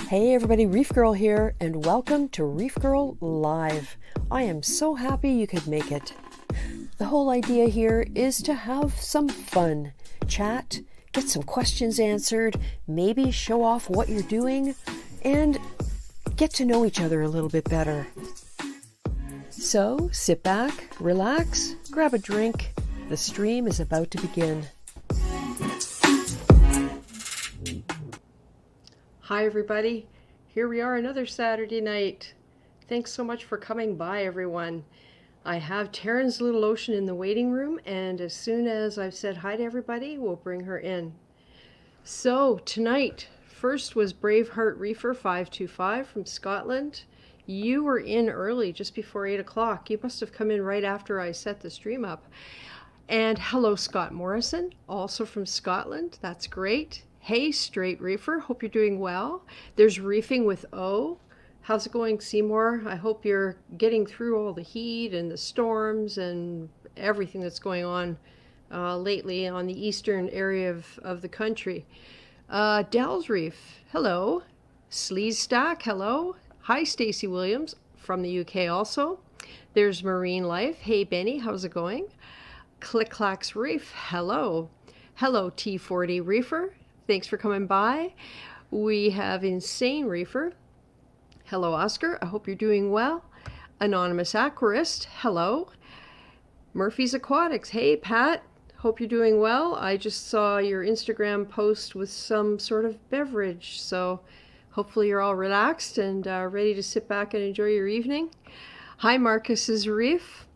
Hey everybody, ReefGrrl here, and welcome to ReefGrrl Live. I am so happy you could make it. The whole idea here is to have some fun, chat, get some questions answered, maybe show off what you're doing, and get to know each other a little bit better. So sit back, relax, grab a drink. The stream is about to begin. Hi everybody, here we are another Saturday night. Thanks so much for coming by, everyone. I have Taryn's little ocean in the waiting room, and as soon as I've said hi to everybody, we'll bring her in. So tonight, first was Braveheart Reefer 525 from Scotland. You were in early, just before 8 o'clock. You must have come in right after I set the stream up. And hello, Scott Morrison, also from Scotland. That's great. Hey, Straight Reefer, hope you're doing well. There's Reefing with O. How's it going, Seymour? I hope you're getting through all the heat and the storms and everything that's going on lately on the eastern area of the country. Dell's Reef, hello. Sleestack, hello. Hi, Stacey Williams from the UK also. There's Marine Life. Hey, Benny, how's it going? Click Clacks Reef, hello. Hello, T40 Reefer. Thanks for coming by. We have Insane Reefer. Hello, Oscar. I hope you're doing well. Anonymous Aquarist. Hello. Murphy's Aquatics. Hey, Pat. Hope you're doing well. I just saw your Instagram post with some sort of beverage, so hopefully you're all relaxed and ready to sit back and enjoy your evening. Hi, Marcus's Reef.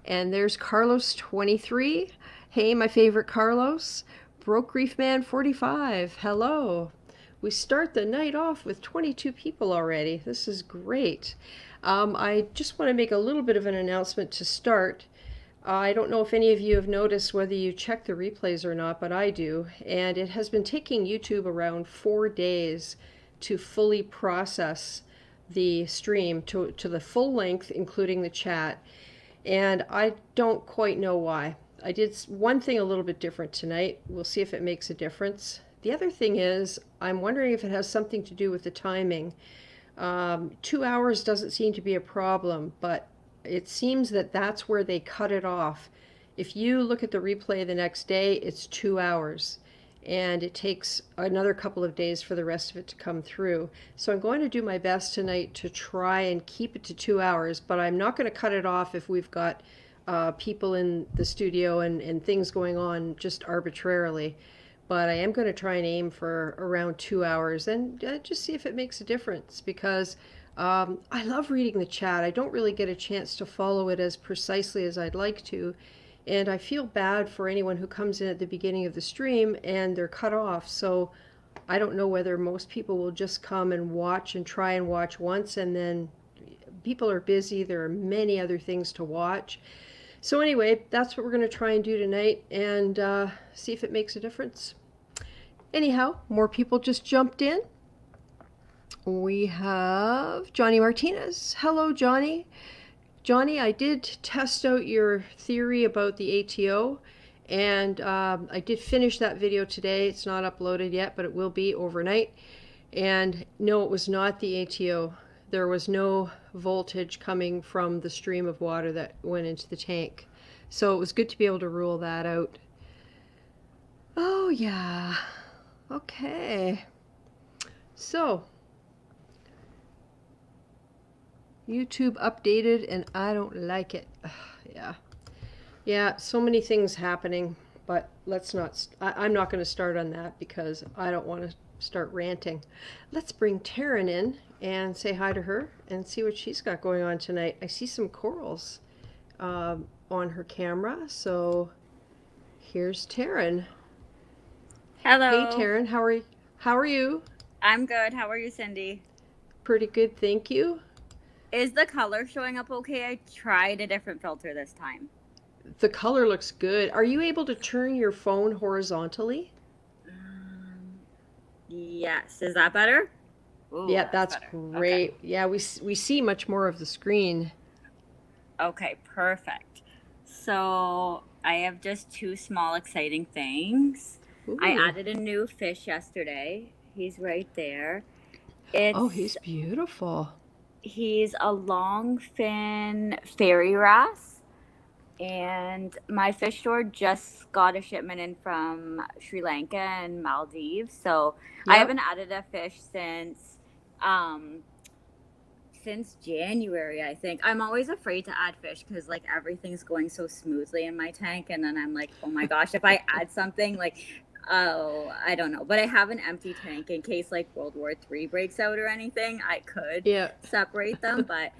And there's Carlos 23. Hey, my favorite Carlos. Broke Reef Man 45. Hello. We start the night off with 22 people already. This is great. I just want to make a little bit of an announcement to start. I don't know if any of you have noticed whether you check the replays or not, but I do. And it has been taking YouTube around 4 days to fully process the stream to the full length, including the chat. And I don't quite know why. I did one thing a little bit different tonight. We'll see if it makes a difference. The other thing is, I'm wondering if it has something to do with the timing. 2 hours doesn't seem to be a problem, but it seems that that's where they cut it off. If you look at the replay the next day, it's 2 hours. And it takes another couple of days for the rest of it to come through. So I'm going to do my best tonight to try and keep it to 2 hours, but I'm not going to cut it off if we've got people in the studio and things going on just arbitrarily. But I am going to try and aim for around 2 hours and just see if it makes a difference, because I love reading the chat. I don't really get a chance to follow it as precisely as I'd like to. And I feel bad for anyone who comes in at the beginning of the stream and they're cut off. So I don't know whether most people will just come and watch and try and watch once, and then people are busy. There are many other things to watch. So anyway, that's what we're going to try and do tonight, and see if it makes a difference. Anyhow, more people just jumped in. We have Johnny Martinez. Hello, Johnny. Johnny, I did test out your theory about the ATO, and I did finish that video today. It's not uploaded yet, but it will be overnight. And no, it was not the ATO. There was no voltage coming from the stream of water that went into the tank. So it was good to be able to rule that out. Oh yeah, okay. So, YouTube updated and I don't like it. Ugh, yeah, so many things happening, but let's not, I'm not going to start on that because I don't want to start ranting. Let's bring Taryn in and say hi to her and see what she's got going on tonight. I see some corals on her camera, so here's Taryn. Hello. Hey Taryn, how are you? I'm good. How are you, Cindy? Pretty good, thank you. Is the color showing up okay? I tried a different filter this time. The color looks good. Are you able to turn your phone horizontally? Yes. Is that better? Ooh, yeah, that's great. Okay. Yeah, we see much more of the screen. Okay, perfect. So I have just two small exciting things. Ooh. I added a new fish yesterday. He's right there. Oh, It's he's beautiful. he's a long fin fairy wrasse, and my fish store just got a shipment in from Sri Lanka and Maldives. So I Yep. haven't added a fish um since January, I think. I'm always afraid to add fish because like everything's going so smoothly in my tank, and then I'm like, oh my gosh, if I add something like, oh, I don't know. But I have an empty tank in case like World War III breaks out or anything. I could Yeah. separate them, but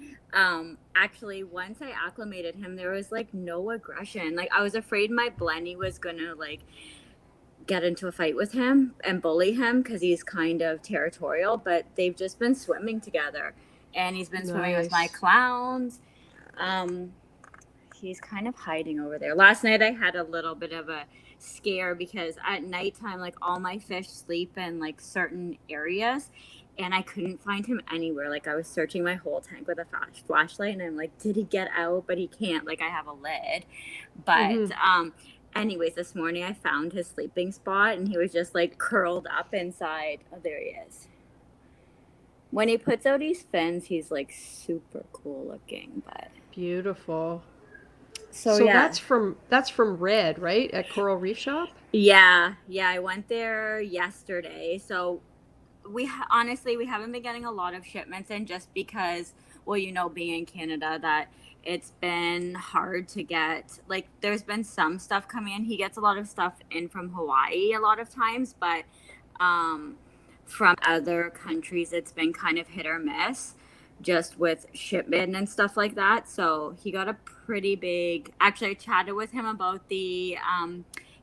actually once I acclimated him, there was like no aggression. Like I was afraid my Blenny was gonna like get into a fight with him and bully him because he's kind of territorial, but they've just been swimming together, and he's been swimming with my Nice. clowns. um he's kind of hiding over there. Last night I had a little bit of a scare because at nighttime like all my fish sleep in like certain areas, and I couldn't find him anywhere. Like I was searching my whole tank with a flashlight, and I'm like, did he get out? But he can't. Like I have a lid. But Mm-hmm. anyways, this morning I found his sleeping spot, and he was just like curled up inside. Oh, there he is. When he puts out his fins, he's like super cool looking. But Beautiful. so So yeah. that's from Red, right? At Coral Reef Shop? Yeah, I went there yesterday. So honestly, we haven't been getting a lot of shipments in just because, well, being in Canada, that it's been hard to get. Like, there's been some stuff coming in. He gets a lot of stuff in from Hawaii a lot of times, but um, from other countries, it's been kind of hit or miss just with shipment and stuff like that. So he got a pretty big. Actually, I chatted with him about the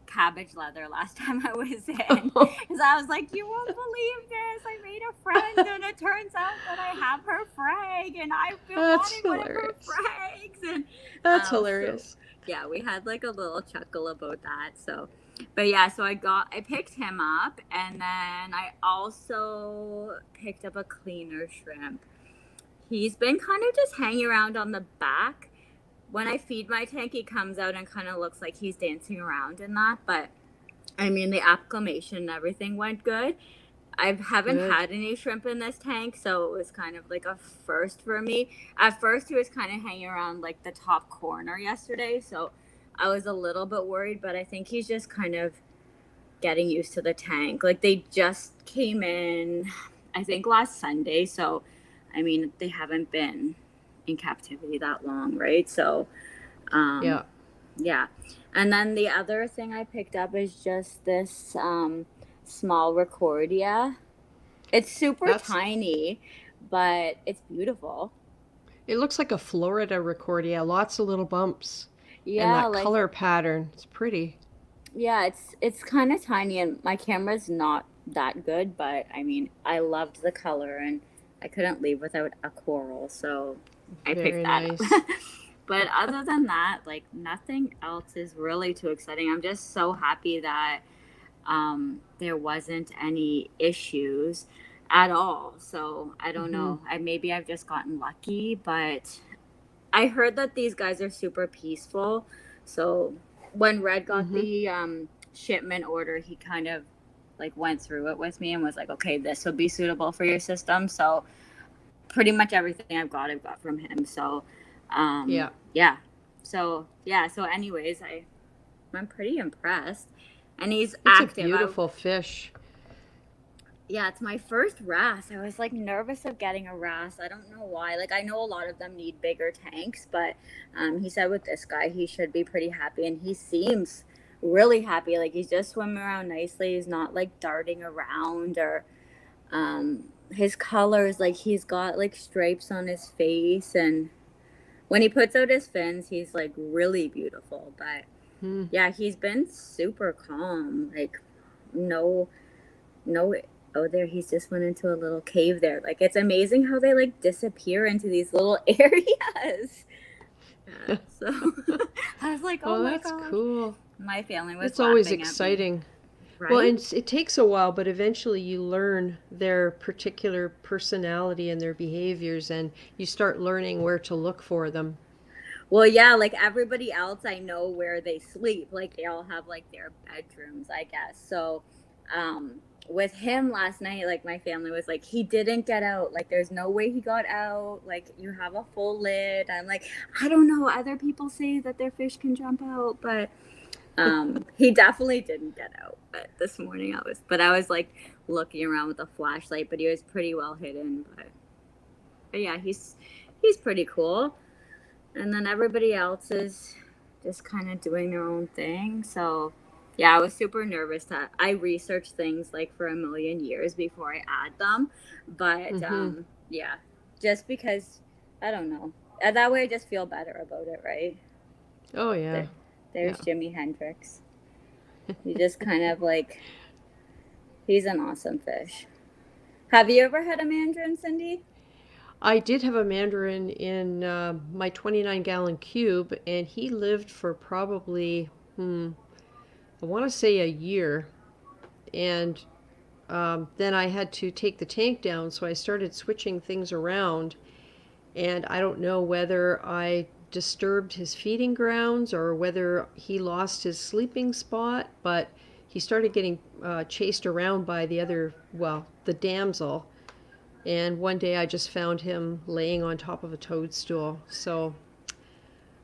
cabbage leather last time I was in, because I was like, you won't believe this. I made a friend, and it turns out that I have her frag, and I've been That's wanting one of her hilarious. frags. And That's so hilarious. yeah, we had like a little chuckle about that. So, but yeah, so I picked him up, and then I also picked up a cleaner shrimp. He's been kind of just hanging around on the back. When I feed my tank, he comes out and kind of looks like he's dancing around in that. But I mean, the acclimation and everything went good. I haven't Good. had any shrimp in this tank, so it was kind of like a first for me. At first, he was kind of hanging around like the top corner yesterday, so I was a little bit worried, but I think he's just kind of getting used to the tank. Like they just came in, I think last Sunday, so I mean, they haven't been in captivity that long, right? So, um, Yeah. yeah. And then the other thing I picked up is just this small Recordia. It's super That's tiny, but it's beautiful. it looks like a Florida Recordia, lots of little bumps. And Yeah, that like color pattern. It's pretty. yeah, it's kind of tiny, and my camera's not that good, but I mean, I loved the color, and I couldn't leave without a coral, so I picked Very that up. nice. But other than that, like nothing else is really too exciting. I'm just so happy that there wasn't any issues at all. So I don't Mm-hmm. know. Maybe I've just gotten lucky, but I heard that these guys are super peaceful. So when Red got Mm-hmm. the shipment order, he kind of like went through it with me and was like, "Okay, this would be suitable for your system." So pretty much everything I've got from him. So Yeah. yeah. So yeah. So anyways, I'm pretty impressed, and he's It's a active. beautiful fish. Yeah, it's my first wrasse. I was like nervous of getting a wrasse. I don't know why. Like I know a lot of them need bigger tanks, but he said with this guy he should be pretty happy, and he seems really happy. Like he's just swimming around nicely. He's not like darting around, or his colors, like he's got like stripes on his face, and when he puts out his fins, he's like really beautiful. But Hmm. yeah, he's been super calm. Like no no, oh, there, he's just went into a little cave there. Like, it's amazing how they like disappear into these little areas. Yeah, so I was like, oh Oh, my that's gosh. cool. My family was That's always laughing at me, exciting. Well, right? and it takes a while, but eventually you learn their particular personality and their behaviors, and you start learning where to look for them. Well, yeah, like everybody else, I know where they sleep. Like, they all have like their bedrooms, I guess. So, um, with him last night, like my family was like, he didn't get out. Like there's no way he got out. Like you have a full lid. I'm like, I don't know. Other people say that their fish can jump out, but he definitely didn't get out. But this morning I was like looking around with a flashlight, but he was pretty well hidden. But yeah, he's pretty cool. And then everybody else is just kind of doing their own thing. So yeah, I was super nervous that I researched things like for a million years before I add them. But yeah, just because, I don't know. That way I just feel better about it, right? Oh, yeah. There's Jimi Hendrix. He just kind of like, he's an awesome fish. Have you ever had a mandarin, Cindy? I did have a mandarin in my 29-gallon cube, and he lived for probably, I want to say a year. And then I had to take the tank down, so I started switching things around. And I don't know whether I disturbed his feeding grounds or whether he lost his sleeping spot, but he started getting chased around by the damsel. And one day I just found him laying on top of a toadstool. So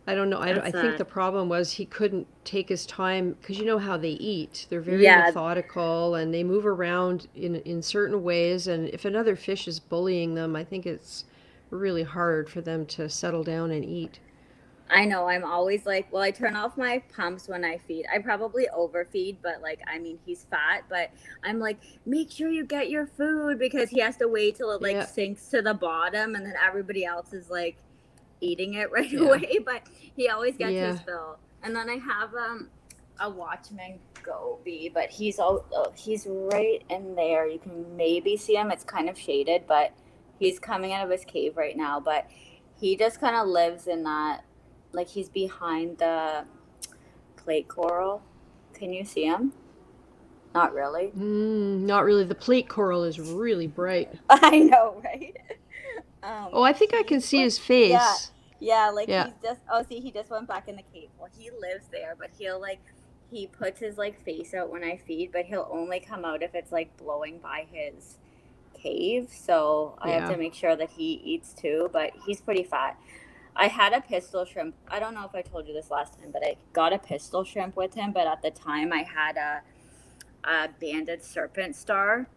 I don't know. I think the problem was he couldn't take his time, because you know how they eat. They're very methodical, and they move around in certain ways. And if another fish is bullying them, I think it's really hard for them to settle down and eat. I know. I'm always like, well, I turn off my pumps when I feed. I probably overfeed, but like, I mean, he's fat, but I'm like, make sure you get your food, because he has to wait till it like sinks to the bottom, and then everybody else is like eating it right away. But he always gets his fill. And then I have a Watchman goby, but he's right in there. You can maybe see him. It's kind of shaded, but he's coming out of his cave right now. But he just kind of lives in that. Like he's behind the plate coral. Can you see him? Not really. Not really. The plate coral is really bright. I know, right? I think I can see his face. Yeah. Like he's just. Oh, see, he just went back in the cave. Well, he lives there, but he puts his like face out when I feed, but he'll only come out if it's like blowing by his cave. So I have to make sure that he eats too. But he's pretty fat. I had a pistol shrimp. I don't know if I told you this last time, but I got a pistol shrimp with him. But at the time, I had a banded serpent star.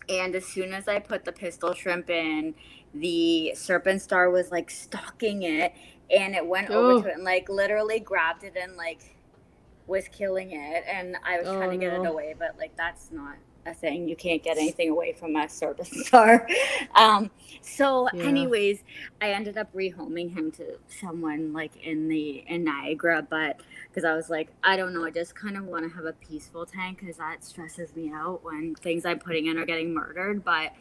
And as soon as I put the pistol shrimp in, the serpent star was like stalking it. And it went over to it and like literally grabbed it and like was killing it. And I was trying to get it away. But like that's not a thing. You can't get anything away from a serpent star. Anyways, I ended up rehoming him to someone like in Niagara, but because I was like, I don't know, I just kind of want to have a peaceful tank, because that stresses me out when things I'm putting in are getting murdered. But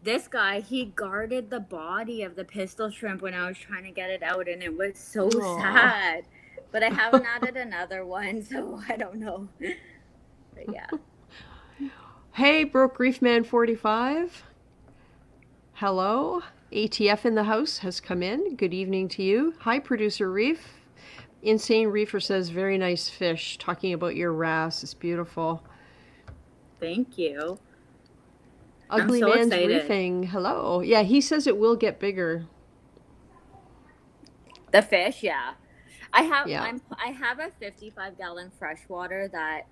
this guy, he guarded the body of the pistol shrimp when I was trying to get it out, and it was so sad. But I haven't added another one, so I don't know. But yeah. Hey, Broke Reef Man 45. Hello. ATF in the house has come in. Good evening to you. Hi, Producer Reef. Insane Reefer says, very nice fish. Talking about your wrasse. It's beautiful. Thank you. Ugly Man's excited. Reefing. Hello. Yeah, he says it will get bigger. The fish, yeah. I have a 55-gallon freshwater that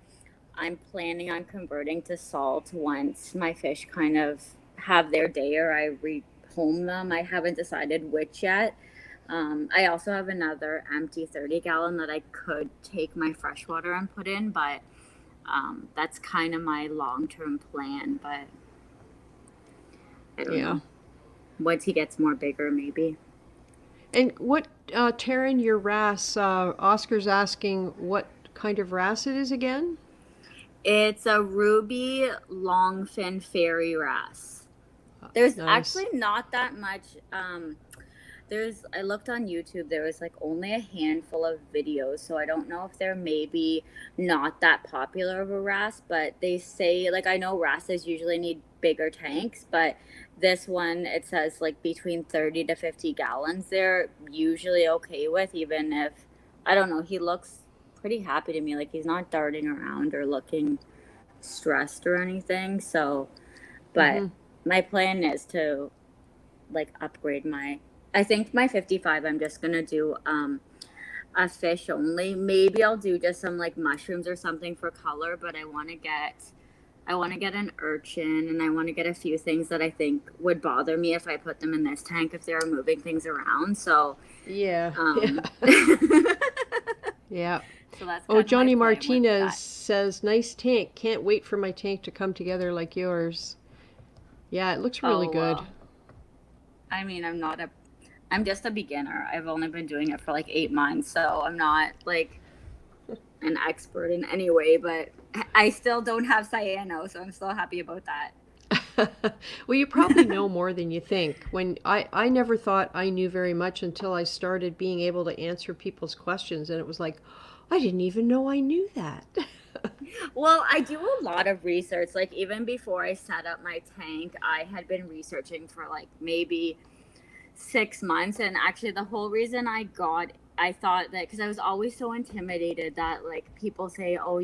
I'm planning on converting to salt once my fish kind of have their day or I rehome them. I haven't decided which yet. I also have another empty 30-gallon that I could take my freshwater and put in, but that's kind of my long-term plan. But I don't know. Once he gets more bigger, maybe. And what, Taryn, your wrasse, Oscar's asking what kind of wrasse it is again? It's a ruby longfin fairy wrasse. There's actually not that much. I looked on YouTube. There was like only a handful of videos, so I don't know if they're maybe not that popular of a wrasse. But they say, like, I know wrasses usually need bigger tanks, but this one, it says like between 30 to 50 gallons. They're usually okay with, even if, I don't know, he looks pretty happy to me. Like he's not darting around or looking stressed or anything. So, but Mm-hmm. my plan is to like upgrade I think my 55, I'm just gonna do a fish only. Maybe I'll do just some like mushrooms or something for color, but I want to get an urchin, and I want to get a few things that I think would bother me if I put them in this tank if they were moving things around. So, Yeah. Yeah. um, Yeah. so that's Oh, kind of my Johnny plan with Martinez that. says, nice tank. Can't wait for my tank to come together like yours. Yeah, it looks really Oh good. well, I mean, I'm just a beginner. I've only been doing it for like 8 months, so I'm not like an expert in any way. But I still don't have cyano, so I'm still happy about that. Well, you probably know more than you think. I never thought I knew very much until I started being able to answer people's questions, and it was like, I didn't even know I knew that. Well, I do a lot of research. Like, even before I set up my tank, I had been researching for like maybe 6 months. And actually, the whole reason I thought that because I was always so intimidated that like people say, oh,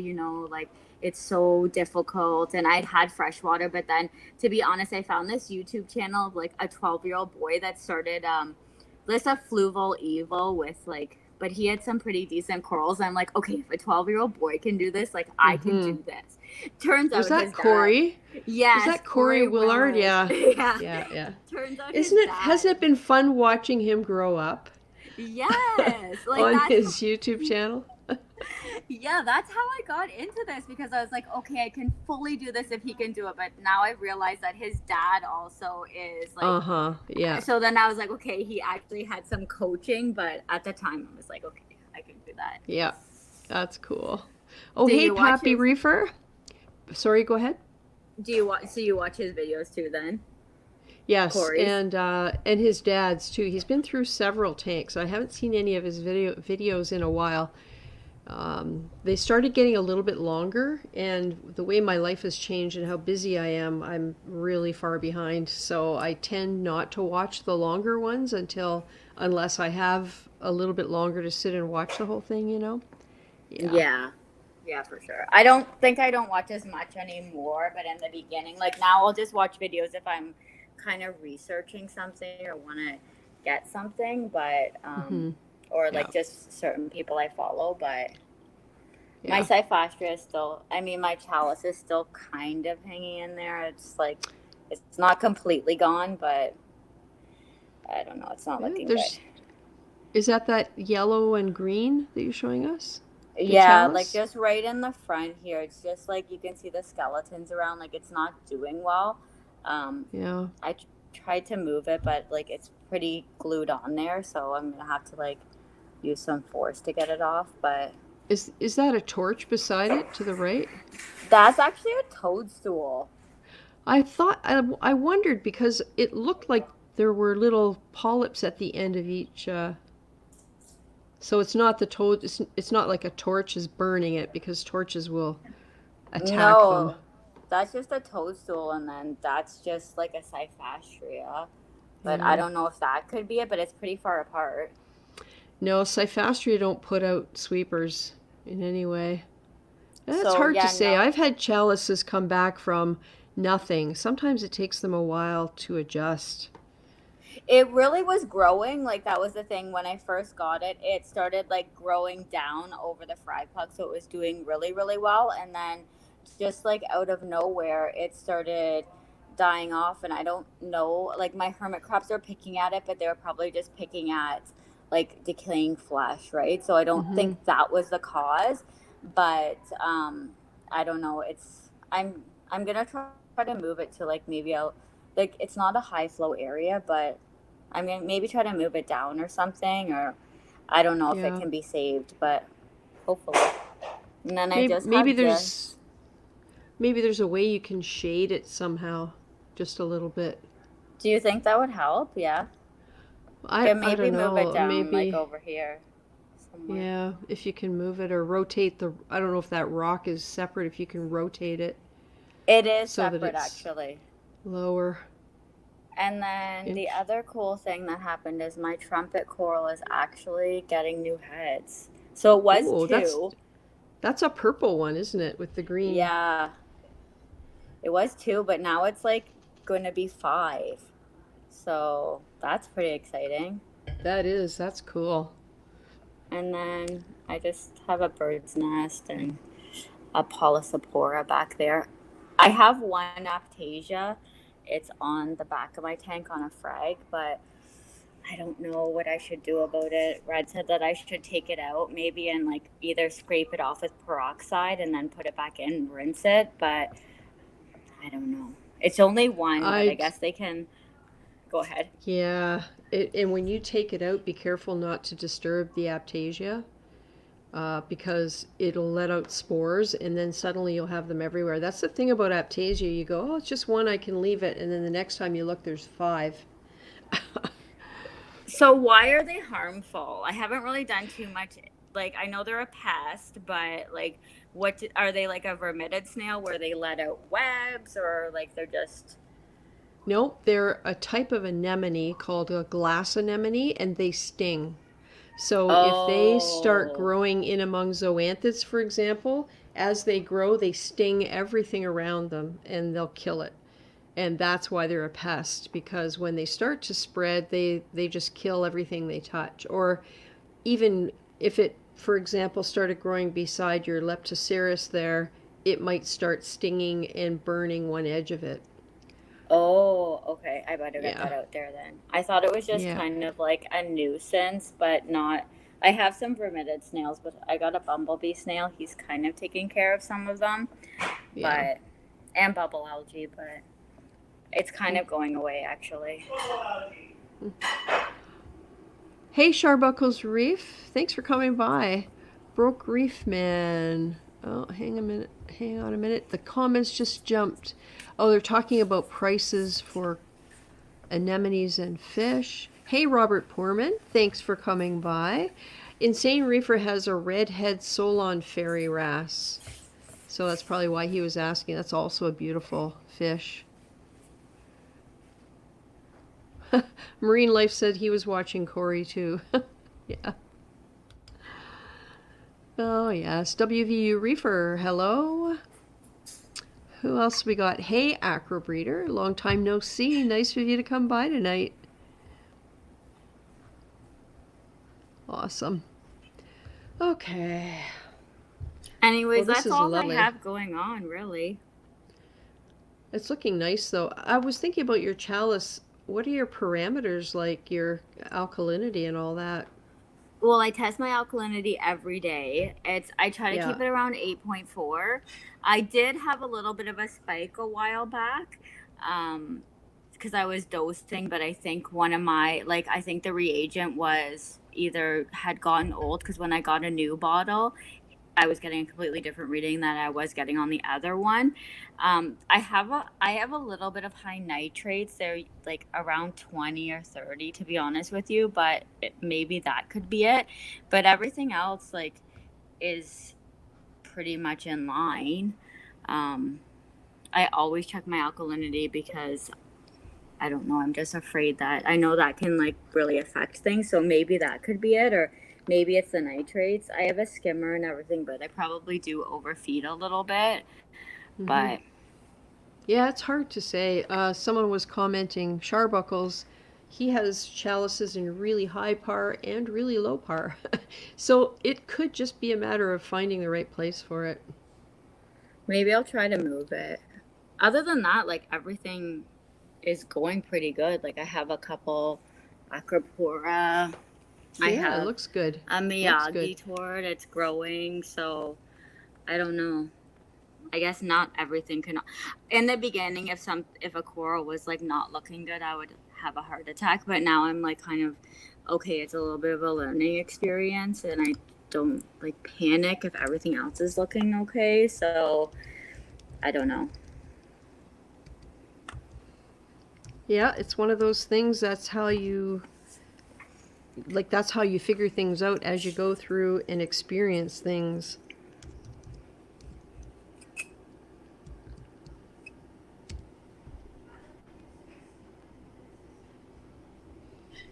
like it's so difficult. And I'd had freshwater, but then to be honest, I found this YouTube channel of like a 12-year-old boy that started this a fluval evil with like, but he had some pretty decent corals. I'm like, okay, if a 12-year-old boy can do this, like I can Hmm. do this. Turns Was out that his dad, Corey? Was yes, that Corey Corey Willard? Willard, Yeah. yeah. Yeah, yeah. Turns out his Isn't it, hasn't dad, it been fun watching him grow up yes, like on that's his YouTube channel? yeah, that's how I got into this because I was like, okay, I can fully do this if he can do it. But now I realized that his dad also is like, Uh-huh. Yeah. so then I was like, okay, he actually had some coaching, but at the time I was like, okay, I can do that. Yeah. That's cool. Oh, Do hey, you watch Pappy his? Reefer. Sorry, go ahead. Do you watch? So you watch his videos too, then? Yes, Corey's. and his dad's too. He's been through several tanks. I haven't seen any of his videos in a while. They started getting a little bit longer, and the way my life has changed and how busy I am, I'm really far behind. So I tend not to watch the longer ones unless I have a little bit longer to sit and watch the whole thing, you know? Yeah. Yeah. Yeah, for sure. I don't watch as much anymore, but in the beginning, like now I'll just watch videos if I'm kind of researching something or want to get something, but Hmm. or Yeah. like just certain people I follow, but my Yeah. Cyphastria is still, I mean, my chalice is still kind of hanging in there. It's like, it's not completely gone, but I don't know. It's not Yeah, looking good. there's is that yellow and green that you're showing us? The Yeah, like chalice? just right in the front here. It's just like you can see the skeletons around. Like it's not doing well. Yeah. I tried to move it, but like it's pretty glued on there. So I'm going to have to like use some force to get it off. But Is that a torch beside it to the right? that's actually a toadstool. I wondered because it looked like there were little polyps at the end of each. So it's not the toad. It's not like a torch is burning it because torches will attack them. No, that's just a toadstool. And then that's just like a Cyphastria. But I Yeah. don't know if that could be it, but it's pretty far apart. No, Cyphastria don't put out sweepers in any way. That's So hard to yeah, say. no. I've had chalices come back from nothing. Sometimes it takes them a while to adjust. It really was growing. Like that was the thing when I first got it. It started like growing down over the fry plug, so it was doing really, really well. And then just like out of nowhere, it started dying off. And I don't know. Like my hermit crabs are picking at it, but they were probably just picking at like decaying flesh, right? So I don't Hmm. think that was the cause. But I don't know. I'm gonna try to move it to like maybe a like it's not a high flow area, but I'm gonna maybe try to move it down or something, or I don't know if it Yeah. can be saved, but hopefully. And then I Maybe just have just. maybe there's a way you can shade it somehow, just a little bit. Do you think that would help? Yeah. Okay, I maybe don't move it know. down like Maybe over here somewhere. yeah, if you can move it or rotate the I don't know if that rock is separate if you can rotate it It is so that separate it's actually. lower. And then the Inch. other cool thing that happened is my trumpet coral is actually getting new heads. So it was Oh, two. that's a purple one, isn't it, with the green? Yeah. It was 2, but now it's like going to be 5. So that's pretty exciting. That's cool. And then I just have a bird's nest and a Polysapora back there. I have one Aptasia. It's on the back of my tank on a frag, but I don't know what I should do about it. Red said that I should take it out maybe and like either scrape it off with peroxide and then put it back in and rinse it, but I don't know. It's only one, but I I guess they can go ahead. Yeah, and when you take it out, be careful not to disturb the Aptasia, because it'll let out spores, and then suddenly you'll have them everywhere. That's the thing about Aptasia. You go, oh, it's just one, I can leave it, and then the next time you look, there's 5. So why are they harmful? I haven't really done too much. Like I know they're a pest, but like are they like a vermitid snail where they let out webs or like they're just Nope, they're a type of anemone called a glass anemone, and they sting. So if they start Oh. growing in among zoanthids, for example, as they grow, they sting everything around them and they'll kill it. And that's why they're a pest, because when they start to spread, they just kill everything they touch. Or even if it, for example, started growing beside your Leptocerus there, it might start stinging and burning one edge of it. Oh, okay. I better get Yeah. that out there then. I thought it was just Yeah. kind of like a nuisance, but not. I have some vermitid snails, but I got a bumblebee snail. He's kind of taking care of some of them, Yeah. but and bubble algae, but it's kind of going away actually. Hey, Sharbuckles Reef. Thanks for coming by. Broke Reef Man. Oh, hang a minute. Hang on a minute. The comments just jumped. Oh, they're talking about prices for anemones and fish. Hey, Robert Poorman. Thanks for coming by. Insane Reefer has a redhead Solon fairy wrasse. So that's probably why he was asking. That's also a beautiful fish. Marine Life said he was watching Corey too. Yeah. Oh, yes. WVU Reefer, hello. Who else we got? Hey, Acrobreeder. Long time no see. Nice of you to come by tonight. Awesome. Okay. Well, Anyways, this that's is all I lovely. have going on, really. It's looking nice, though. I was thinking about your chalice. What are your parameters like, your alkalinity and all that? Well, I test my alkalinity every day. I try to Yeah. keep it around 8.4. I did have a little bit of a spike a while back. Because I was dosing, but I think one of my I think the reagent was either had gotten old because when I got a new bottle, I was getting a completely different reading than I was getting on the other one. I have a little bit of high nitrates. They're like around 20 or 30, to be honest with you, but maybe that could be it. But everything else is pretty much in line. Um, I always check my alkalinity because I don't know. I'm just afraid that I know that can really affect things. So maybe that could be it, or maybe it's the nitrates. I have a skimmer and everything, but I probably do overfeed a little bit. Mm-hmm. But Yeah, it's hard to say. Someone was commenting, Sharbuckles, he has chalices in really high par and really low par. So it could just be a matter of finding the right place for it. maybe I'll try to move it. Other than that, everything is going pretty good. Like I have a couple Acropora. I Yeah, it have looks good. a Looks good. Miyagi tort. It's growing, so I don't know. I guess not everything can. In the beginning, if a coral was not looking good, I would have a heart attack. But now I'm kind of okay. It's a little bit of a learning experience, and I don't panic if everything else is looking okay. So I don't know. Yeah, it's one of those things that's how you figure things out as you go through and experience things.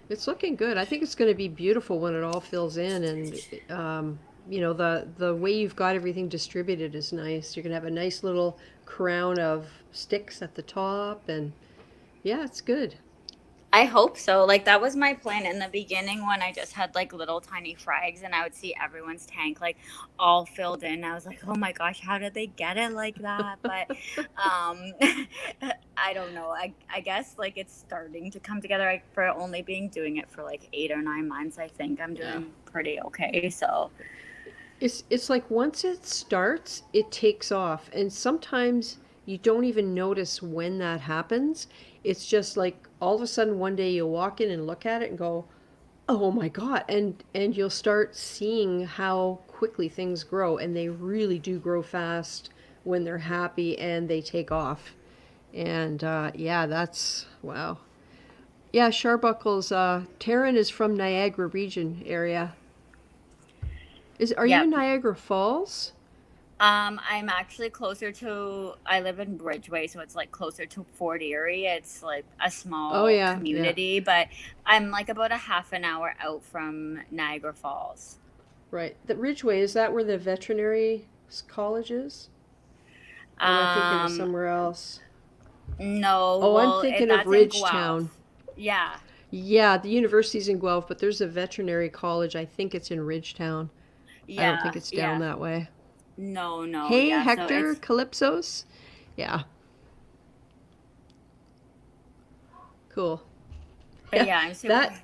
It's looking good. I think it's going to be beautiful when it all fills in, and you know, the way you've got everything distributed is nice. You're gonna have a nice little crown of sticks at the top, and yeah, it's good. I hope so. Like that was my plan in the beginning when I just had like little tiny frags and I would see everyone's tank like all filled in. I was like, "Oh my gosh, how did they get it like that?" But um I don't know. I guess like it's starting to come together. Like for only being doing it for like 8 or 9 months, I think I'm Yeah. doing pretty okay. So, It's like once it starts, it takes off, and sometimes you don't even notice when that happens. It's just like all of a sudden one day you walk in and look at it and go, "Oh my God." And you'll start seeing how quickly things grow, and they really do grow fast when they're happy and they take off. And yeah, that's wow. Yeah, Sharbuckles. Taryn is from Niagara region area. Are you yep. in Niagara Falls? I'm actually closer to, I live in Bridgeway, so it's like closer to Fort Erie. It's like a Oh small yeah, yeah. community, but I'm like about a half an hour out from Niagara Falls. Right. The Ridgeway, is that where the veterinary college is? Or am I thinking of Um, somewhere else? no, Oh, I'm well, thinking of that's in Ridgetown. Guelph. Yeah, Yeah, the university's in Guelph, but there's a veterinary college. I think it's in Ridgetown. I don't think yeah, it's down yeah. that way. No, no, Hey, yeah. So Hector, it's, Calypsos? Yeah, cool. but Yeah, yeah, I'm super. that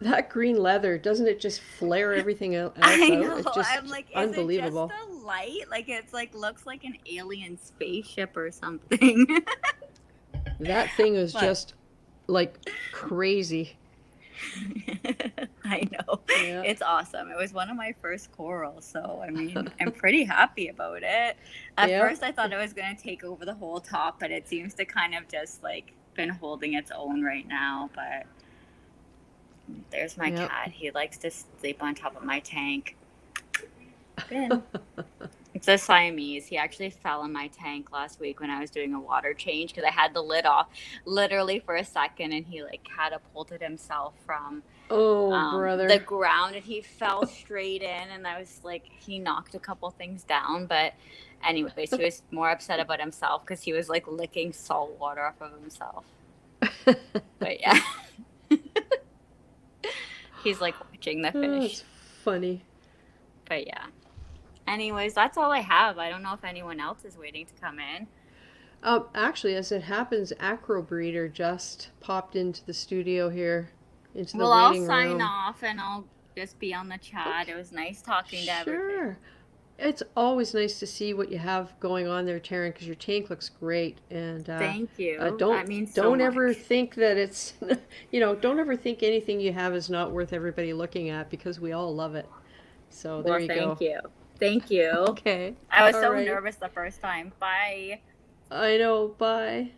that green leather, doesn't it just flare everything else I out? know. It's I'm just like, is it just unbelievable. the light? Like, it's like looks like an alien spaceship or something. That thing is But just like crazy. I know. Yeah. It's awesome. It was one of my first corals, so I mean, I'm pretty happy about it. At Yeah. first I thought it was going to take over the whole top, but it seems to kind of just like been holding its own right now, but there's my Yep. cat. He likes to sleep on top of my tank. Ben. It's a Siamese. He actually fell in my tank last week when I was doing a water change because I had the lid off literally for a second and he like catapulted himself from Oh, the brother. ground and he fell straight in and I was like he knocked a couple things down, but anyways he was more upset about himself because he was like licking salt water off of himself, but yeah. He's like watching the Oh, fish, that's funny. but yeah, anyways that's all I have. I don't know if anyone else is waiting to come in. Actually, as it happens, Acrobreeder just popped into the studio here, into the Well, I'll waiting sign room. off and I'll just be on the chat. It Okay, was nice talking to everybody. sure. It's always nice to see what you have going on there, Taryn, because your tank looks great. And Thank you. don't That means so don't ever much. think that it's, don't ever think anything you have is not worth everybody looking at because we all love it. So there Well, you go. thank you. Thank you. Okay. I was All so right. nervous the first time. Bye. I know. Bye.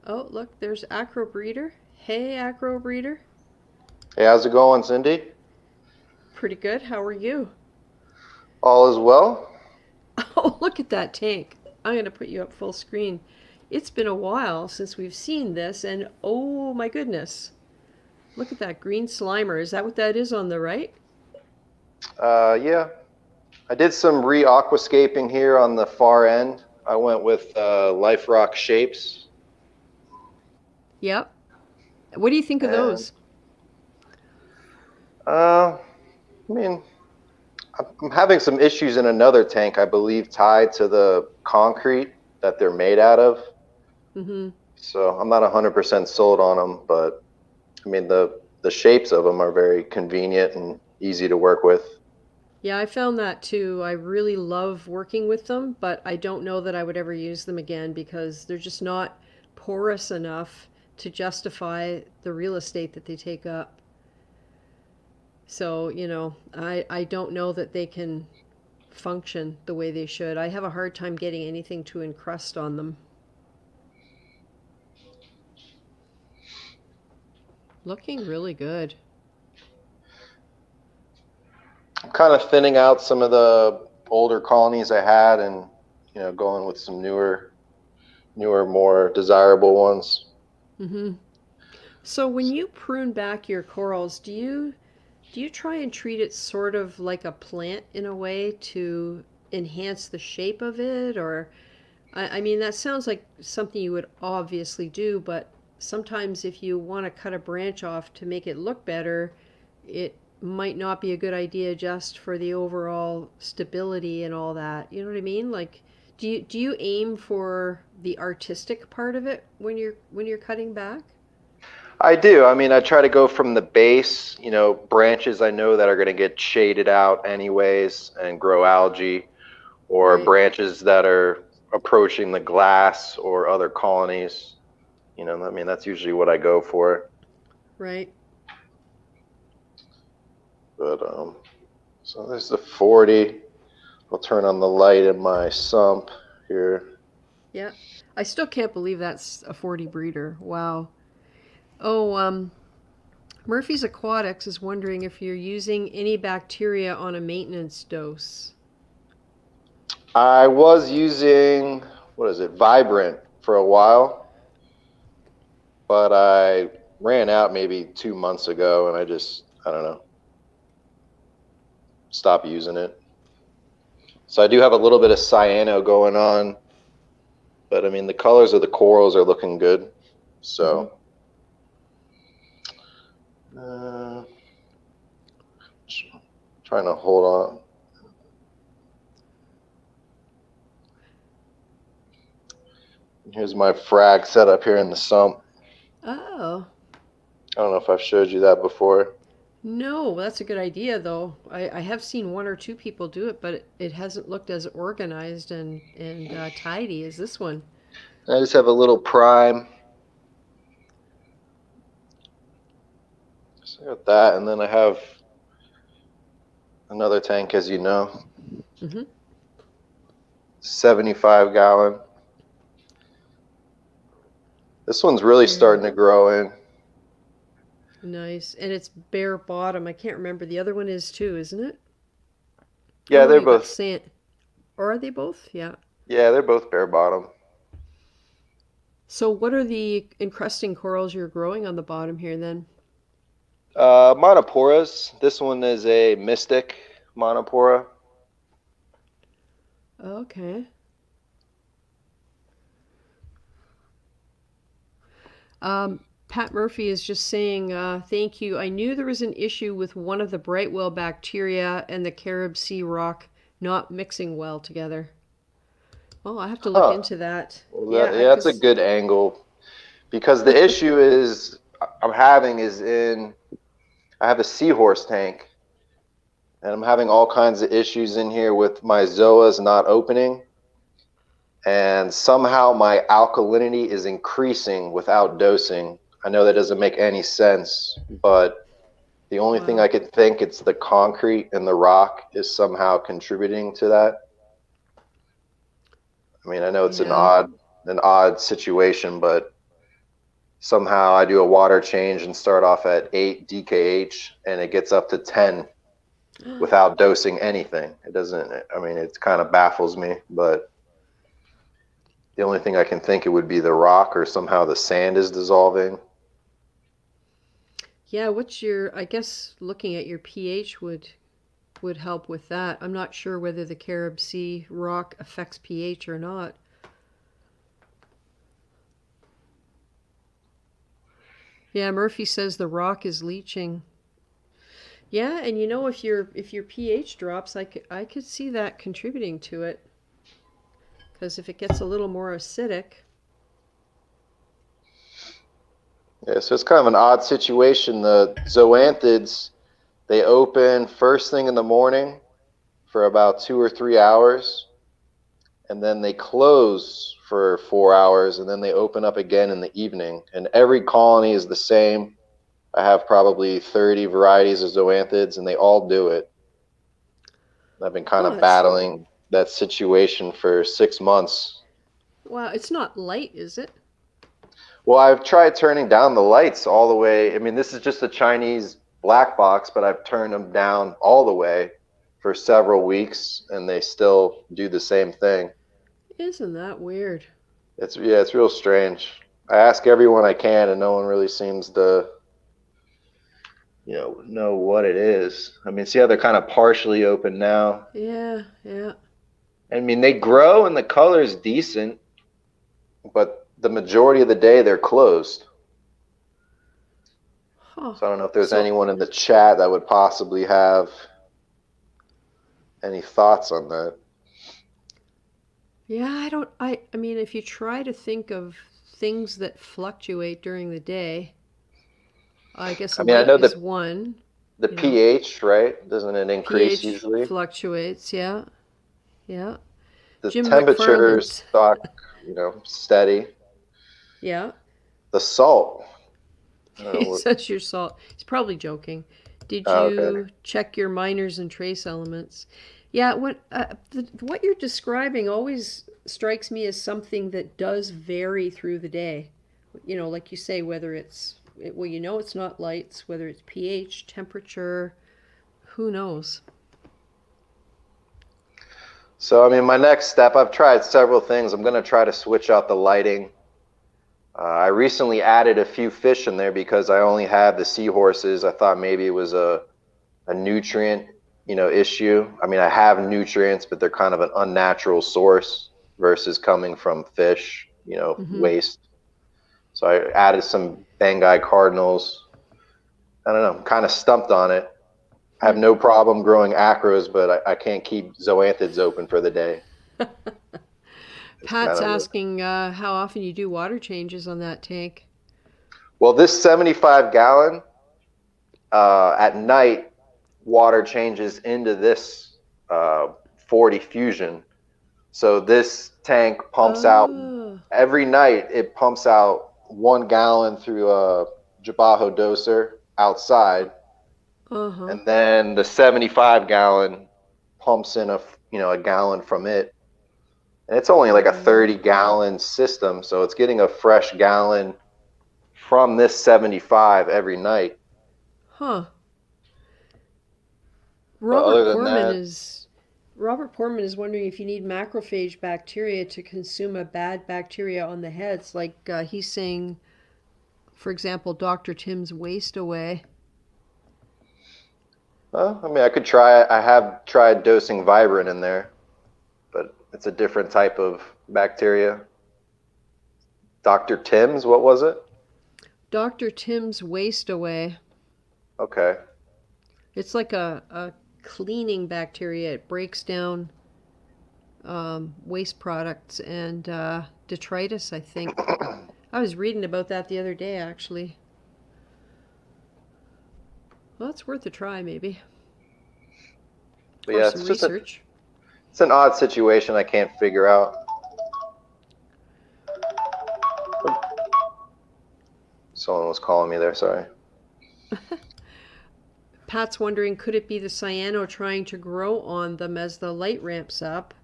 Oh, look, there's Acrobreeder. Hey, Acrobreeder. Hey, how's it going, Cindy? Pretty good. How are you? All is well? Oh, look at that tank. I'm going to put you up full screen. It's been a while since we've seen this, and oh my goodness. Look at that green slimer. Is that what that is on the right? Yeah. I did some re-aquascaping here on the far end. I went with Life Rock Shapes. Yep. What do you think of And, those? I mean, I'm having some issues in another tank, I believe, tied to the concrete that they're made out of. Mm-hmm. So I'm not 100% sold on them, but I mean, the shapes of them are very convenient and easy to work with. Yeah, I found that too. I really love working with them, but I don't know that I would ever use them again because they're just not porous enough to justify the real estate that they take up. So, I don't know that they can function the way they should. I have a hard time getting anything to encrust on them. Looking really good. I'm kind of thinning out some of the older colonies I had and, going with some newer, more desirable ones. Mm-hmm. So when you prune back your corals, do you try and treat it sort of like a plant in a way to enhance the shape of it? Or, I mean, that sounds like something you would obviously do, but sometimes if you want to cut a branch off to make it look better, it might not be a good idea just for the overall stability and all that. You know what I mean? Like, do you aim for the artistic part of it when you're cutting back? I do. I mean, I try to go from the base, branches I know that are going to get shaded out anyways and grow algae, or Right, branches that are approaching the glass or other colonies. I mean, that's usually what I go for. right. But so there's the 40. I'll turn on the light in my sump here. Yeah. I still can't believe that's a 40 breeder. Wow. Oh, Murphy's Aquatics is wondering if you're using any bacteria on a maintenance dose. I was using, what is it, Vibrant for a while, but I ran out maybe 2 months ago and I don't know, stopped using it. So I do have a little bit of cyano going on, but I mean, the colors of the corals are looking good. Mm-hmm. So, uh, trying to hold on. Here's my frag set up here in the sump. Oh, I don't know if I've showed you that before. no, that's a good idea, though. I have seen one or two people do it, but it hasn't looked as organized and tidy as this one. I just have a little prime. So I got that, and then I have another tank, as you know, Mm-hmm. 75 gallon. This one's really Very starting to grow in. nice. And it's bare bottom. I can't remember. The other one is too, isn't it? Oh Yeah, no, they're you got both. sand. Or are they both? Yeah. Yeah, they're both bare bottom. So what are the encrusting corals you're growing on the bottom here then? Monoporas. This one is a mystic monopora. Okay. Pat Murphy is just saying, thank you. I knew there was an issue with one of the Brightwell bacteria and the Carib Sea rock not mixing well together. Oh, I have to look Huh. into that. Well, Yeah, yeah, that's a because good angle because the issue is I'm having is in I have a seahorse tank and I'm having all kinds of issues in here with my zoas not opening. And somehow my alkalinity is increasing without dosing. I know that doesn't make any sense, but the only thing wow. I could think it's the concrete and the rock is somehow contributing to that. I mean, I know it's Yeah. an odd situation, but somehow I do a water change and start off at 8 DKH and it gets up to 10 without dosing anything. It doesn't, I mean, it kind of baffles me, but the only thing I can think it would be the rock or somehow the sand is dissolving. Yeah, what's your, I guess looking at your pH would help with that. I'm not sure whether the Carib Sea rock affects pH or not. Yeah, Murphy says the rock is leaching. Yeah, and if your pH drops, I could see that contributing to it because if it gets a little more acidic, Yeah, so it's kind of an odd situation. The zoanthids, they open first thing in the morning for about 2 or 3 hours, and then they close for 4 hours, and then they open up again in the evening. And every colony is the same. I have probably 30 varieties of zoanthids, and they all do it. I've been kind oh, of it's battling that situation for 6 months. wow, it's not light, is it? Well, I've tried turning down the lights all the way. I mean, this is just a Chinese black box, but I've turned them down all the way for several weeks, and they still do the same thing. Isn't that weird? It's real strange. I ask everyone I can, and no one really seems to, know what it is. I mean, see how they're kind of partially open now. Yeah, yeah. I mean, they grow and the color's decent, but the majority of the day they're closed. Huh. So I don't know if there's So, anyone in the chat that would possibly have any thoughts on that. yeah, I mean, if you try to think of things that fluctuate during the day, I guess I mean, I light know is one, the you know. pH, right? Doesn't it increase pH usually? fluctuates, yeah, yeah. The Jim temperatures McFarland's, stock, steady. yeah. The salt. I don't know He what. says your salt. He's probably joking. Did Oh, okay. you check your minors and trace elements? Yeah, what you're describing always strikes me as something that does vary through the day. You know, like you say, whether well, you know it's not lights, whether it's pH, temperature, who knows? So, I mean, my next step, I've tried several things. I'm going to try to switch out the lighting. I recently added a few fish in there because I only had the seahorses. I thought maybe it was a nutrient, issue. I mean, I have nutrients, but they're kind of an unnatural source versus coming from fish, Mm-hmm. waste. So I added some Bangai cardinals. I don't know, I'm kind of stumped on it. I have no problem growing acros, but I can't keep zoanthids open for the day. It's kind Pat's of asking how often you do water changes on that tank. well, this 75 gallon at night water changes into this 40 fusion. So this tank pumps out Oh, every night. It pumps out 1 gallon through a Jabajo doser outside, uh-huh. and then the 75 gallon pumps in a gallon from it. And it's only like a 30-gallon system, so it's getting a fresh gallon from this 75 every night. Huh. But Robert other than Poorman that, is Robert Poorman is wondering if you need macrophage bacteria to consume a bad bacteria on the heads, like he's saying, for example, Dr. Tim's waste away. well, I mean, I could try. I have tried dosing Vibrant in there, but it's a different type of bacteria. Dr. Tim's, what was it? Dr. Tim's waste away. Okay. It's like a cleaning bacteria. It breaks down waste products and detritus, I think. I was reading about that the other day, actually. Well, it's worth a try, maybe. But Or yeah, some research. it's an odd situation I can't figure out. Someone was calling me there, sorry. Pat's wondering, could it be the cyano trying to grow on them as the light ramps up?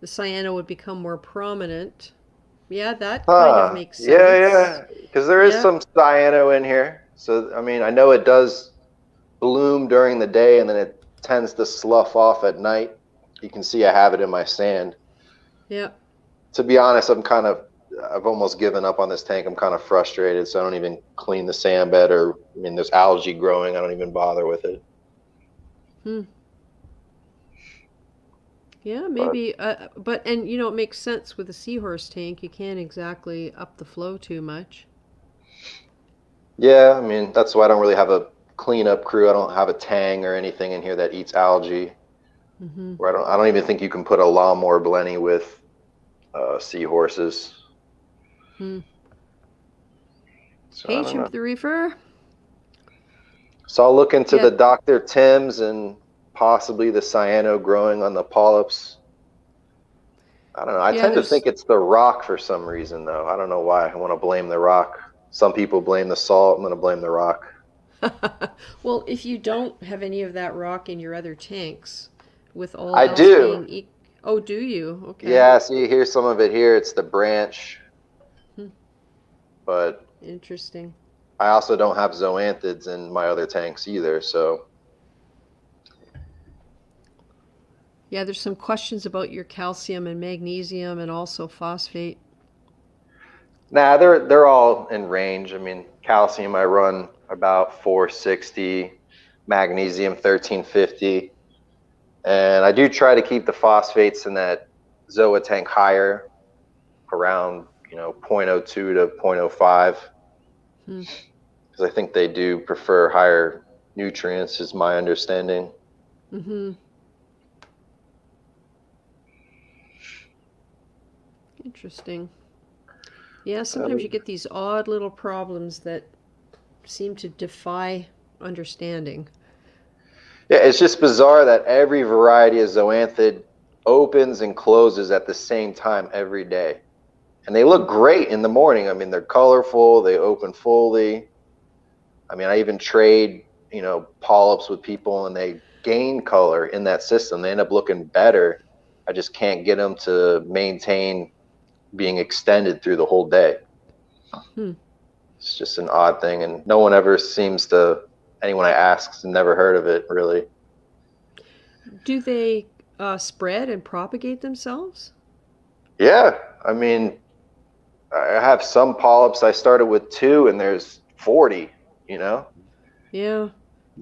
The cyano would become more prominent. Yeah, that kind of makes Yeah, sense. yeah. Because there is Yeah, some cyano in here. So, I mean, I know it does bloom during the day and then it tends to slough off at night. You can see I have it in my sand. yeah. To be honest, I've almost given up on this tank. I'm kind of frustrated, so I don't even clean the sand bed or, I mean, there's algae growing. I don't even bother with it. Hmm. Yeah, But maybe. And you know, it makes sense with a seahorse tank. You can't exactly up the flow too much. yeah, I mean, that's why I don't really have a cleanup crew. I don't have a tang or anything in here that eats algae. Mm-hmm. Where I don't even think you can put a lawnmower blenny with seahorses. Hmm. So I Hey, don't Chimp know. the Reefer. So I'll look into Yeah, the Dr. Tim's and possibly the cyano growing on the polyps. I don't know. I yeah. tend to think There's it's the rock for some reason, though. I don't know why. I want to blame the rock. Some people blame the salt. I'm going to blame the rock. well, if you don't have any of that rock in your other tanks, with all I else do. being oh, do you? Okay. Yeah, see, here's some of it here. It's the branch, Hmm. but Interesting. I also don't have zoanthids in my other tanks either. So Yeah, there's some questions about your calcium and magnesium and also phosphate. Nah, they're all in range. I mean, calcium I run about 460, magnesium 1350, and I do try to keep the phosphates in that Zoa tank higher, around zero point 0.02 to 0.05, Hmm. because I think they do prefer higher nutrients, is my understanding. Mm-hmm. Interesting. Yeah, sometimes you get these odd little problems that seem to defy understanding. Yeah, it's just bizarre that every variety of Zoanthid opens and closes at the same time every day. And they look great in the morning. I mean, they're colorful, they open fully. I mean, I even trade, polyps with people and they gain color in that system. They end up looking better. I just can't get them to maintain being extended through the whole day. Hmm. It's just an odd thing. And no one ever seems to, anyone I ask, never heard of it really. Do they spread and propagate themselves? Yeah. I mean, I have some polyps. I started with 2 and there's 40, you know, Yeah.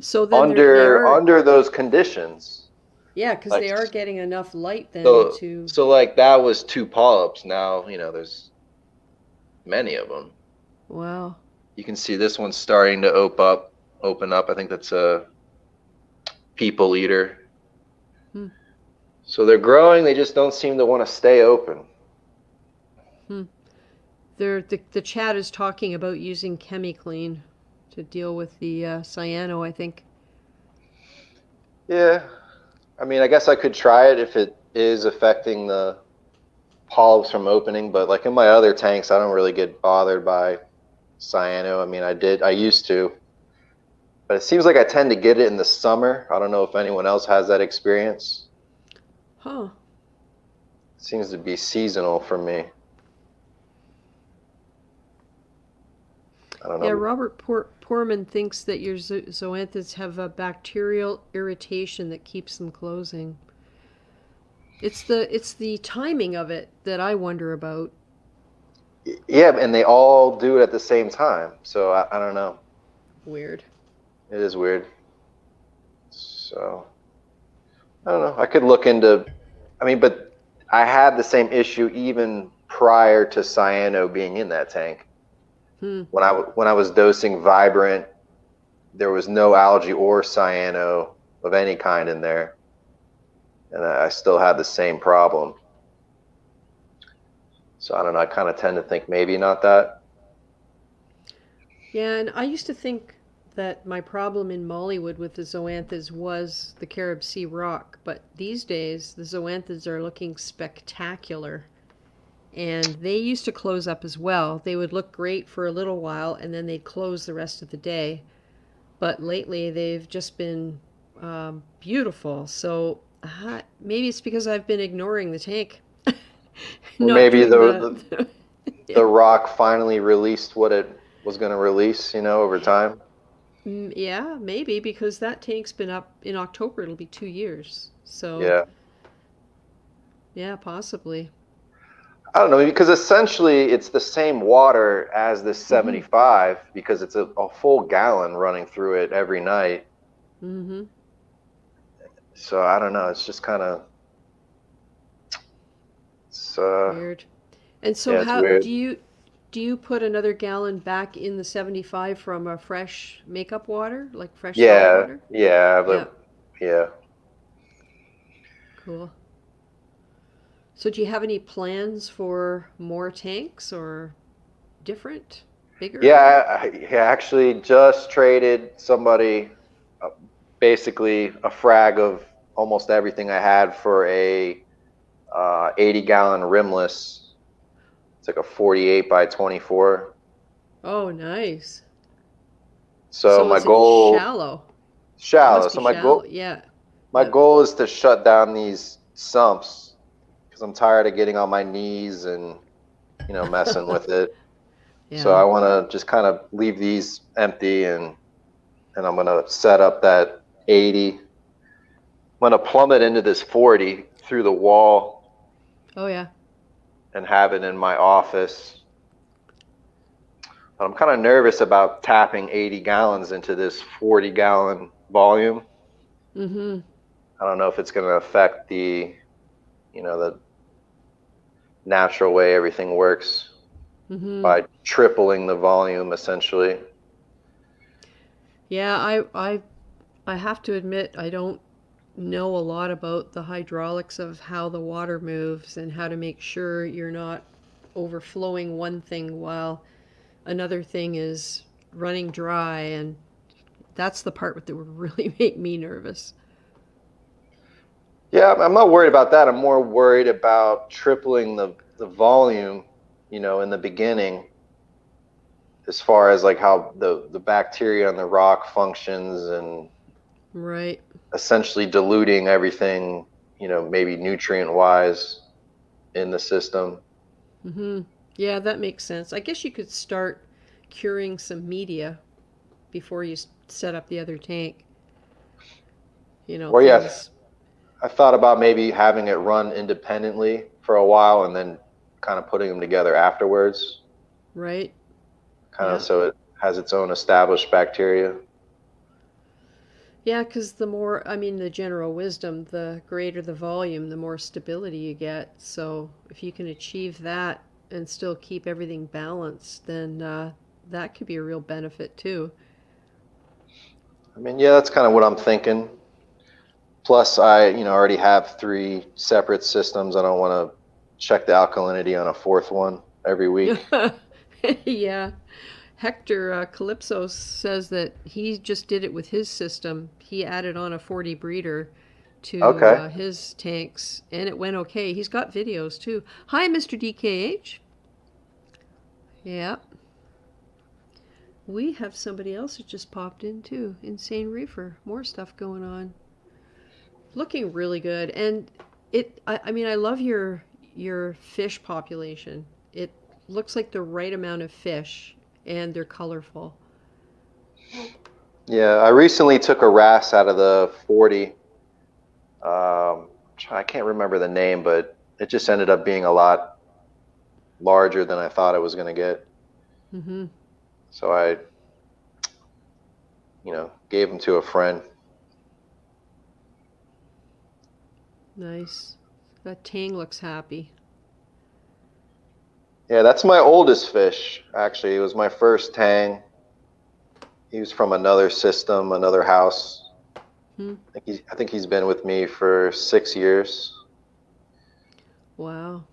So then they under are, under those conditions. yeah, because Like they are getting enough light then so to, so like that was 2 polyps. Now, there's many of them. wow. You can see this one's starting to open up. I think that's a people eater. Hmm. So they're growing, they just don't seem to want to stay open. Hmm. The chat is talking about using ChemiClean to deal with the cyano, I think. Yeah. I mean, I guess I could try it if it is affecting the polyps from opening, but like in my other tanks, I don't really get bothered by cyano. I mean, I used to, but it seems like I tend to get it in the summer. I don't know if anyone else has that experience. Huh. It seems to be seasonal for me. I don't Yeah, know. Robert Poorman thinks that your zoanthids have a bacterial irritation that keeps them closing. It's the timing of it that I wonder about. Yeah, and they all do it at the same time. So I don't know. Weird. It is weird. So I don't know. I could look into, I mean, but I had the same issue even prior to cyano being in that tank. Hmm. When I was dosing Vibrant, there was no algae or cyano of any kind in there, and I still had the same problem. So I don't know. I kind of tend to think maybe not that. Yeah, and I used to think that my problem in Mollywood with the zoanthids was the carob sea rock, but these days the zoanthids are looking spectacular. And they used to close up as well. They would look great for a little while and then they'd close the rest of the day. But lately they've just been beautiful. So maybe it's because I've been ignoring the tank, Or not maybe doing the rock finally released what it was going to release, over time. Yeah, maybe because that tank's been up in October. It'll be 2 years. So Yeah. yeah, possibly. I don't know, because essentially it's the same water as this Mm-hmm. 75 because it's a full gallon running through it every night. Mm-hmm. So I don't know. It's just kind of, it's, Weird. And so yeah, it's how weird. do you put another gallon back in the 75 from a fresh makeup water, like fresh salt Yeah, water? yeah, Yeah, yeah. cool. So do you have any plans for more tanks or different, bigger? Yeah, I actually just traded somebody uh, basically a frag of almost everything I had for a 80-gallon rimless. It's like a 48 by 24. Oh, nice. So So my is it goal, shallow? It shallow. must be So my shallow. goal, Yeah. my Yeah. goal is to shut down these sumps because I'm tired of getting on my knees and messing with it. So Yeah. I want to just kind of leave these empty and I'm gonna set up that 80. I'm gonna plumb it into this 40 through the wall Oh, yeah. and have it in my office. But I'm kind of nervous about tapping 80 gallons into this 40-gallon volume. Mm-hmm. I don't know if it's going to affect the, the natural way everything works Mm-hmm. by tripling the volume essentially. Yeah, I have to admit I don't know a lot about the hydraulics of how the water moves and how to make sure you're not overflowing one thing while another thing is running dry, and that's the part that would really make me nervous. Yeah, I'm not worried about that. I'm more worried about tripling the volume, in the beginning, as far as like how the bacteria on the rock functions and Right. essentially diluting everything, maybe nutrient wise in the system. Mm-hmm. Yeah, that makes sense. I guess you could start curing some media before you set up the other tank. Or yeah, Things. I thought about maybe having it run independently for a while and then kind of putting them together afterwards, Right. kind of Yeah. so it has its own established bacteria. Yeah, because the more, I mean, the general wisdom, the greater the volume, the more stability you get. So if you can achieve that and still keep everything balanced, then that could be a real benefit too. I mean, yeah, that's kind of what I'm thinking. Plus, I, already have 3 separate systems. I don't want to check the alkalinity on a fourth one every week. Yeah. Hector Calypso says that he just did it with his system. He added on a 40 breeder to Okay. his tanks, and it went okay. He's got videos too. Hi, Mr. DKH. Yeah. We have somebody else that just popped in too. Insane Reefer. More stuff going on. Looking really good. And I mean I love your fish population. It looks like the right amount of fish and they're colorful. Yeah, I recently took a wrasse out of the 40. I can't remember the name, but it just ended up being a lot larger than I thought it was going to get. Mm-hmm. So I, gave them to a friend. Nice. That Tang looks happy. Yeah, that's my oldest fish, actually. It was my first tang. He was from another system, another house. Hmm. I think he's been with me for 6 years. Wow.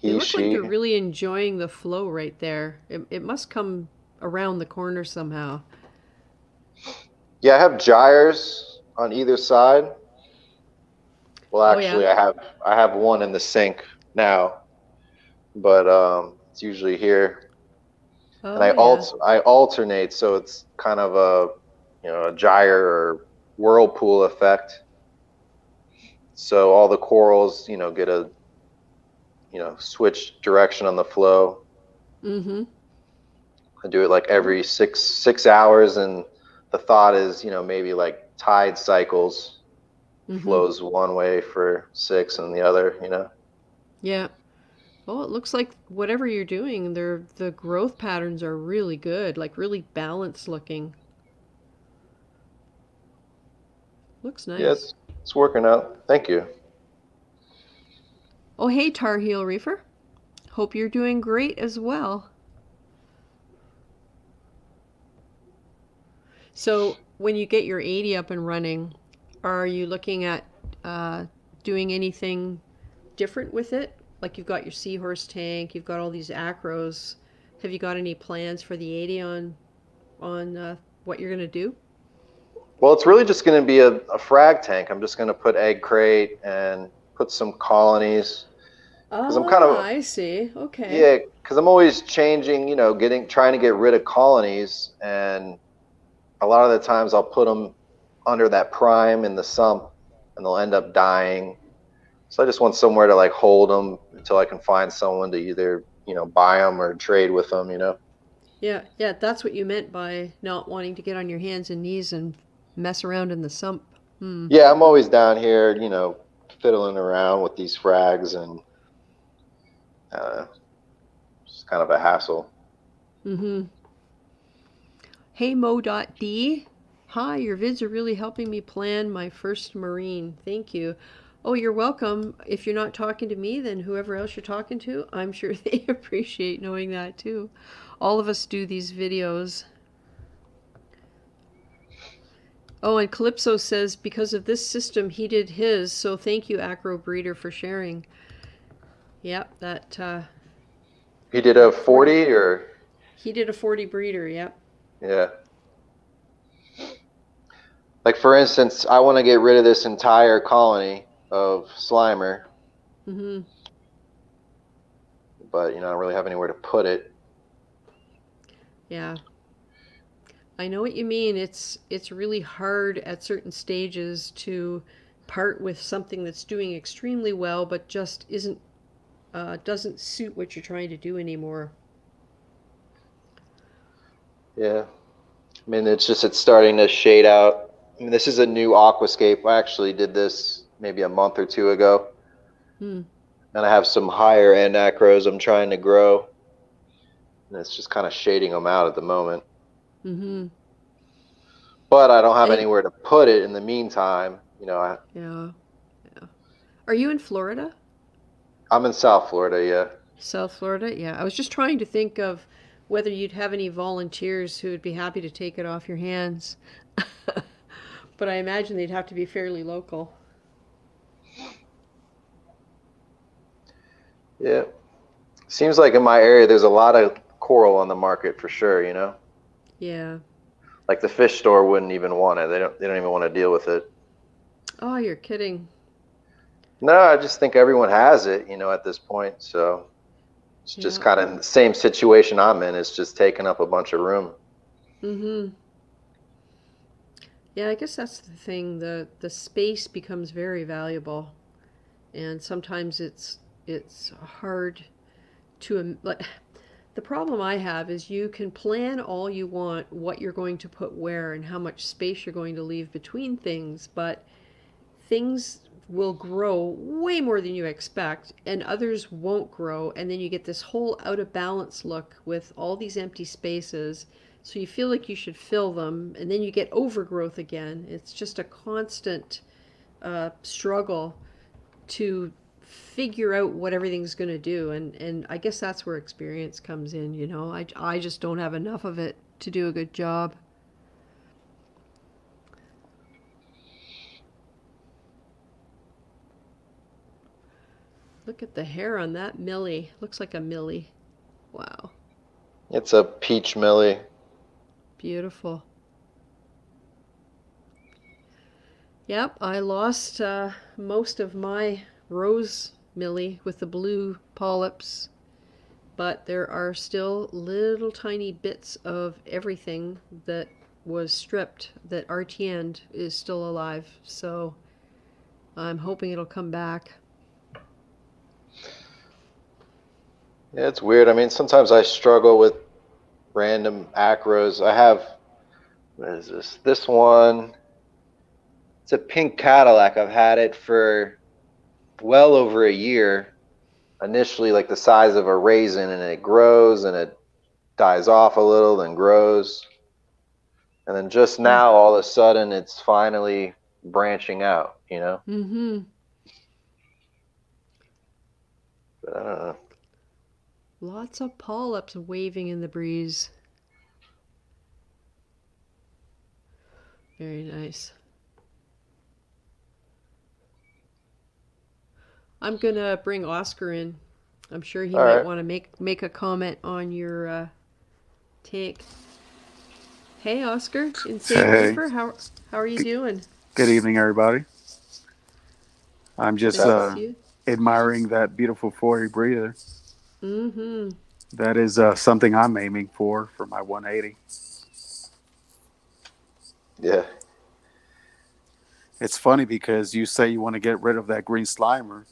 They He, look like they're she. really enjoying the flow right there. It must come around the corner somehow. Yeah, I have gyres on either side. Well, Oh yeah. actually, I have one in the sink now, but it's usually here, and Oh I yeah. alternate, so it's kind of a gyre or whirlpool effect. So all the corals, get a switch direction on the flow. Mm-hmm. I do it like Oh. every six hours, and the thought is, maybe like tide cycles, Mm-hmm. flows one way for 6 and the other. Yeah. Oh, it looks like whatever you're doing, the growth patterns are really good, like really balanced looking. Looks Yeah, nice. it's working out. Thank you. Oh, hey, Tar Heel Reefer. Hope you're doing great as well. So, when you get your 80 up and running, are you looking at uh, doing anything different with it? Like you've got your seahorse tank, you've got all these acros. Have you got any plans for the 80 on what you're gonna do? Well, it's really just going to be a frag tank. I'm just going to put egg crate and put some colonies because I'm kind Ah, of, I see. Okay. yeah, because I'm always changing, trying to get rid of colonies, and a lot of the times I'll put them under that prime in the sump, and they'll end up dying. So I just want somewhere to like hold them until I can find someone to either, buy them or trade with them. Yeah, yeah, that's what you meant by not wanting to get on your hands and knees and mess around in the sump. Hmm. Yeah, I'm always down here, fiddling around with these frags, and it's kind of a hassle. Mm-hmm. Heymo.d. Hi, your vids are really helping me plan my first marine. Thank you. Oh, you're welcome. If you're not talking to me, then whoever else you're talking to, I'm sure they appreciate knowing that too. All of us do these videos. Oh, and Calypso says because of this system, he did his. So thank you, Acrobreeder, for sharing. Yep, that. He did a 40 or? He did a 40 breeder, yep. Yeah. Like for instance, I want to get rid of this entire colony of Slimer. Mm-hmm. But, I don't really have anywhere to put it. Yeah. I know what you mean. It's really hard at certain stages to part with something that's doing extremely well, but just doesn't suit what you're trying to do anymore. Yeah. I mean, it's starting to shade out. I mean, this is a new aquascape. I actually did this maybe a month or two ago. Hmm. And I have some higher end acros I'm trying to grow. And it's just kind of shading them out at the moment. Mm-hmm. But I don't have anywhere to put it in the meantime. Yeah. Yeah. Are you in Florida? I'm in South Florida, yeah. South Florida? Yeah. I was just trying to think of whether you'd have any volunteers who would be happy to take it off your hands. But I imagine they'd have to be fairly local. Yeah. Seems like in my area there's a lot of coral on the market for sure, Yeah. Like the fish store wouldn't even want it. They don't even want to deal with it. Oh, you're kidding. No, I just think everyone has it, at this point. So it's just kind of the same situation I'm in. It's just taking up a bunch of room. Mm-hmm. Yeah, I guess that's the thing. The space becomes very valuable, and sometimes it's hard to like. The problem I have is you can plan all you want what you're going to put where and how much space you're going to leave between things, but things will grow way more than you expect and others won't grow, and then you get this whole out of balance look with all these empty spaces, so you feel like you should fill them and then you get overgrowth again. It's just a constant struggle to figure out what everything's going to do, and I guess that's where experience comes in. I just don't have enough of it to do a good job. Look at the hair on that Millie. Looks like a Millie. Wow. It's a peach Millie. Beautiful. Yep, I lost most of my rose Millie with the blue polyps, but there are still little tiny bits of everything that was stripped that RTN'd is still alive, so I'm hoping it'll come back. Yeah, it's weird. I mean, sometimes I struggle with random acros. I have, what is this? This one, it's a pink Cadillac. I've had it for well over a year. Initially, like the size of a raisin, and it grows and it dies off a little, then grows. And then just now, all of a sudden, it's finally branching out, Mm-hmm. But I don't know. Lots of polyps waving in the breeze. Very nice. I'm gonna bring Oscar in. I'm sure he might want to make a comment on your take. Hey, Oscar, Insane Reefer, how are you doing? Good evening, everybody. I'm just admiring that beautiful 40 breeder. Mm-hmm. That is something I'm aiming for my 180. Yeah. It's funny because you say you want to get rid of that green slimer,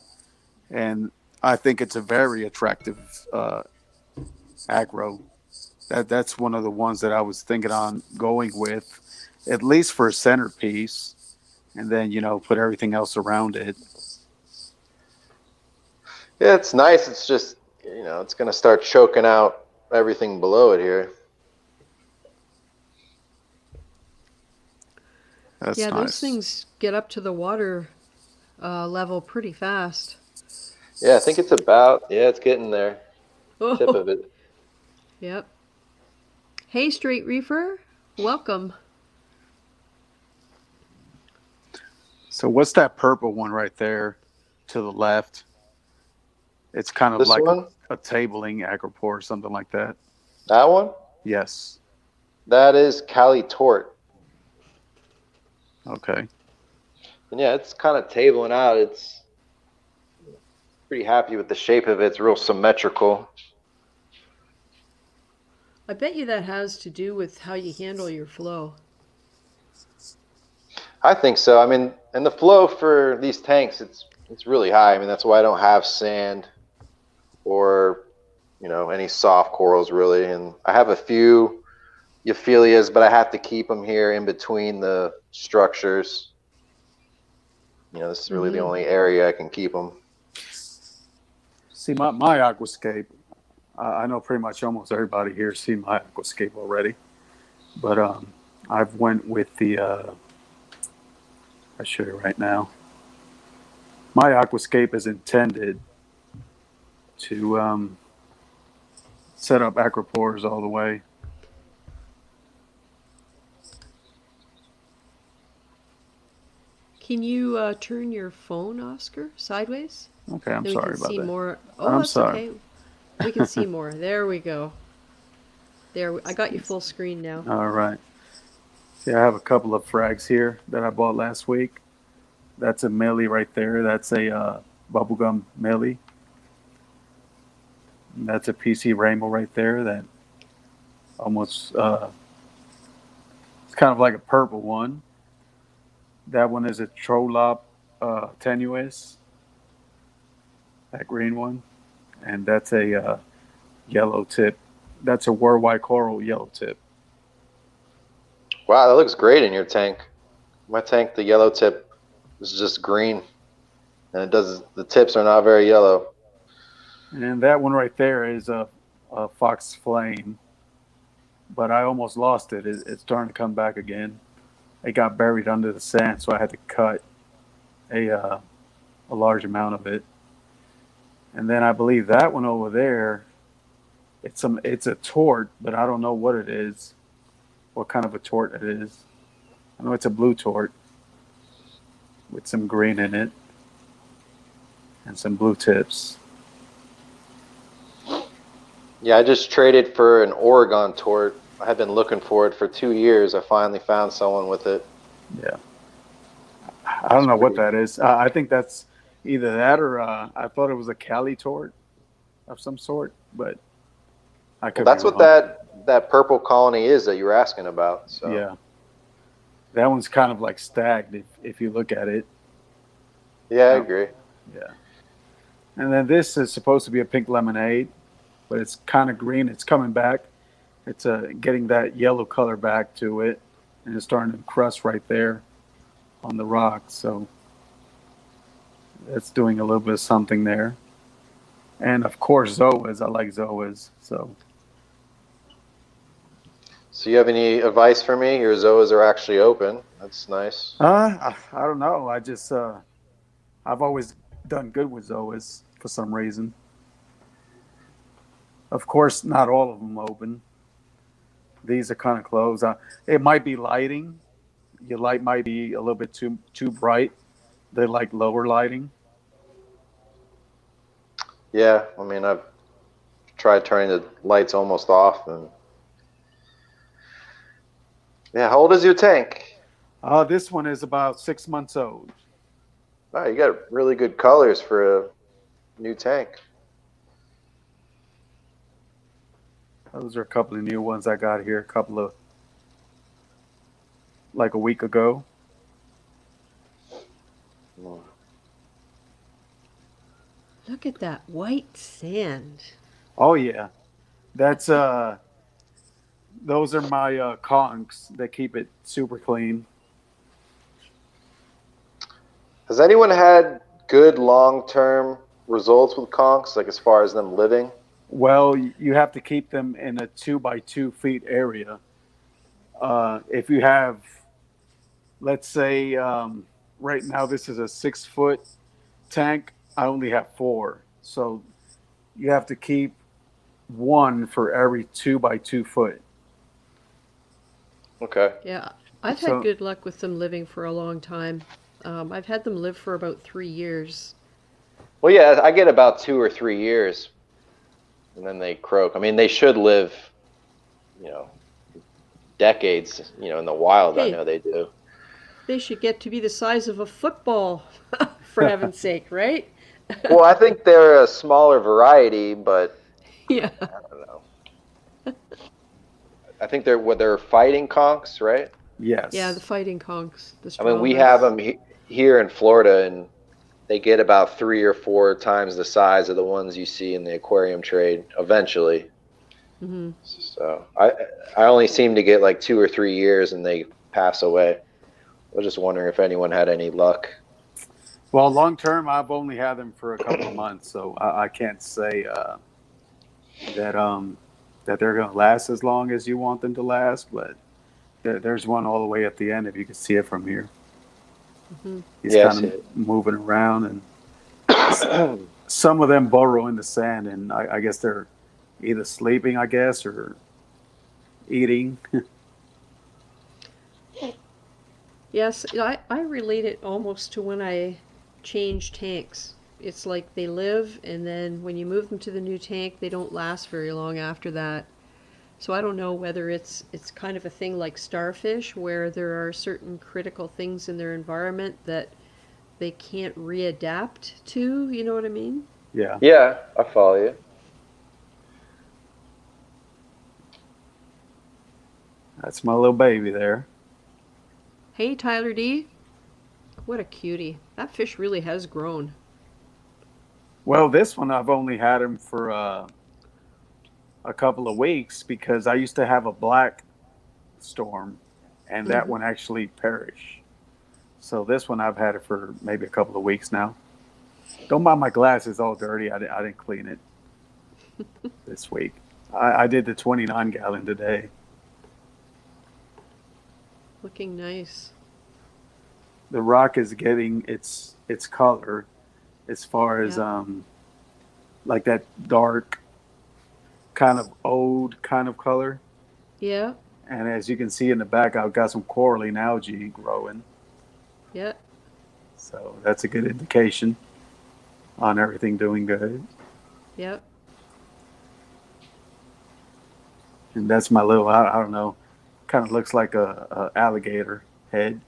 and I think it's a very attractive acro. That's one of the ones that I was thinking on going with, at least for a centerpiece, and then, put everything else around it. Yeah, it's nice. It's just, it's going to start choking out everything below it here. That's Yeah, those nice. things get up to the water level pretty fast. Yeah, I think it's about, yeah, it's getting there. Tip Oh, of it. yep. Hey, Straight Reefer, welcome. So what's that purple one right there to the left? It's kind of This like one, a tabling acropore or something like that. that one, Yes. that is Cali Tort. Okay. And yeah, it's kind of tabling out. It's pretty happy with the shape of it. It's real symmetrical. I bet you that has to do with how you handle your flow. I think so. I mean, and the flow for these tanks, it's really high. I mean, that's why I don't have sand or any soft corals really. And I have a few euphyllias, but I have to keep them here in between the structures. This is really the Mm-hmm. only area I can keep them. See, my aquascape, I know pretty much almost everybody here has seen my aquascape already. But I've went with the, I show you right now. My aquascape is intended to set up acropores all the way. Can you turn your phone, Oscar, sideways? Okay, I'm Then we sorry can about see that. more. Oh, I'm that's sorry. okay. We can see more. There we go. There, I got you full screen now. All right. See, I have a couple of frags here that I bought last week. That's a millie right there. That's a bubblegum millie. And that's a PC rainbow right there. That almost it's kind of like a purple one. That one is a Trolop tenuis. That green one, and that's a yellow tip. That's a worldwide coral yellow tip. Wow, that looks great in your tank. My tank, the yellow tip is just green, and the tips are not very yellow. And that one right there is a fox flame, but I almost lost it. It's starting to come back again. It got buried under the sand, so I had to cut a large amount of it. And then I believe that one over there, it's a tort, but I don't know what it is, what kind of a tort it is. I know it's a blue tort with some green in it and some blue tips. Yeah, I just traded for an Oregon tort. I had been looking for it for 2 years. I finally found someone with it. Yeah. I don't know what that is. I think that's either that or I thought it was a Cali tort of some sort, but I Well, could be that's what wrong. that purple colony is that you were asking about. So Yeah. That one's kind of like stagnant if you look at it. yeah, I agree. Yeah. And then this is supposed to be a pink lemonade, but it's kind of green. It's coming back. It's getting that yellow color back to it, and it's starting to crust right there on the rocks. So it's doing a little bit of something there. And of course, zoas. I like zoas. So So you have any advice for me? Your zoas are actually open. That's nice. I don't know. I just I've always done good with zoas for some reason. Of course, not all of them open. These are kind of closed. It might be lighting. Your light might be a little bit too bright. They like lower lighting. Yeah, I mean, I've tried turning the lights almost off, and yeah. How old is your tank? This one is about 6 months old. Wow, you got really good colors for a new tank. Those are a couple of new ones I got here. A couple of like a week ago. Look at that white sand. Oh yeah, that's those are my conchs that keep it super clean. Has anyone had good long-term results with conchs, like as far as them living? Well, you have to keep them in a 2 by 2 feet area. If you have let's say right now this is a 6 foot tank. I only have 4, so you have to keep one for every 2 by 2 foot. Okay. Yeah, I've had So good luck with them living for a long time. I've had them live for about 3 years. Well, yeah, I get about 2 or 3 years, and then they croak. I mean, they should live, you know, decades. You know, in the wild, I Hey, know they do. they should get to be the size of a football, for heaven's sake, right? Well, I think they're a smaller variety, but Yeah. I don't know. I think they're fighting conchs, right? Yeah, the yes, fighting conchs, the I mean, we have strongest. them here in Florida, and they get about 3 or 4 times the size of the ones you see in the aquarium trade eventually. Hmm. So I only seem to get like 2 or 3 years, and they pass away. I was just wondering if anyone had any luck. well, long term, I've only had them for a couple of months, so I can't say that that they're going to last as long as you want them to last. But there's one all the way at the end, if you can see it from here. Hmm. He's Yeah, I kind see of moving around, and it. some of them burrow in the sand, and I guess they're either sleeping, I guess, or eating. Yes, I relate it almost to when I change tanks. It's like they live, and then when you move them to the new tank, they don't last very long after that. So I don't know whether it's kind of a thing like starfish, where there are certain critical things in their environment that they can't readapt to. You know what I mean? Yeah, Yeah, I follow you. that's my little baby there. Hey, Tyler D. What a cutie. That fish really has grown. Well, this one I've only had him for a couple of weeks because I used to have a black storm, and that Hmm. one actually perished. So this one I've had it for maybe a couple of weeks now. Don't mind my glasses all dirty. I didn't clean it this week. I did the 29 gallon today. Looking nice. The rock is getting its color as far as Yep. like that dark kind of old kind of color. Yeah. And as you can see in the back, I've got some coralline algae growing. Yeah. So that's a good indication on everything doing good. Yep. And that's my little, I don't know, kind of looks like a alligator head.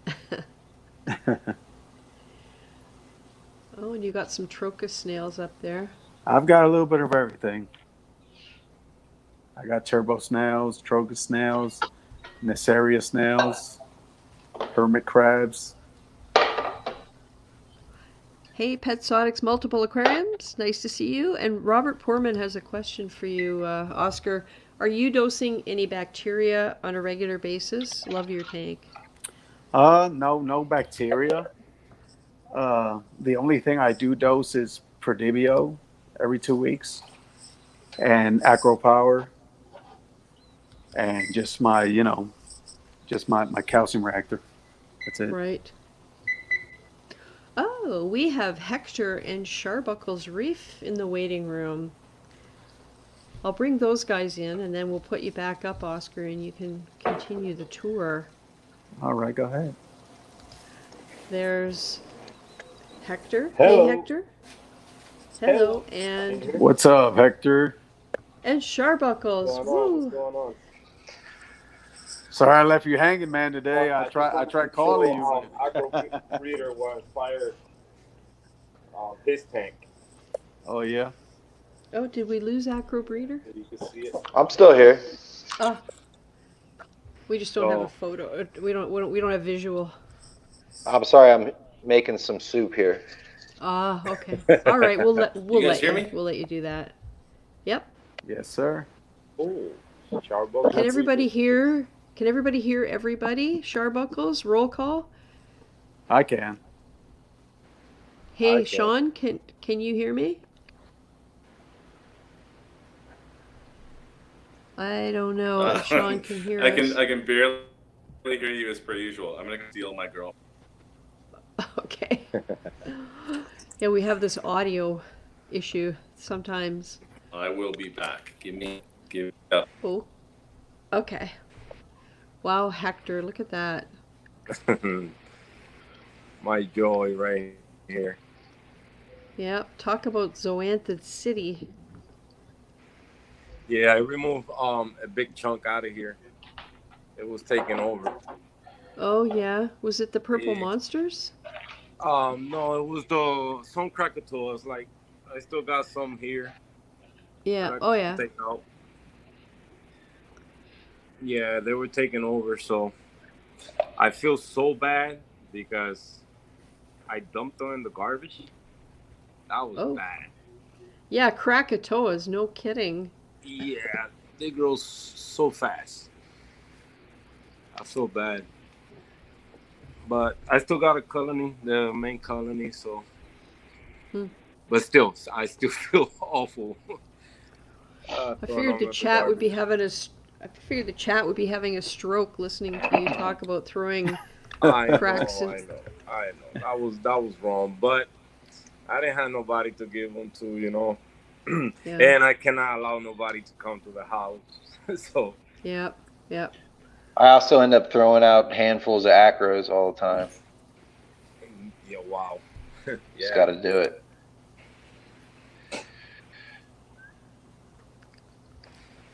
Oh, and you got some trocus snails up there. I've got a little bit of everything. I got turbo snails, trogus snails, Nasaria snails, hermit crabs. Hey, Petsotics Multiple Aquariums. Nice to see you. And Robert Poorman has a question for you, Oscar. Are you dosing any bacteria on a regular basis? Love your tank. No bacteria. The only thing I do dose is Prodibio every 2 weeks, and Acropower, and just my, just my calcium reactor. That's it. Right. Oh, we have Hector and Sharbuckle's Reef in the waiting room. I'll bring those guys in, and then we'll put you back up, Oscar, and you can continue the tour. All right, go ahead. There's Hector. Hey, Hello. Hector. Hello. And What's up, Hector? Sharbuckles. What's going on? Woo. What's going on? Sorry I left you hanging, man. Today Well, I just tried wanted to calling show you. Acrobreeder was fired his tank. Oh yeah. Oh, did we lose Acrobreeder? You can see it. I'm still here. Oh, we just don't have a So photo. We don't have visual. I'm sorry, I'm making some soup here. Ah, okay. All right, we'll let we'll let you do that. Yep. Yes, sir. oh, Charbot. Can everybody hear? Can everybody hear everybody? Sharbuckles, roll call. I can. Hey, I can. Sean, can you hear me? I don't know if Sean can hear us. I can barely really hear you as per usual. I'm gonna steal my girl. Okay. Yeah, we have this audio issue sometimes. I will be back. Give me up. Oh, okay. Wow, Hector, look at that. My joy right here. Yep, talk about Zoanthid City. Yeah, I removed a big chunk out of here. It was taken over. Oh yeah, was it the purple Yeah. monsters? No, it was some Krakatoas. Like I still got some here Yeah. that I Oh can yeah. take out. Yeah, they were taken over, so I feel so bad because I dumped them in the garbage. That was Oh. bad. Yeah, Krakatoas, no kidding. Yeah, they grow so fast. I feel bad. But I still got a colony, the main colony, so. But still, I still feel awful. I Throwing figured them the in the chat would be garbage. having a. I figured the chat would be having a stroke listening to you talk about throwing I cracks. know. That was wrong, but I didn't have nobody to give them to, you know. Yeah. And I cannot allow nobody to come to the house. So. Yep. Yep. I also end up throwing out handfuls of acros all the time. Yeah. Wow. Just got to do it.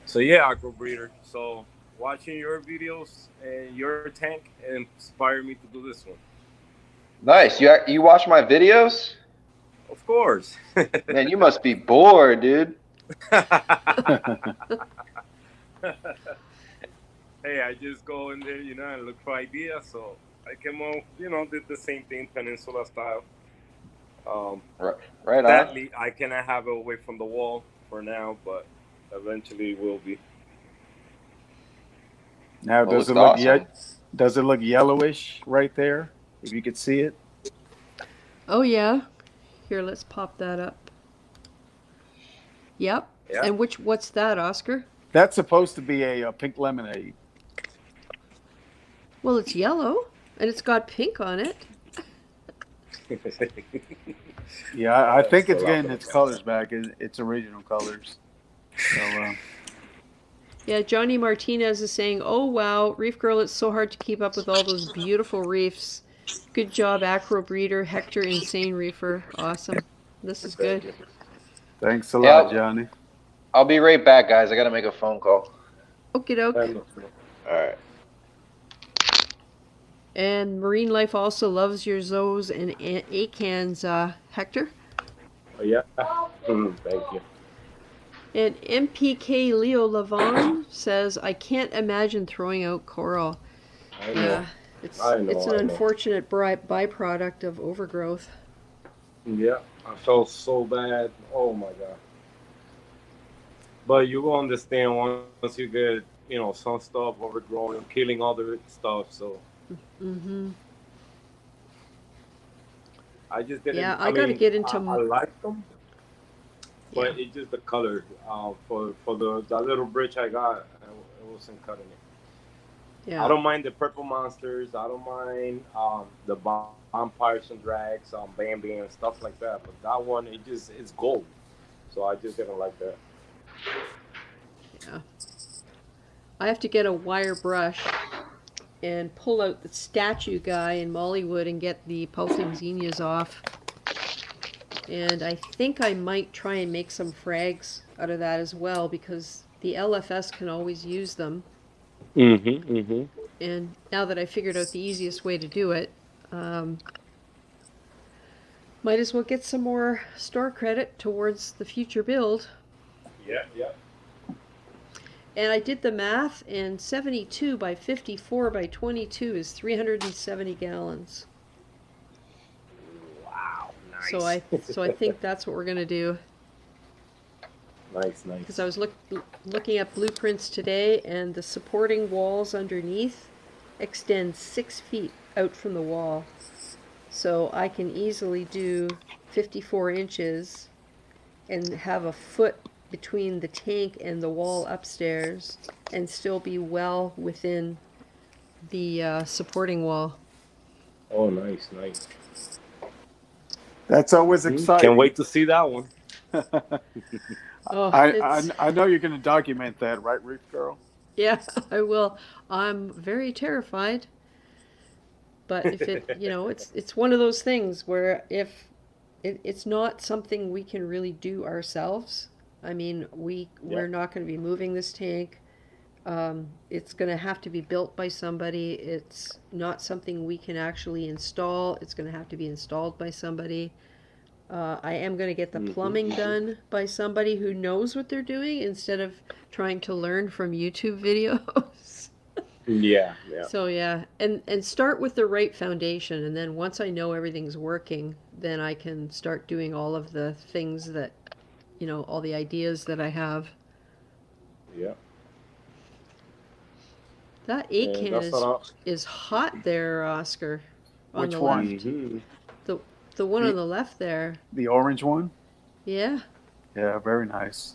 So yeah, Acrobreeder. So watching your videos and your tank inspired me to do this one. Nice. You watch my videos? Of course. Man, you must be bored, dude. Hey, I just go in there, you know, and look for ideas. So I came on, you know, did the same thing, peninsula style. Right on. Sadly, I cannot have it away from the wall for now, but eventually it will be. Now, Well, does it looks look awesome. does it look yellowish right there? If you could see it. Oh yeah. Here, let's pop that up. Yep. Yeah. And what's that, Oscar? That's supposed to be a pink lemonade. Well, it's yellow and it's got pink on it. Yeah, I think it's getting its colors back, its original colors. So, Yeah, Johnny Martinez is saying, "Oh wow, ReefGrrl, it's so hard to keep up with all those beautiful reefs. Good job, Acrobreeder, Hector, Insane Reefer. Awesome. This is good." thanks a lot, Johnny. I'll be right back, guys. I got to make a phone call. Okie doke. All right. And Marine Life also loves your Zoes and Acans, Hector. Oh, yeah. Thank you. And MPK Leo Lavon says, "I can't imagine throwing out coral." I know. Yeah, it's an unfortunate byproduct of overgrowth. Yeah, I felt so bad. Oh my god. But you will understand once you get, you know, some stuff overgrown, killing other stuff. So. I just didn't. Yeah, I gotta get into. I like them, but it's just the color. For the little bridge I got, it wasn't cutting it. Yeah. I don't mind the purple monsters. I don't mind the vampires and drags, Bambi and stuff like that. But that one, it's gold. So I just didn't like that. Yeah. I have to get a wire brush and pull out the statue guy in Mollywood and get the pulsing zinnias off. And I think I might try and make some frags out of that as well, because the LFS can always use them. And now that I figured out the easiest way to do it, might as well get some more store credit towards the future build. Yeah. And I did the math, and 72 by 54 by 22 is 370 gallons. Wow, nice. So I think that's what we're gonna do. Nice. Because I was looking at blueprints today, and the supporting walls underneath extend 6 feet out from the wall. So I can easily do 54 inches and have a foot between the tank and the wall upstairs and still be well within the supporting wall. Oh, nice, nice. That's always exciting. Can't wait to see that one. Oh, I know you're going to document that, right, ReefGrrl? yeah, I will. I'm very terrified. But if it, it's one of those things where if it's not something we can really do ourselves. I mean, we're not going to be moving this tank. It's going to have to be built by somebody. It's not something we can actually install. It's going to have to be installed by somebody. I am going to get the plumbing done by somebody who knows what they're doing instead of trying to learn from YouTube videos. Yeah. So yeah, and start with the right foundation, and then once I know everything's working, then I can start doing all of the things that, all the ideas that I have. Yeah. That 8 can is hot there, Oscar. On Which the one? left. The one on the left there. The orange one? Yeah. Yeah, very nice.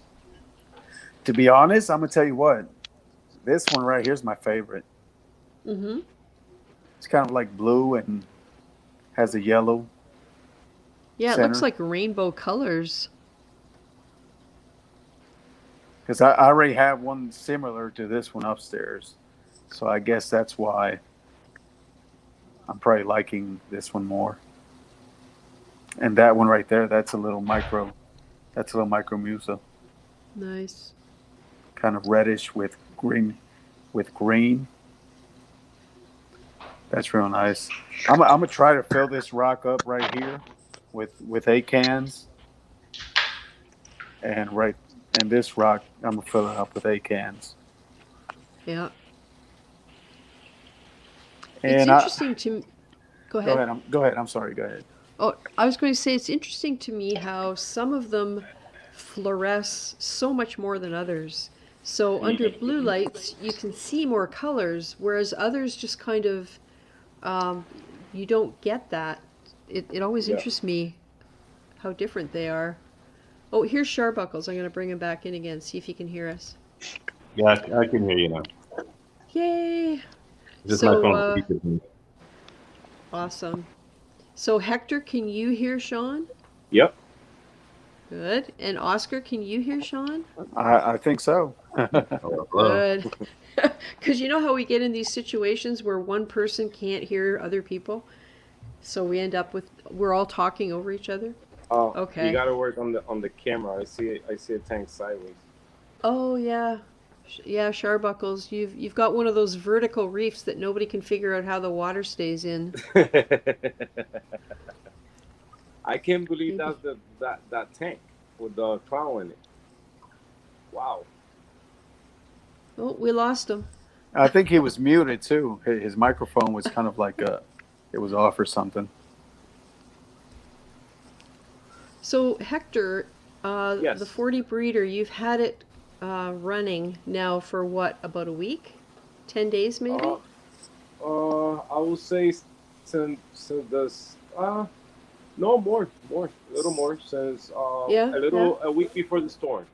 To be honest, I'm going to tell you what. This one right here is my favorite. Mm-hmm. It's kind of like blue and has a yellow. Yeah, center. It looks like rainbow colors. Because I already have one similar to this one upstairs. So I guess that's why I'm probably liking this one more. And that one right there, that's a little micro musa. Nice. Kind of reddish with green. That's real nice. I'm gonna try to fill this rock up right here with 8 cans. And this rock, I'm gonna fill it up with 8 cans. Yeah. And it's interesting to. Go ahead. Go ahead. I'm sorry. Go ahead. Oh, I was going to say it's interesting to me how some of them fluoresce so much more than others. So under blue lights, you can see more colors, whereas others just kind of, you don't get that. It always interests me how different they are. Oh, here's Sharbuckles. I'm going to bring him back in again, see if he can hear us. Yeah, I can hear you now. Yay! Just my phone. Awesome. So Hector, can you hear Sean? Yep. Good. And Oscar, can you hear Sean? I think so. Good. Because you know how we get in these situations where one person can't hear other people? So we end up we're all talking over each other? Oh, okay. You got to work on the camera. I see a tank sideways. Oh, yeah. Yeah, Sharbuckles, you've got one of those vertical reefs that nobody can figure out how the water stays in. I can't believe that's that tank with the clown in it. Wow. Oh, we lost him. I think he was muted too. His microphone was kind of like it was off or something. So Hector, Yes. the 40 breeder, you've had it running now for what, about a week? 10 days maybe? I would say since this no more, a little more since a week before the storm.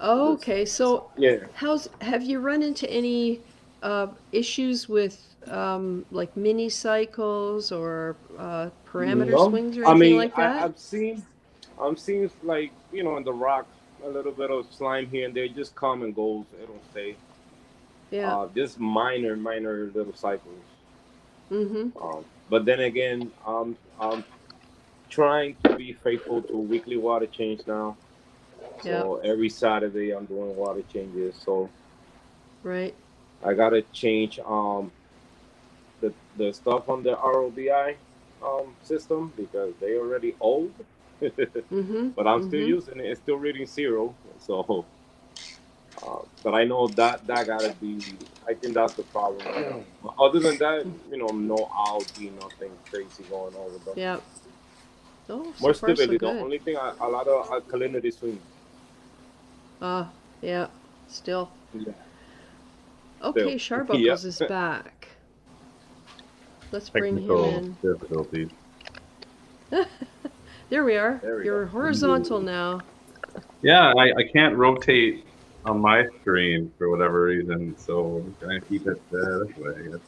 Oh, okay. So Yeah. have you run into any issues with like mini cycles or parameter swings or anything like that? I'm seeing like, in the rock, a little bit of slime here and there, just come and goes. It don't stay. Yeah. Just minor little cycles. Mm-hmm. But then again, I'm trying to be faithful to weekly water change now. So every Saturday I'm doing water changes. So right. I gotta change the stuff on the ROBI system because they already old. Mm-hmm. But I'm still using it. It's still reading 0. So, but I know that gotta be. I think that's the problem. But other than that, no algae, nothing crazy going on with them. Yeah. Oh, More so far, stability. so The good. only thing, a lot of alkalinity swing. Yeah. Still. Yeah. Okay, Sharbuckles is back. Let's bring him in. Difficulties. There we are. There we You're go. horizontal now. Yeah, I can't rotate on my screen for whatever reason, so I'm trying to keep it this way. I guess.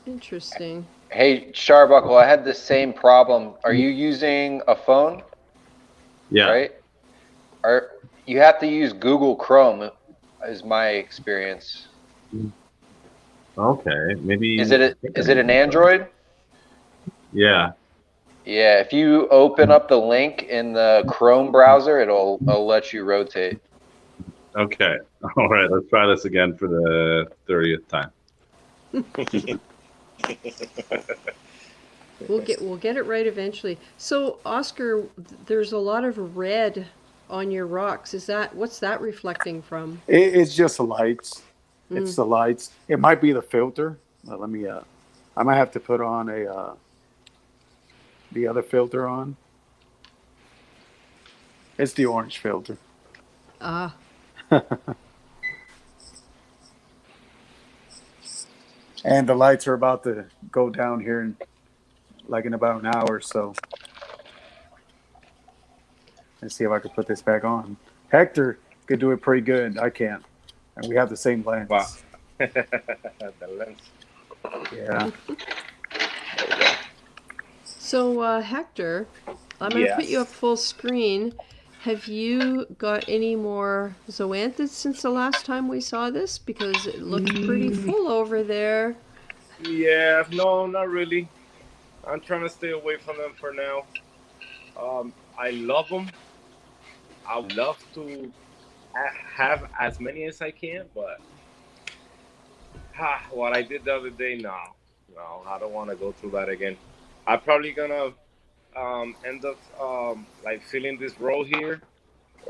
Interesting. Hey, Sharbuckle, I had the same problem. Are you using a phone? Yeah. Right? You have to use Google Chrome, is my experience. Okay. Maybe. Is it an Android? Yeah. Yeah, if you open up the link in the Chrome browser, it'll let you rotate. Okay. All right. Let's try this again for the 30th time. We'll get it right eventually. So, Oscar, there's a lot of red on your rocks. What's that reflecting from? It's just the lights. It's the lights. It might be the filter. Let me. I might have to put on the other filter on. It's the orange filter. Ah. And the lights are about to go down here in about an hour or so. Let's see if I can put this back on. Hector could do it pretty good. I can't. And we have the same lens. Wow. The lens. Yeah. So, Hector, I'm going to put you up full screen. Have you got any more zoanthids since the last time we saw this? Because it looked pretty full over there. Yeah, no, not really. I'm trying to stay away from them for now. I love them. I would love to have as many as I can, but what I did the other day, no, I don't want to go through that again. I'm probably gonna end up like filling this row here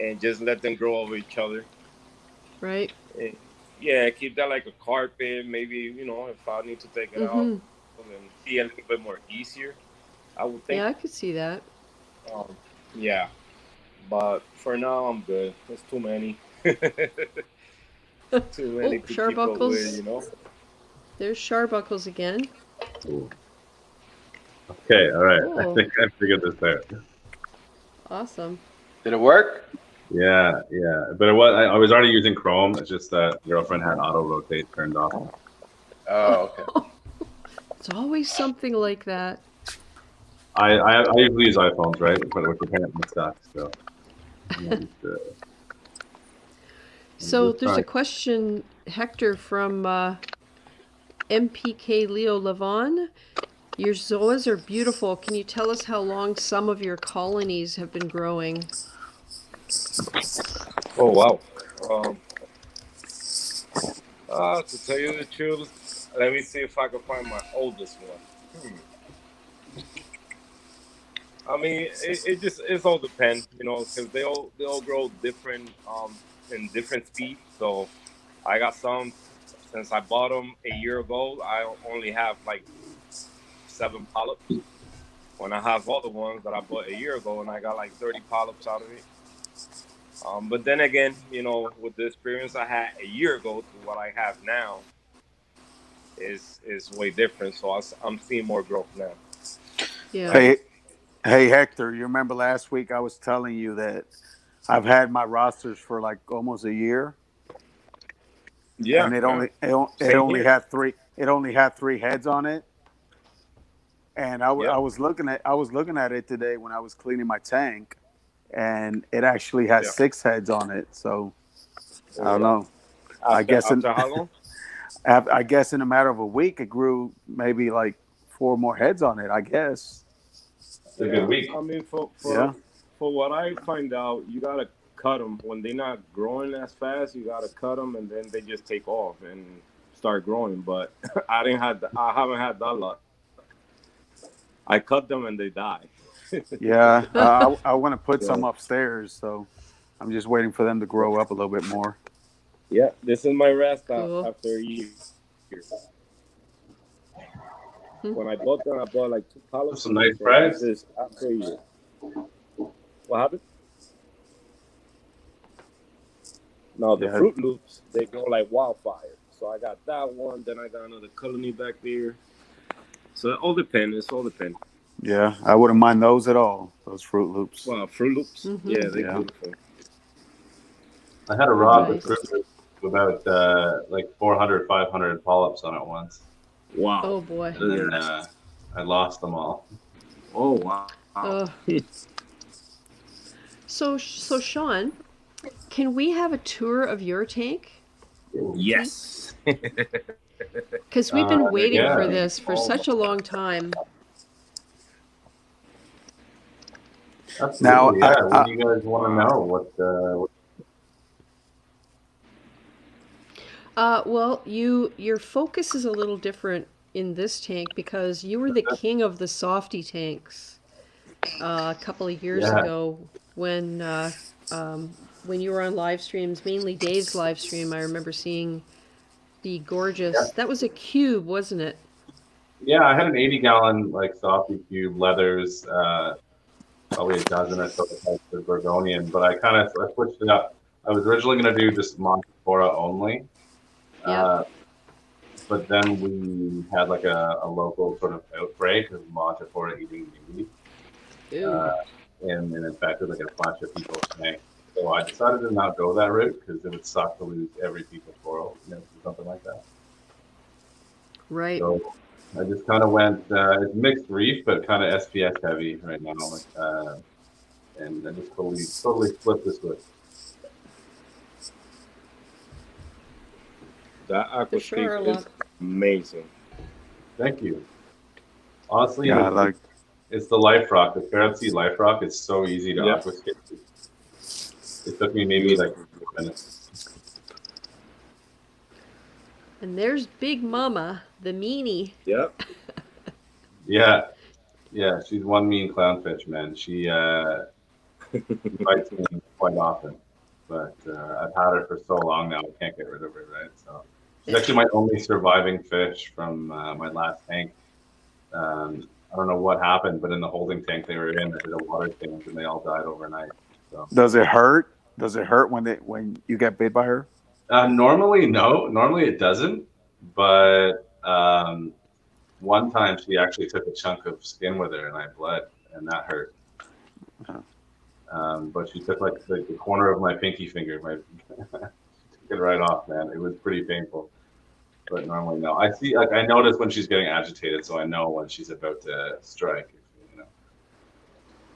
and just let them grow over each other. Right. And, yeah, keep that like a carpet. Maybe if I need to take it out, and be a little bit more easier. I would think. Yeah, I could see that. Yeah, but for now I'm good. There's too many. Too many to keep up with, There's Sharbuckles again. Ooh. Okay, all right. Cool. I think I figured this out. Awesome. Did it work? Yeah. But I was already using Chrome. It's just that girlfriend had auto rotate turned off. Oh, okay. It's always something like that. I usually use iPhones, right? But with the parent and stuff, so. So there's a question, Hector, from MPK Leo Levon. Your zoas are beautiful. Can you tell us how long some of your colonies have been growing? Oh wow. To tell you the truth, let me see if I can find my oldest one. I mean, it's all depends, because they all grow different in different speeds. So I got some since I bought them a year ago. I only have like 7 polyps. When I have other ones that I bought a year ago, and I got like 30 polyps out of it. But then again, with the experience I had a year ago to what I have now is way different. So I'm seeing more growth now. Yeah. Hey, Hector, you remember last week I was telling you that I've had my rosters for like almost a year. Yeah. And it only had 3 heads on it. And I was looking at it today when I was cleaning my tank, and it actually has 6 heads on it. So I don't know. After how long? I guess in a matter of a week, it grew maybe like 4 more heads on it. I guess. A good week. I mean, for what I find out, you gotta cut them when they're not growing as fast. You gotta cut them, and then they just take off and start growing. But I haven't had that luck. I cut them and they die. Yeah, I want to put some upstairs, so I'm just waiting for them to grow up a little bit more. Yeah, this is my rest Cool. after a year. When I bought them, I bought like 2 polyps. Some nice price. This is after a year. What happened? No, the Fruit Loops, they grow like wildfire. So I got that one. Then I got another colony back there. So it all depends. It's all depends. Yeah, I wouldn't mind those at all. Those Fruit Loops. Wow, Fruit Loops. Yeah, they're beautiful. I had a rock Nice. with about like 400, 500 polyps on it once, Wow. Oh boy. and I lost them all. Oh wow. So Sean, can we have a tour of your tank? Yes. Because we've been waiting Yeah. for this for such a long time. Absolutely. Now, Yeah. What do you guys want to know? Well, your focus is a little different in this tank because you were the king of the softy tanks a couple of years Yeah. ago when you were on live streams, mainly Dave's live stream. I remember seeing the gorgeous. That was a cube, wasn't it? Yeah, I had an 80-gallon like softy cube leathers, probably a dozen or so types of Gorgonian, but I switched it up. I was originally going to do just Montifora only, Yeah. but then we had like a local sort of outbreak of Montifora eating meat, and it infected like a bunch of people's tanks. So I decided to not go that route because it would suck to lose every piece of coral, something like that. Right. So I just kind of went, it's mixed reef, but kind of SPS heavy right now. And I just totally flipped the switch. That ReefGrrl aquascape is amazing. Thank you. Honestly, yeah, it's the life rock. The Ferret Sea life rock is so easy to aquascape. It took me maybe like 2 minutes. And there's Big Mama, the meanie. Yep. Yeah, she's one mean clownfish, man. She bites me quite often, but I've had her for so long now, I can't get rid of her, right? So she's actually my only surviving fish from my last tank. I don't know what happened, but in the holding tank they were in, I did a water change, and they all died overnight. So. Does it hurt? Does it hurt when you get bit by her? Normally, no. Normally it doesn't. But one time she actually took a chunk of skin with her, and I bled, and that hurt. But she took like the corner of my pinky finger. Took it right off, man. It was pretty painful. But normally, no. I notice when she's getting agitated, so I know when she's about to strike.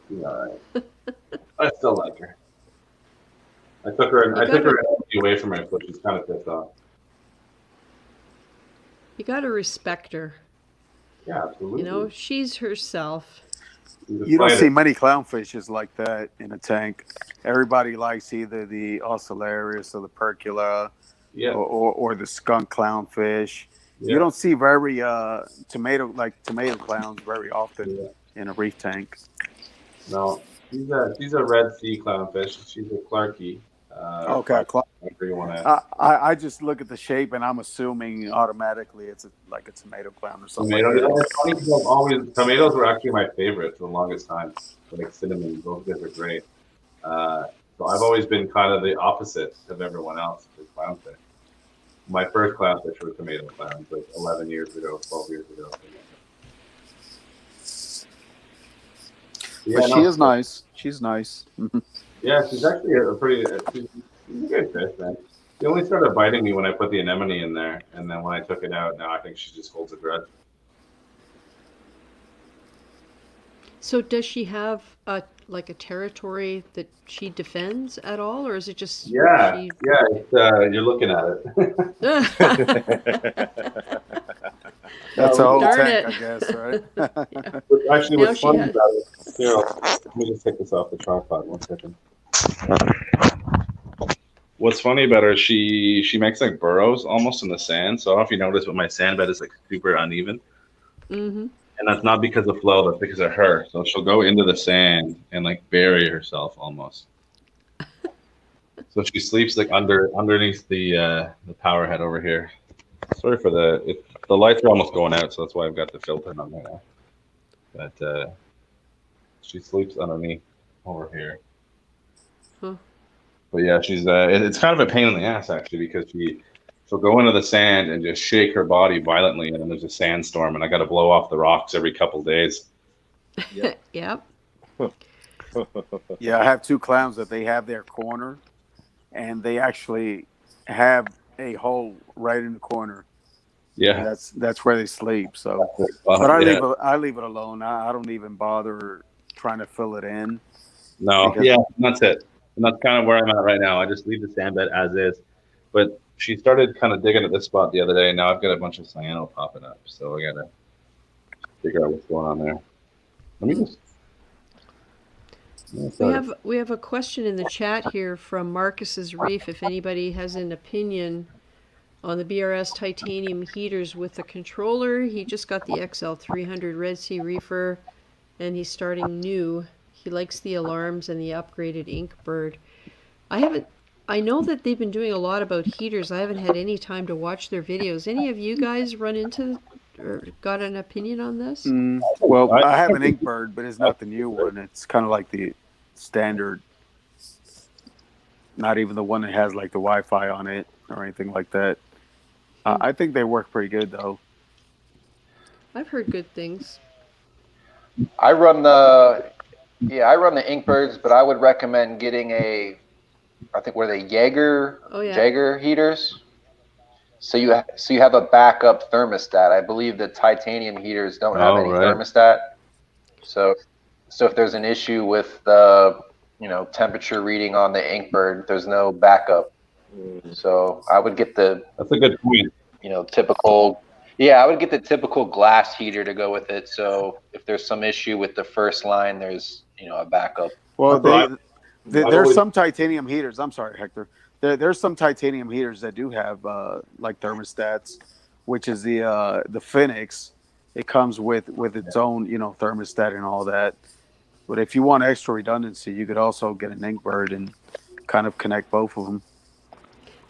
She's all right. I still like her. I took her away from her, so she's kind of pissed off. You gotta respect her. Yeah, absolutely. She's herself. You don't see many clownfishes like that in a tank. Everybody likes either the Ocellaris or the Percula, or the skunk clownfish. Yeah. You don't see very tomato clowns very often in a reef tank. No, she's a Red Sea clownfish. She's a Clarkie. Okay, I just look at the shape and I'm assuming automatically it's like a tomato clown or something. Tomatoes were actually my favorite for the longest time. Like cinnamon, both guys are great. So I've always been kind of the opposite of everyone else with clownfish. My first clownfish were tomato clowns, like 11 years ago, 12 years ago. Yeah, but she is nice. She's nice. Yeah, she's actually she's a good fish, man. She only started biting me when I put the anemone in there, and then when I took it out, now I think she just holds a grudge. So does she have a territory that she defends at all, or is it just you're looking at it. That's a whole tank, I guess, right? Actually, what's funny about it, let me just take this off the tripod 1 second. What's funny about her, she makes like burrows almost in the sand. So I don't know if you notice, but my sand bed is like super uneven. Mm-hmm. And that's not because of flow, that's because of her. So she'll go into the sand and like bury herself almost. So she sleeps like underneath the power head over here. Sorry for the lights are almost going out, so that's why I've got the filter on right now. But she sleeps underneath over here. Huh. But yeah, she's it's kind of a pain in the ass actually, because she'll go into the sand and just shake her body violently, and then there's a sandstorm, and I got to blow off the rocks every couple days. Yep. Yep. Yeah, I have 2 clowns that they have their corner, and they actually have a hole right in the corner. Yeah. And that's where they sleep. So, Well, but yeah. I leave it alone. I don't even bother trying to fill it in. No, Because- yeah, that's it. And that's kind of where I'm at right now. I just leave the sand bed as is. But she started kind of digging at this spot the other day, and now I've got a bunch of cyano popping up. So I gotta figure out what's going on there. Let me just. We have a question in the chat here from Marcus's Reef. If anybody has an opinion on the BRS titanium heaters with the controller, he just got the XL300 Red Sea Reefer, and he's starting new. He likes the alarms and the upgraded Inkbird. I know that they've been doing a lot about heaters. I haven't had any time to watch their videos. Any of you guys run into or got an opinion on this? Well, I have an Inkbird, but it's not the new one. It's kind of like the standard, not even the one that has like the Wi-Fi on it or anything like that. I think they work pretty good though. I've heard good things. I run the Inkbirds, but I would recommend getting I think were they Jaeger heaters. So you have a backup thermostat. I believe the titanium heaters don't have any thermostat. So if there's an issue with the temperature reading on the Inkbird, there's no backup. So I would get that's a good point. Typical. Yeah, I would get the typical glass heater to go with it. So if there's some issue with the first line, there's a backup. Well, there's some titanium heaters. I'm sorry, Hector. There's some titanium heaters that do have like thermostats, which is the Phoenix. It comes with its own thermostat and all that. But if you want extra redundancy, you could also get an Inkbird and kind of connect both of them.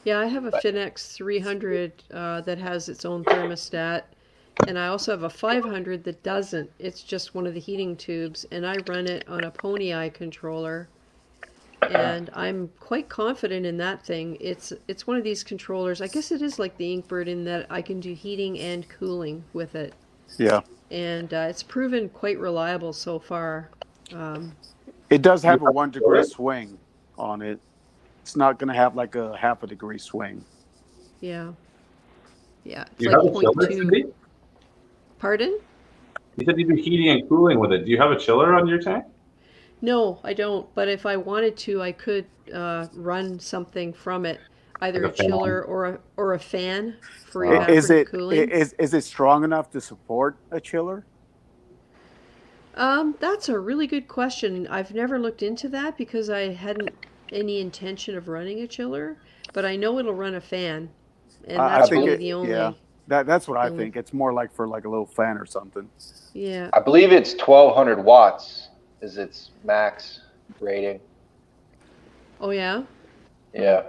Yeah, I have a Finex 300 that has its own thermostat, and I also have a 500 that doesn't. It's just one of the heating tubes, and I run it on a Pony Eye controller, and I'm quite confident in that thing. It's one of these controllers. I guess it is like the Inkbird in that I can do heating and cooling with it. Yeah. And it's proven quite reliable so far. It does have a 1 degree swing on it. It's not going to have like a half a degree swing. Yeah. Yeah. It's You like have a chiller, 0.2. Cindy? Pardon? You said you do heating and cooling with it. Do you have a chiller on your tank? No, I don't. But if I wanted to, I could run something from it, either Like a a fan? chiller or a fan for evaporative cooling. Is it strong enough to support a chiller? That's a really good question. I've never looked into that because I hadn't any intention of running a chiller, but I know it'll run a fan, and that's really the only. Yeah, that's what I think. It's more like for like a little fan or something. Yeah. I believe it's 1200 watts is its max rating. Oh yeah. Yeah.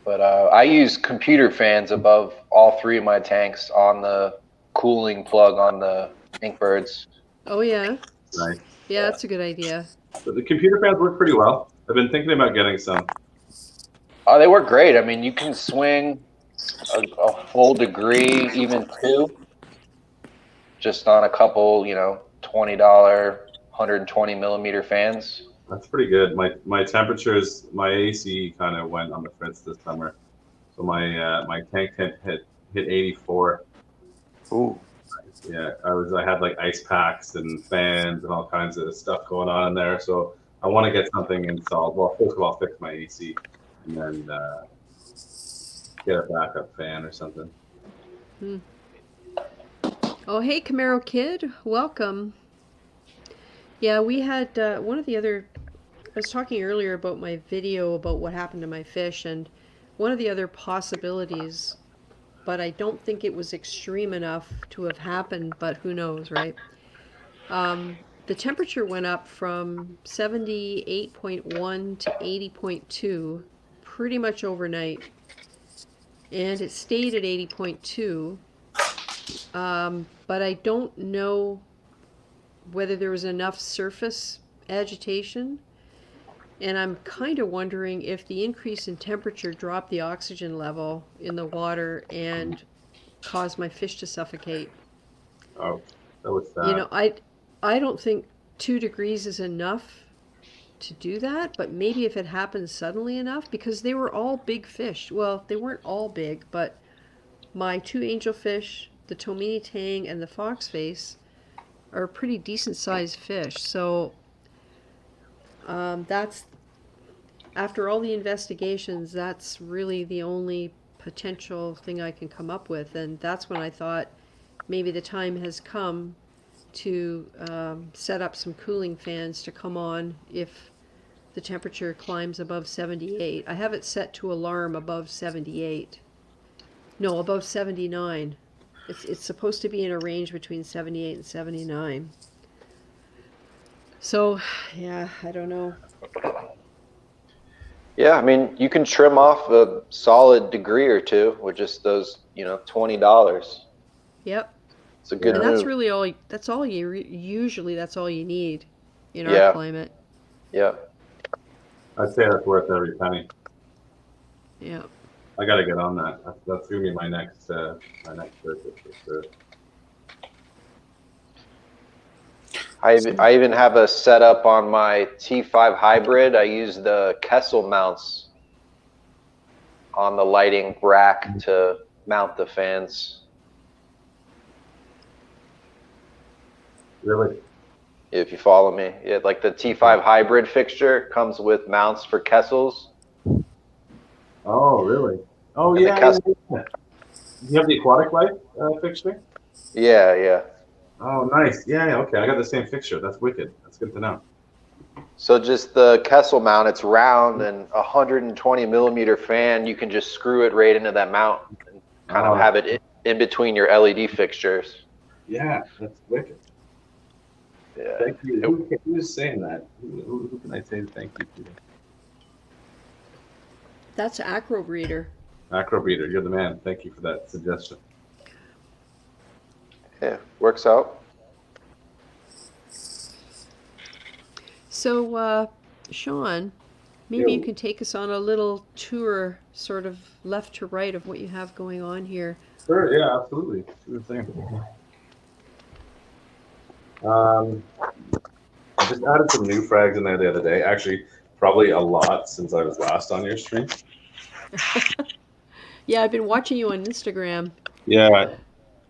But I use computer fans above all three of my tanks on the cooling plug on the Inkbirds. Oh yeah. Nice. Yeah, that's a good idea. But the computer fans work pretty well. I've been thinking about getting some. Oh, they work great. I mean, you can swing a full degree, even two, just on a couple, $20, 120 millimeter fans. That's pretty good. My temperatures, my AC kind of went on the fritz this summer, so my tank hit 84. Ooh. Yeah, I had like ice packs and fans and all kinds of stuff going on in there. So I want to get something installed. Well, first of all, fix my AC, and then get a backup fan or something. Oh hey, Camaro Kid, welcome. Yeah, we had one of the other. I was talking earlier about my video about what happened to my fish, and one of the other possibilities, but I don't think it was extreme enough to have happened, but who knows, right? The temperature went up from 78.1 to 80.2 pretty much overnight, and it stayed at 80.2, but I don't know whether there was enough surface agitation. And I'm kind of wondering if the increase in temperature dropped the oxygen level in the water and caused my fish to suffocate. Oh, that was sad. I don't think 2 degrees is enough to do that, but maybe if it happens suddenly enough, because they were all big fish. Well, they weren't all big, but my 2 angelfish, the Tomini tang, and the foxface are pretty decent sized fish. So that's, after all the investigations, that's really the only potential thing I can come up with. And that's when I thought maybe the time has come to set up some cooling fans to come on if the temperature climbs above 78. I have it set to alarm above 78. No, above 79. It's supposed to be in a range between 78 and 79. So, yeah, I don't know. Yeah, I mean, you can trim off a solid degree or two with just those, $20. Yep. It's a good And move. that's really all. That's all you usually. That's all you need in our Yeah. climate. Yeah. I'd say that's worth every penny. Yeah. I got to get on that. That's gonna be my next purchase for sure. I even have a setup on my T5 hybrid. I use the Kessel mounts on the lighting rack to mount the fans. Really? If you follow me, yeah, like the T5 hybrid fixture comes with mounts for Kessels. Oh, really? Oh, And the yeah. Kessel- Yeah. You have the aquatic light fixture? Yeah, yeah. Oh, nice. Yeah, yeah, okay. I got the same fixture. That's wicked. That's good to know. So just the Kessel mount, it's round and 120 millimeter fan. You can just screw it right into that mount and kind of have it in between your LED fixtures. Yeah, that's wicked. Yeah. Thank you. Who's saying that? Who can I say thank you to? That's Acrobreeder. Acrobreeder, you're the man. Thank you for that suggestion. Yeah, works out. So, Sean, maybe you Yo. can take us on a little tour, sort of left to right, of what you have going on here. Sure, yeah, absolutely. Sure thing. I just added some new frags in there the other day. Actually, probably a lot since I was last on your stream. Yeah, I've been watching you on Instagram. Yeah,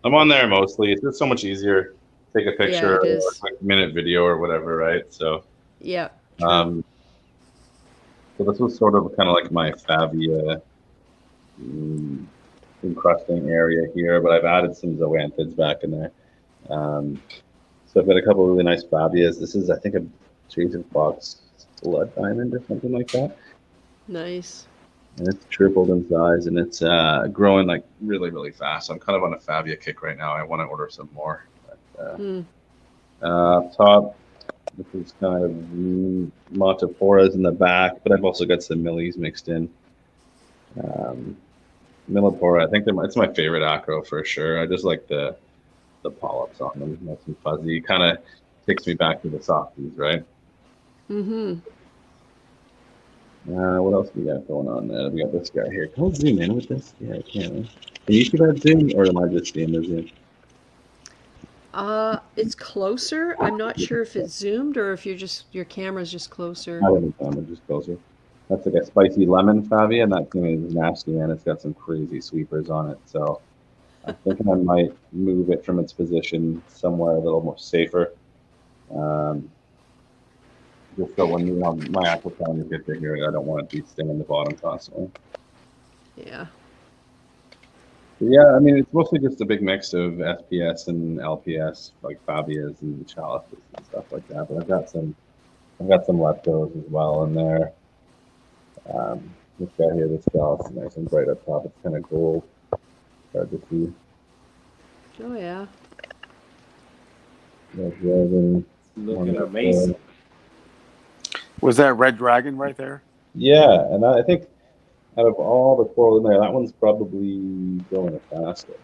I'm on there mostly. It's just so much easier. Take a picture it or is. a quick minute video or whatever, right? So, Yeah. True. So this was sort of kind of like my Favia encrusting area here, but I've added some Zoanthids back in there. So I've got a couple of really nice Favias. This is, I think, a Jason Fox blood diamond or something like that. Nice. And it's tripled in size, and it's growing like really, really fast. I'm kind of on a Favia kick right now. I want to order some more. But, top, this is kind of Monteporas in the back, but I've also got some Millies mixed in. Millipora, I think it's my favorite acro for sure. I just like the polyps on them, nice and fuzzy. Kind of takes me back to the softies, right? Mm-hmm. What else we got going on there? We got this guy here. Can I zoom in with this? Yeah, I can. Can you see that zoom, or am I just seeing the zoom? It's closer. I'm not sure if it's zoomed or if your camera's just closer. I haven't found it, just closer. That's like a spicy lemon Favia, and that thing is nasty, man. It's got some crazy sweepers on it. So I'm thinking I might move it from its position somewhere a little more safer. Just so when my aquaponics get to here, I don't want it to be staying in the bottom constantly. Yeah. Yeah, I mean, it's mostly just a big mix of SPS and LPS, like Fabias and chalices and stuff like that. But I've got some leptos as well in there. This guy here, this chalice is nice and bright up top. It's kind of gold. Hard to see. Oh yeah. Looking amazing. Was that red dragon right there? Yeah, and I think out of all the coral in there, that one's probably growing the fastest.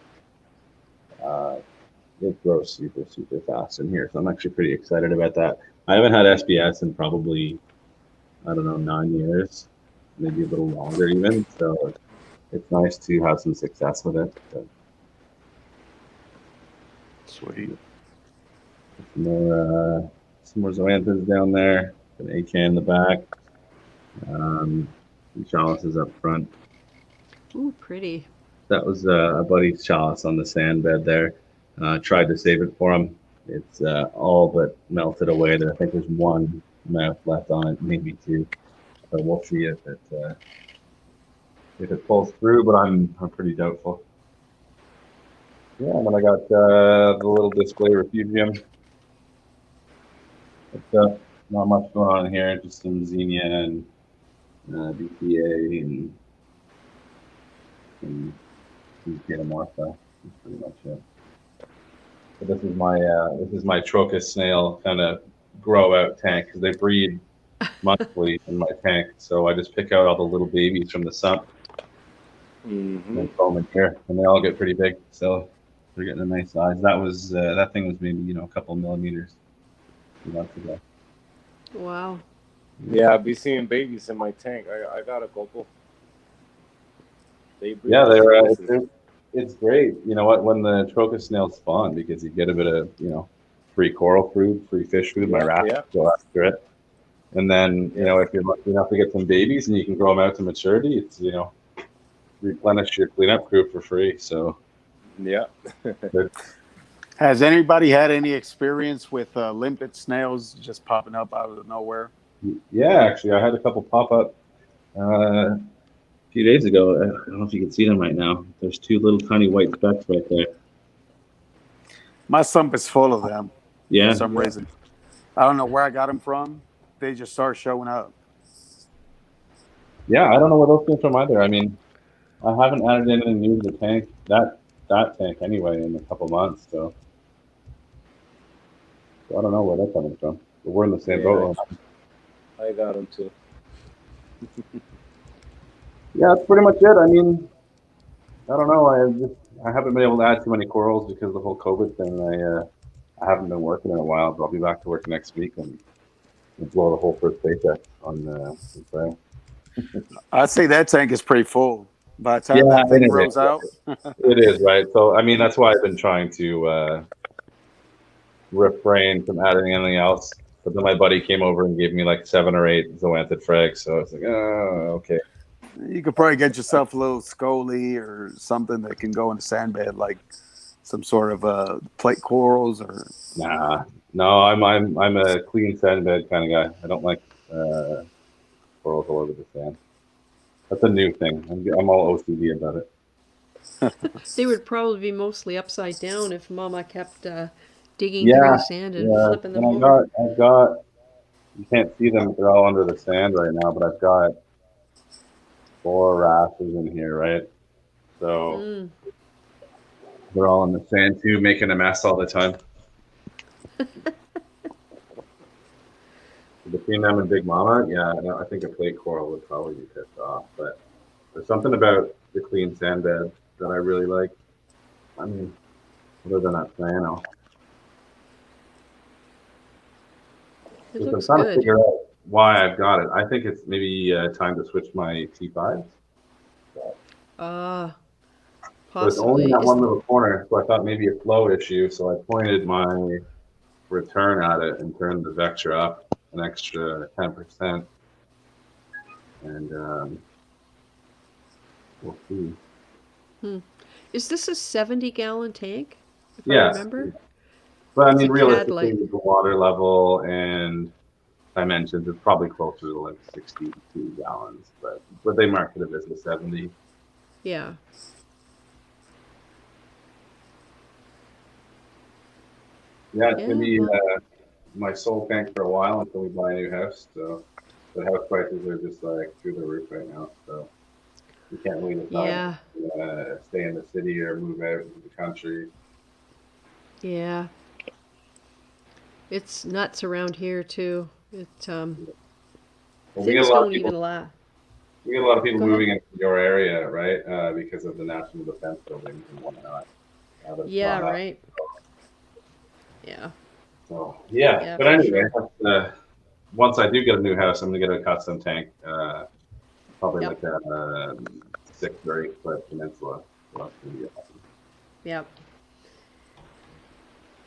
It grows super, super fast in here, so I'm actually pretty excited about that. I haven't had SBS in probably, I don't know, 9 years, maybe a little longer even, so it's nice to have some success with it. So. Sweet. Some more Zoanthids down there. an A can in the back. Some chalices up front. Ooh, pretty. That was a buddy's chalice on the sand bed there. Tried to save it for him. It's all but melted away there. I think there's one mouth left on it, maybe two. But we'll see if it pulls through, but I'm pretty doubtful. Yeah, and then I got the little display refugium. But not much going on here, just some Xenia and BPA and some Metamorpha. That's pretty much it. So this is my Trocus snail kind of grow out tank because they breed monthly in my tank. So I just pick out all the little babies from the sump and throw them in here, and they all get pretty big. So they're getting a nice size. That thing was maybe a couple millimeters. Months ago. Wow. Yeah, I'll be seeing babies in my tank. I got a couple. They breed it's great. You know what? When the Trocus snails spawn, because you get a bit of free coral food, free fish food. My raft go after it, and then if you're lucky enough to get some babies and you can grow them out to maturity, it's replenish your cleanup crew for free. So yeah. Has anybody had any experience with limpet snails just popping up out of nowhere? Yeah, actually, I had a couple pop up a few days ago. I don't know if you can see them right now. There's two little tiny white specks right there. My sump is full of them. Yeah. For some reason. I don't know where I got them from. They just start showing up. Yeah, I don't know where those came from either. I mean, I haven't added anything new to the tank, that tank anyway, in a couple months. So I don't know where they're coming from. But we're in the same boat. I got them too. Yeah, that's pretty much it. I mean, I don't know. I haven't been able to add too many corals because of the whole COVID thing. I haven't been working in a while, but I'll be back to work next week and blow the whole first paycheck on Friday. I'd say that tank is pretty full. By the time that thing grows out. It is, right? So, I mean, that's why I've been trying to refrain from adding anything else. But then my buddy came over and gave me like 7 or 8 Zoanthid frags. So I was like, oh, okay. You could probably get yourself a little scoly or something that can go in the sand bed, like some sort of plate corals or. Nah, no, I'm a clean sand bed kind of guy. I don't like corals all over the sand. That's a new thing. I'm all OCD about it. They would probably be mostly upside down if Mama kept digging through the sand and flipping them over. I've got. You can't see them; they're all under the sand right now. But I've got 4 wrassers in here, right? So they're all in the sand too, making a mess all the time. Between them and Big Mama, I think a plate coral would probably be pissed off. But there's something about the clean sand bed that I really like. I mean, other than that flannel. It looks I'm trying good. to figure out why I've got it. I think it's maybe time to switch my T5s. Possibly. But it's only in that one little corner, so I thought maybe a flow issue. So I pointed my return at it and turned the vector up an extra 10%. And we'll see. Is this a 70-gallon tank? If I remember? But I mean, realistically, with the water level and dimensions, it's probably closer to like 62 gallons. But they market it as a 70. Yeah. Yeah, it's going to be my sole tank for a while until we buy a new house. So the house prices are just like through the roof right now. So you can't really decide stay in the city or move out into the country. Yeah. It's nuts around here too. Things don't even last. We get a lot of people moving into your area, right? Because of the National Defense buildings and whatnot. Yeah, right. Yeah. So but anyway, once I do get a new house, I'm gonna get a custom tank, probably like a 6 or 8 foot peninsula. So that's gonna be awesome. Yep.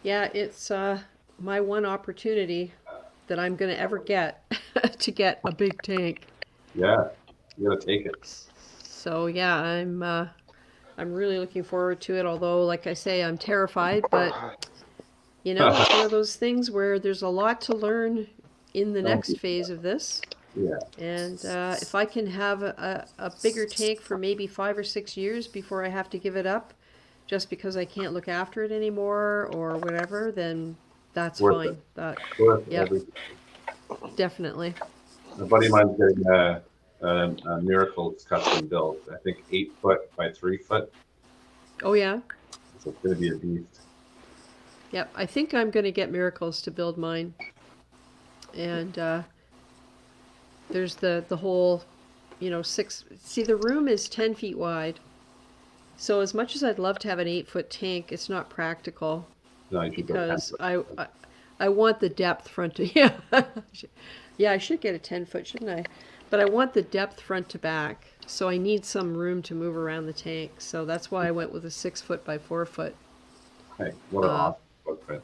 Yeah, it's my one opportunity that I'm gonna ever get. to get a big tank. Yeah, you gotta take it. So yeah, I'm really looking forward to it. Although, like I say, I'm terrified, but you know, it's one of those things where there's a lot to learn in the Don't next be- phase of this. yeah, And if I can have a bigger tank for maybe 5 or 6 years before I have to give it up, just because I can't look after it anymore or whatever, then that's worth fine. it. That, Worth yep, every. definitely. A buddy of mine's getting a Miracles custom built. I think 8 foot by 3 foot. Oh yeah, So it's gonna be a beast. yep. I think I'm going to get Miracles to build mine. And there's the whole, you know, six. See, the room is 10 feet wide. So as much as I'd love to have an 8-foot tank, it's not practical No, you should go 10 because foot. I want the depth front to yeah. Yeah, I should get a 10-foot, shouldn't I? But I want the depth front to back. So I need some room to move around the tank. So that's why I went with a 6-foot by 4-foot. Hey, what an awesome footprint.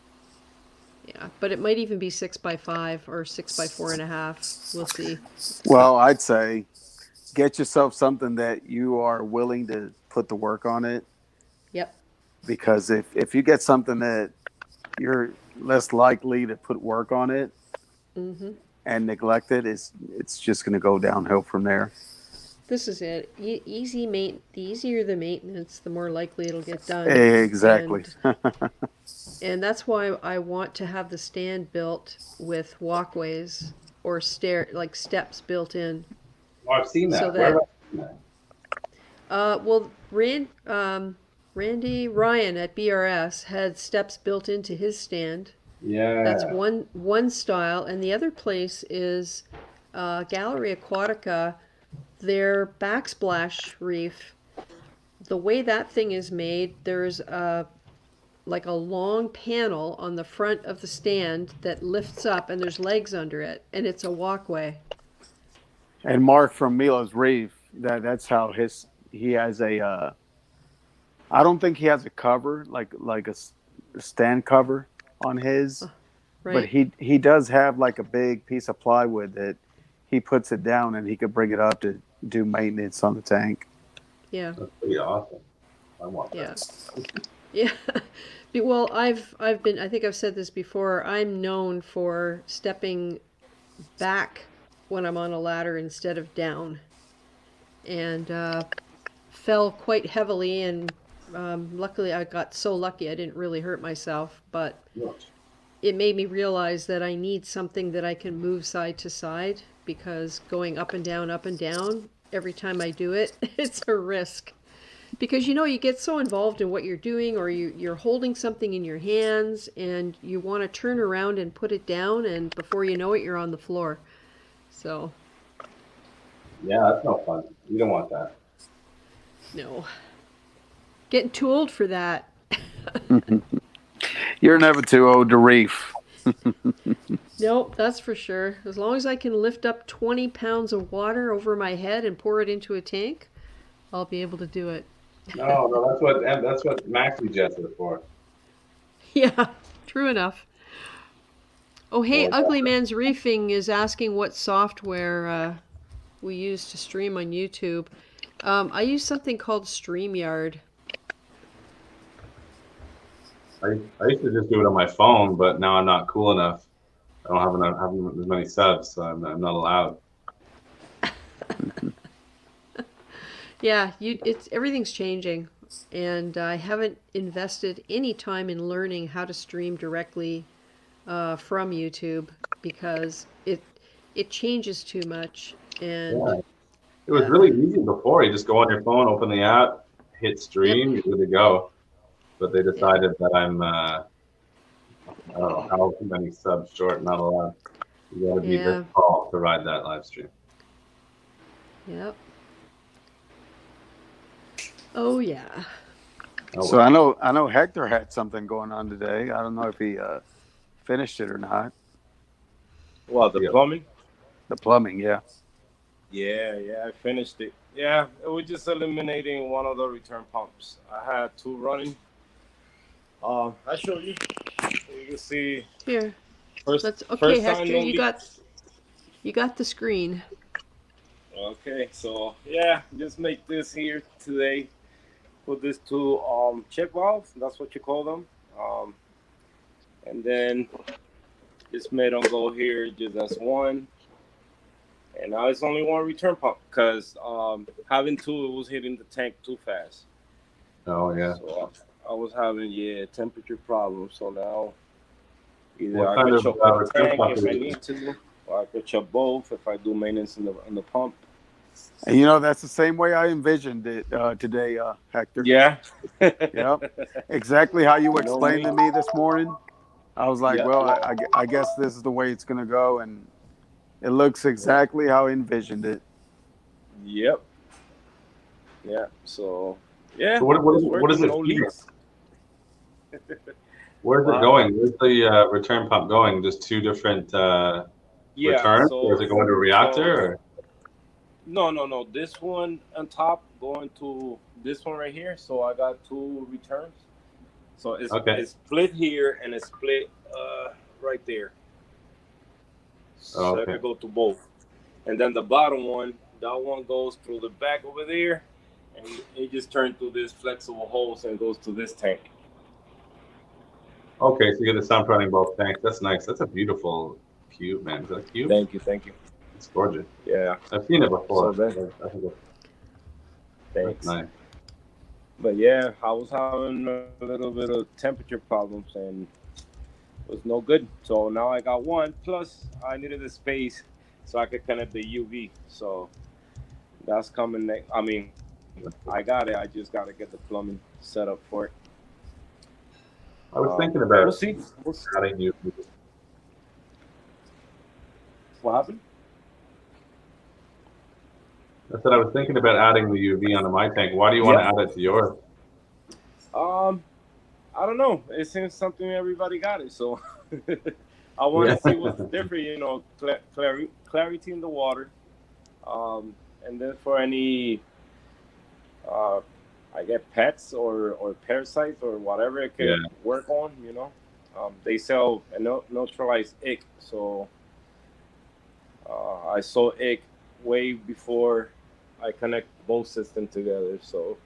Yeah, but it might even be 6 by 5 or 6 by 4.5. We'll see. Well, I'd say get yourself something that you are willing to put the work on it. Yep. Because if you get something that you're less likely to put work on it Mm-hmm. and neglect it, it's just going to go downhill from there. This is it. The easier the maintenance, the more likely it'll get done. Exactly. And that's why I want to have the stand built with walkways or steps built in. Oh, I've seen that. So Where that, have I seen that? well, Randy Ryan at BRS had steps built into his stand. Yeah. That's one style, and the other place is Gallery Aquatica. Their backsplash reef. The way that thing is made, there's like a long panel on the front of the stand that lifts up, and there's legs under it, and it's a walkway. And Mark from Milo's Reef, that's how he has a. I don't think he has a cover like a stand cover on his, Right. but he does have like a big piece of plywood that he puts it down and he could bring it up to do maintenance on the tank. Yeah. That's pretty awesome. I want that. Yeah. Yeah. Well, I've been, I think I've said this before, I'm known for stepping back when I'm on a ladder instead of down. And fell quite heavily, and luckily I got so lucky I didn't really hurt myself, but it made me realize that I need something that I can move side to side, because going up and down, every time I do it, it's a risk. Because, you know, you get so involved in what you're doing, or you're holding something in your hands, and you want to turn around and put it down, and before you know it, you're on the floor. So. Yeah, that's no fun. You don't want that. No. Getting too old for that. You're never too old to reef. Nope, that's for sure. As long as I can lift up 20 pounds of water over my head and pour it into a tank, I'll be able to do it. No, that's what maxi jets are for. Yeah, true enough. Oh, hey, Well, Ugly Man's Reefing is asking what software we use to stream on YouTube. I use something called StreamYard. I used to just do it on my phone, but now I'm not cool enough. I don't have as many subs, so I'm not allowed. Yeah, everything's changing, and I haven't invested any time in learning how to stream directly from YouTube, because it changes too much. And Yeah. It was really easy before. You just go on your phone, open the app, hit stream, you're good to go. But they decided that I'm I don't know how many subs short, not allowed. You got to be this tall to ride that live stream. Yep. Oh yeah. So I know Hector had something going on today. I don't know if he finished it or not. Well, the plumbing? The plumbing, yeah. Yeah, I finished it. Yeah, we're just eliminating one of the return pumps. I had 2 running. I'll show you. You can see. Here. First Okay, time, Hector, no you got. You got the screen. Okay, so yeah, just make this here today. Put this to check valves. That's what you call them. And then just made them go here just as one. And now it's only one return pump because having two, it was hitting the tank too fast. Oh yeah. So I was having temperature problems. So now either What I kind could of choke the return tank pump if is I it? need to, or I could choke both if I do maintenance in the pump. And you know, that's the same way I envisioned it today, Hector. Yeah. Yep. Exactly how you You know explained me. to me this morning. I was like, Yeah. well, I guess this is the way it's going to go. And it looks exactly how I envisioned it. Yep. Yeah. So yeah, So it's what is working. it No feeding? leaks. Where's it What happened? going? Where's the return pump going? Just two different Yeah. returns, or is So it going to a so reactor? Or? no. This one on top going to this one right here. So I got two returns. So Okay. it's split here and it's split right there. Oh, So I okay. could go to both. And then the bottom one, that one goes through the back over there, and it just turns through this flexible hose and goes to this tank. Okay, so you get the sump running both tanks. That's nice. That's a beautiful cube, man. Is that a cube? Thank you. It's gorgeous. Yeah. I've seen it So before. then, I think that's thanks. nice. But yeah, I was having a little bit of temperature problems and it was no good. So now I got one. Plus, I needed the space so I could connect the UV. So that's coming next. I mean, I got it. I just got to get the plumbing set up for it. I was thinking We'll about see. We'll see. adding you. What happened? I said I was thinking about adding the UV onto my tank. Why do you want to add it to yours? I don't know. It seems something everybody got it, so I want to see what's different. You know, clarity in the water, and then for any, I get pets or parasites or whatever it could work on. You know, they sell a neutralized egg, so I saw egg way before I connect both systems together. So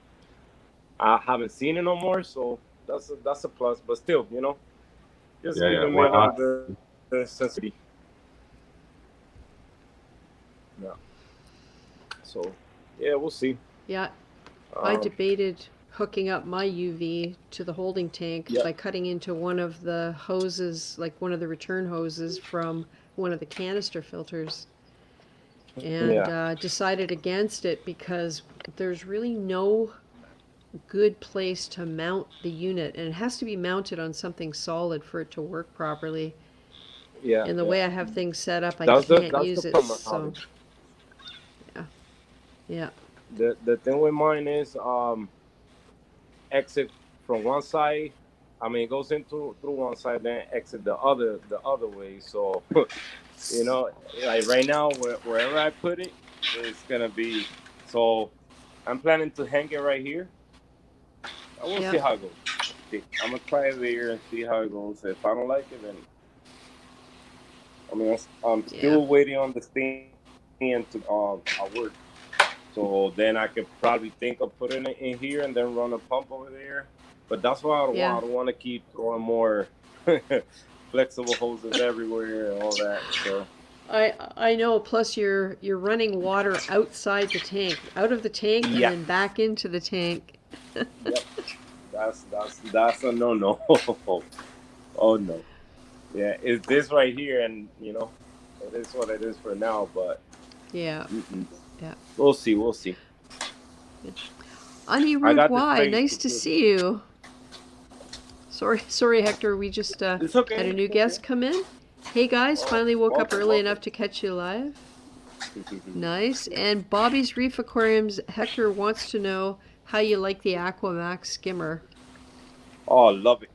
I haven't seen it no more. So that's a plus. But still, you know, just giving me a little bit of sensitivity. Yeah. So yeah, we'll see. Yeah, I debated hooking up my UV to the holding tank by cutting into one of the hoses, like one of the return hoses from one of the canister filters. And decided against it because there's really no good place to mount the unit, and it has to be mounted on something solid for it to work properly. Yeah. And the way I have things set up, I can't use it. So yeah. The thing with mine is exit from one side. I mean, it goes into through one side, then exit the other way. So you know, like right now, wherever I put it, it's gonna be. So I'm planning to hang it right here. I will see how it goes. I'm gonna try it there and see how it goes. If I don't like it, then I mean, I'm still waiting on the stand to work. So then I could probably think of putting it in here and then run a pump over there. But that's what I don't want. I don't want to keep throwing more flexible hoses everywhere and all that. So I know. Plus, you're running water outside the tank, out of the tank, and then back into the tank. Yep, that's a no. Oh no. Yeah, it's this right here, and you know, it is what it is for now. But yeah, we'll see. Anirudh, nice to see you. Sorry, Hector. We just had a new guest come in. Hey guys, finally woke up early enough to catch you live. Nice. And Bobby's Reef Aquariums, Hector wants to know how you like the Aquamax skimmer. Oh, love it.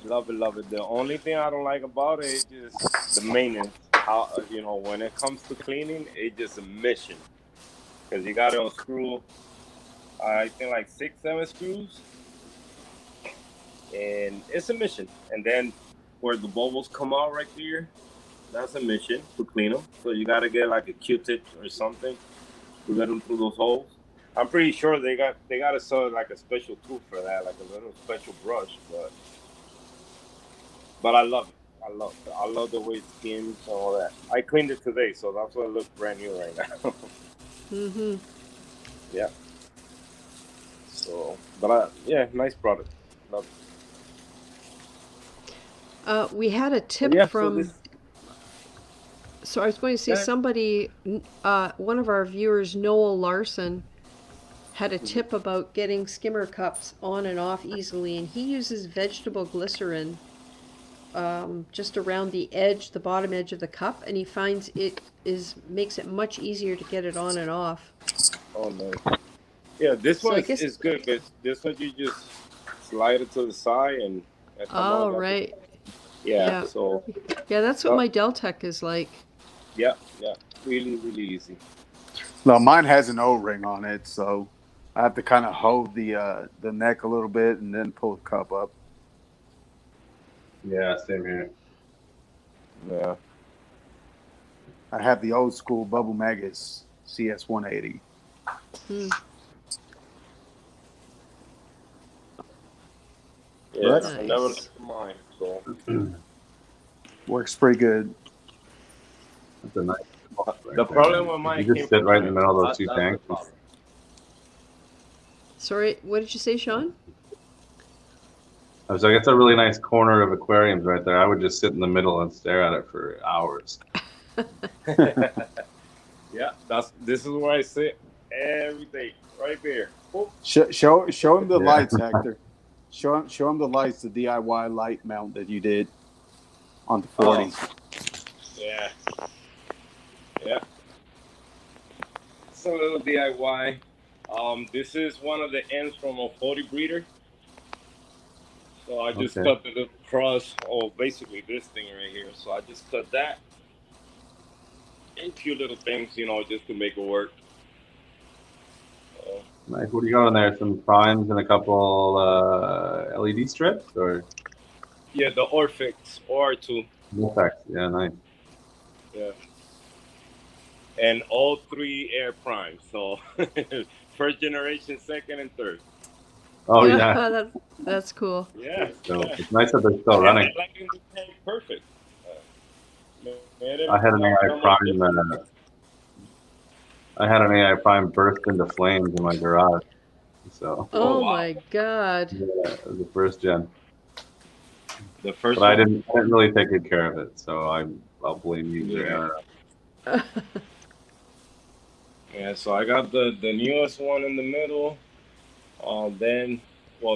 Love it. The only thing I don't like about it is just the maintenance. How, you know, when it comes to cleaning, it's just a mission. Because you got to unscrew, I think like 6-7 screws. And it's a mission. And then where the bubbles come out right there, That's a mission to clean them. So you got to get like a Q-tip or something to get them through those holes. I'm pretty sure they got to sell like a special tool for that, like a little special brush. But I love it. I love the way it skims and all that. I cleaned it today, so that's why it looks brand new right now. Mm-hmm. Yeah. So, but yeah, nice product. Love it. We had a tip Yeah. So from. this. So I was going to say Yeah. somebody, one of our viewers, Noel Larson, had a tip about getting skimmer cups on and off easily, and he uses vegetable glycerin just around the edge, the bottom edge of the cup, and he finds it makes it much easier to get it on and off. Oh no. Yeah, this So I one guess. is good because this one you just slide it to the side and come Oh, on. right. Yeah. Yeah. So. Yeah, that's what my Deltec is like. Yeah. Yeah. Really, really easy. No, mine has an O-ring on it, so I have to kind of hold the neck a little bit and then pull the cup up. Yeah, same here. Yeah. I have the old school Bubble Magus CS 180. Hmm. Yeah. Nice. I never looked at mine. So. Works pretty good. That's a nice. The problem with mine. You just sit right in the middle of those two tanks. Sorry, what did you say, Sean? I was like, it's a really nice corner of aquariums right there. I would just sit in the middle and stare at it for hours. Yeah, this is where I sit every day, right there. Oh. Show him the lights, Hector. Show him the lights, the DIY light mount that you did on the 40. Oh. Yeah. Yeah. It's a little DIY. This is one of the ends from a 40 breeder. So I just cut the little cross, basically this thing right here. So I just cut that. And cute little things, just to make it work. Nice. What do you got on there? Some primes and a couple LED strips, or? Yeah, the Orfix OR2. Orfix, yeah, nice. Yeah. And all 3 air primes. So first generation, second, and third. Oh yeah. That's cool. Yeah. So it's nice that they're still running. Perfect. I had an AI prime. I had an AI prime burst into flames in my garage. So. Oh wow. My God. Yeah, it was the first gen. The first. But I didn't really take good care of it, so I'll blame you. Yeah. Yeah. So I got the newest one in the middle. Then,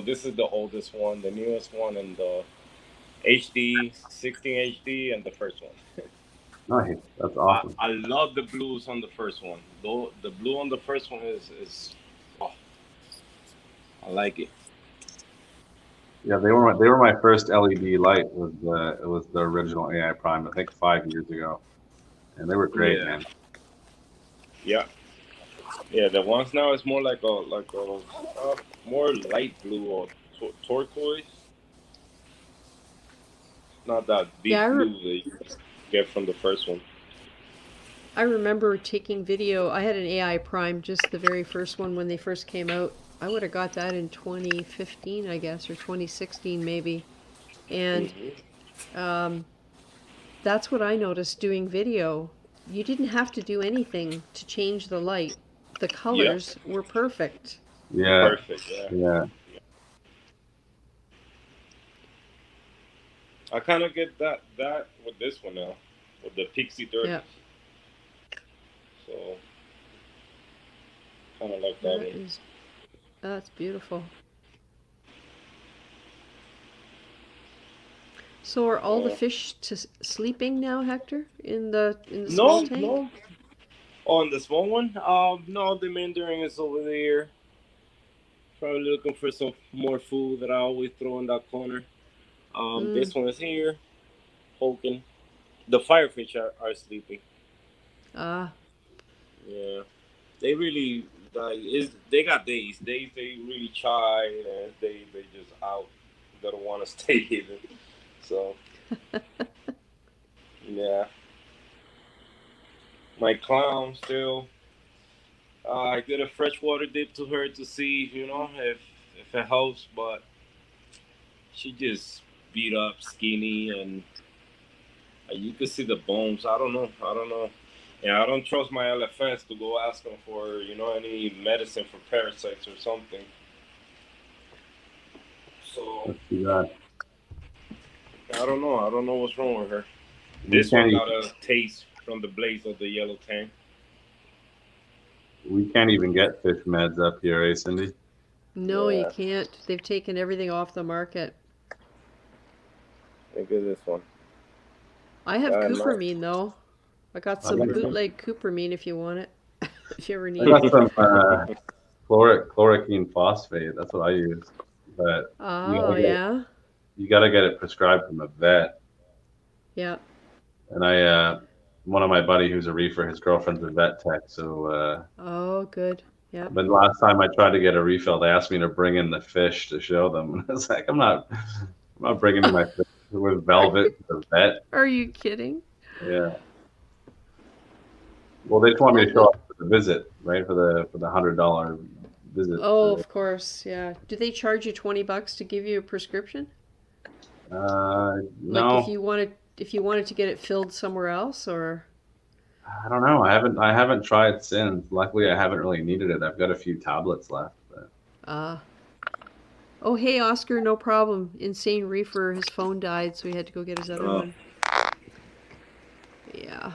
this is the oldest one. The newest one and the HD 16 HD and the first one. Nice, that's awesome. I love the blues on the first one. Though the blue on the first one is I like it. Yeah, they were my first LED light. It was the original AI Prime, I think 5 years ago, and they were great, man. Yeah. Yeah, the ones now is more like a more light blue or turquoise. Not that deep blue that you get from the first one. I remember taking video. I had an AI Prime, just the very first one when they first came out. I would have got that in 2015, I guess, or 2016 maybe. And that's what I noticed doing video. You didn't have to do anything to change the light. The colors were perfect. Yeah. Perfect, yeah. I kind of get that with this one now, with the Pixie 30. Yeah. So, kind of like that one. That's beautiful. So are all the fish sleeping now, Hector, in the small tank? No. On the small one? No, the mandarin is over there. Probably looking for some more food that I always throw in that corner. This one is here, poking. The firefish are sleeping. Ah. Yeah, they really they got days. They really try and they just out. They don't want to stay hidden. So yeah. my clown still. I did a freshwater dip to her to see, you know, if it helps, but she just beat up, skinny, and you can see the bones. I don't know. I don't know. Yeah, I don't trust my LFS to go ask them for, you know, any medicine for parasites or something. So That's too bad. I don't know. I don't know what's wrong with her. We This can't one even, got a taste from the blaze of the yellow tank. we can't even get fish meds up here, eh, Cindy? No, you Yeah. can't. They've taken everything off the market. Look at this one. I have Nice. cupramine though. I got I some got some. bootleg cupramine if you want it. If you ever I need got it. some chloroquine phosphate. That's what I use. But Oh, yeah. you gotta get it prescribed from a vet. Yeah. And one of my buddy who's a reefer, his girlfriend's a vet tech. So, Oh, good. Yeah. but last time I tried to get a refill, they asked me to bring in the fish to show them. And I was like, I'm not bringing in my fish with velvet to the vet. Are you kidding? Yeah. Well, they just want me to show Well, up for the visit, right? For the $100 visit. oh, of course. Yeah. Do they charge you $20 to give you a prescription? Like No, if you wanted to get it filled somewhere else, or I don't know. I haven't tried since. Luckily, I haven't really needed it. I've got a few tablets left. But oh, hey, Oscar, no problem. Insane Reefer, his phone died, so he had to go get his other one. Yeah.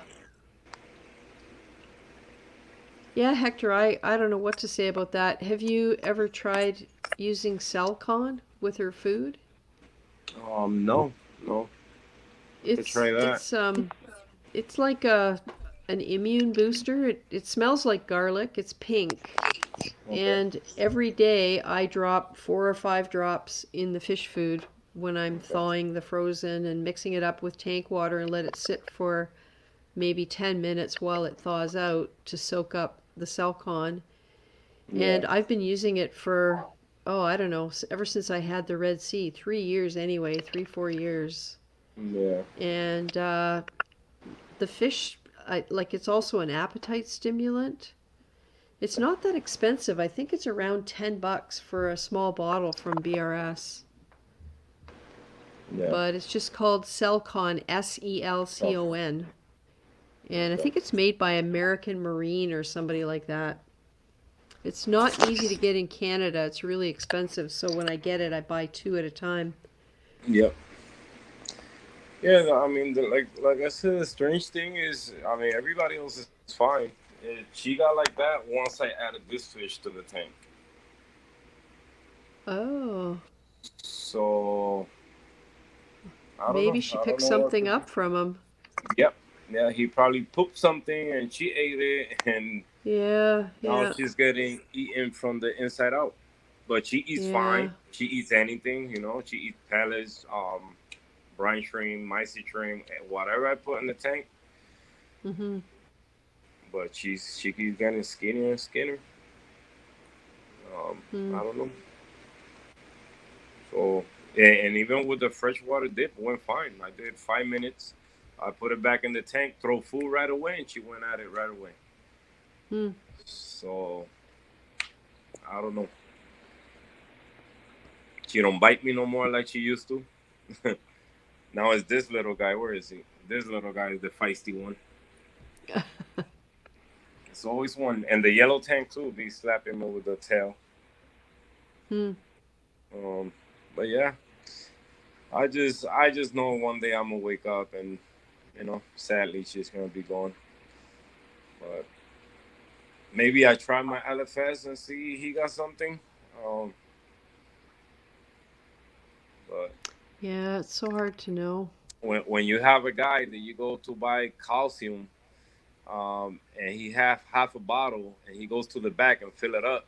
Yeah, Hector, I don't know what to say about that. Have you ever tried using Cellcon with her food? No. It's try that. it's like an immune booster. It smells like garlic. It's pink. And every day I drop 4 or 5 drops in the fish food when I'm thawing the frozen and mixing it up with tank water and let it sit for maybe 10 minutes while it thaws out to soak up the Cellcon. And I've been using it for, oh, I don't know, ever since I had the Red Sea, 3 years anyway, 3-4 years. Yeah. And the fish, like it's also an appetite stimulant. It's not that expensive. I think it's around $10 for a small bottle from BRS. Yeah. But it's just called Cellcon, Selcon. And I think it's made by American Marine or somebody like that. It's not easy to get in Canada. It's really expensive. So when I get it, I buy 2 at a time. Yep. Yeah, I mean, like I said, the strange thing is, I mean, everybody else is fine. She got like that once I added this fish to the tank. Oh. So, I don't know. Maybe she picked something up from him. Yep. Yeah, he probably pooped something and she ate it, and now she's getting eaten from the inside out. But she eats fine. She eats anything, you know. She eats pellets, brine shrimp, mysi shrimp, whatever I put in the tank. Mm-hmm. But she keeps getting skinnier and skinnier. I don't know. So, and even with the freshwater dip, it went fine. I did 5 minutes. I put it back in the tank, throw food right away, and she went at it right away. So, I don't know. She don't bite me no more like she used to. Now it's this little guy. Where is he? This little guy is the feisty one. It's always one. And the yellow tank, too. Be slapping me with the tail. But yeah. I just know one day I'm going to wake up and, you know, sadly, she's going to be gone. But maybe I try my LFS and see he got something. But yeah, it's so hard to know. When you have a guy that you go to buy calcium, and he have half a bottle, and he goes to the back and fill it up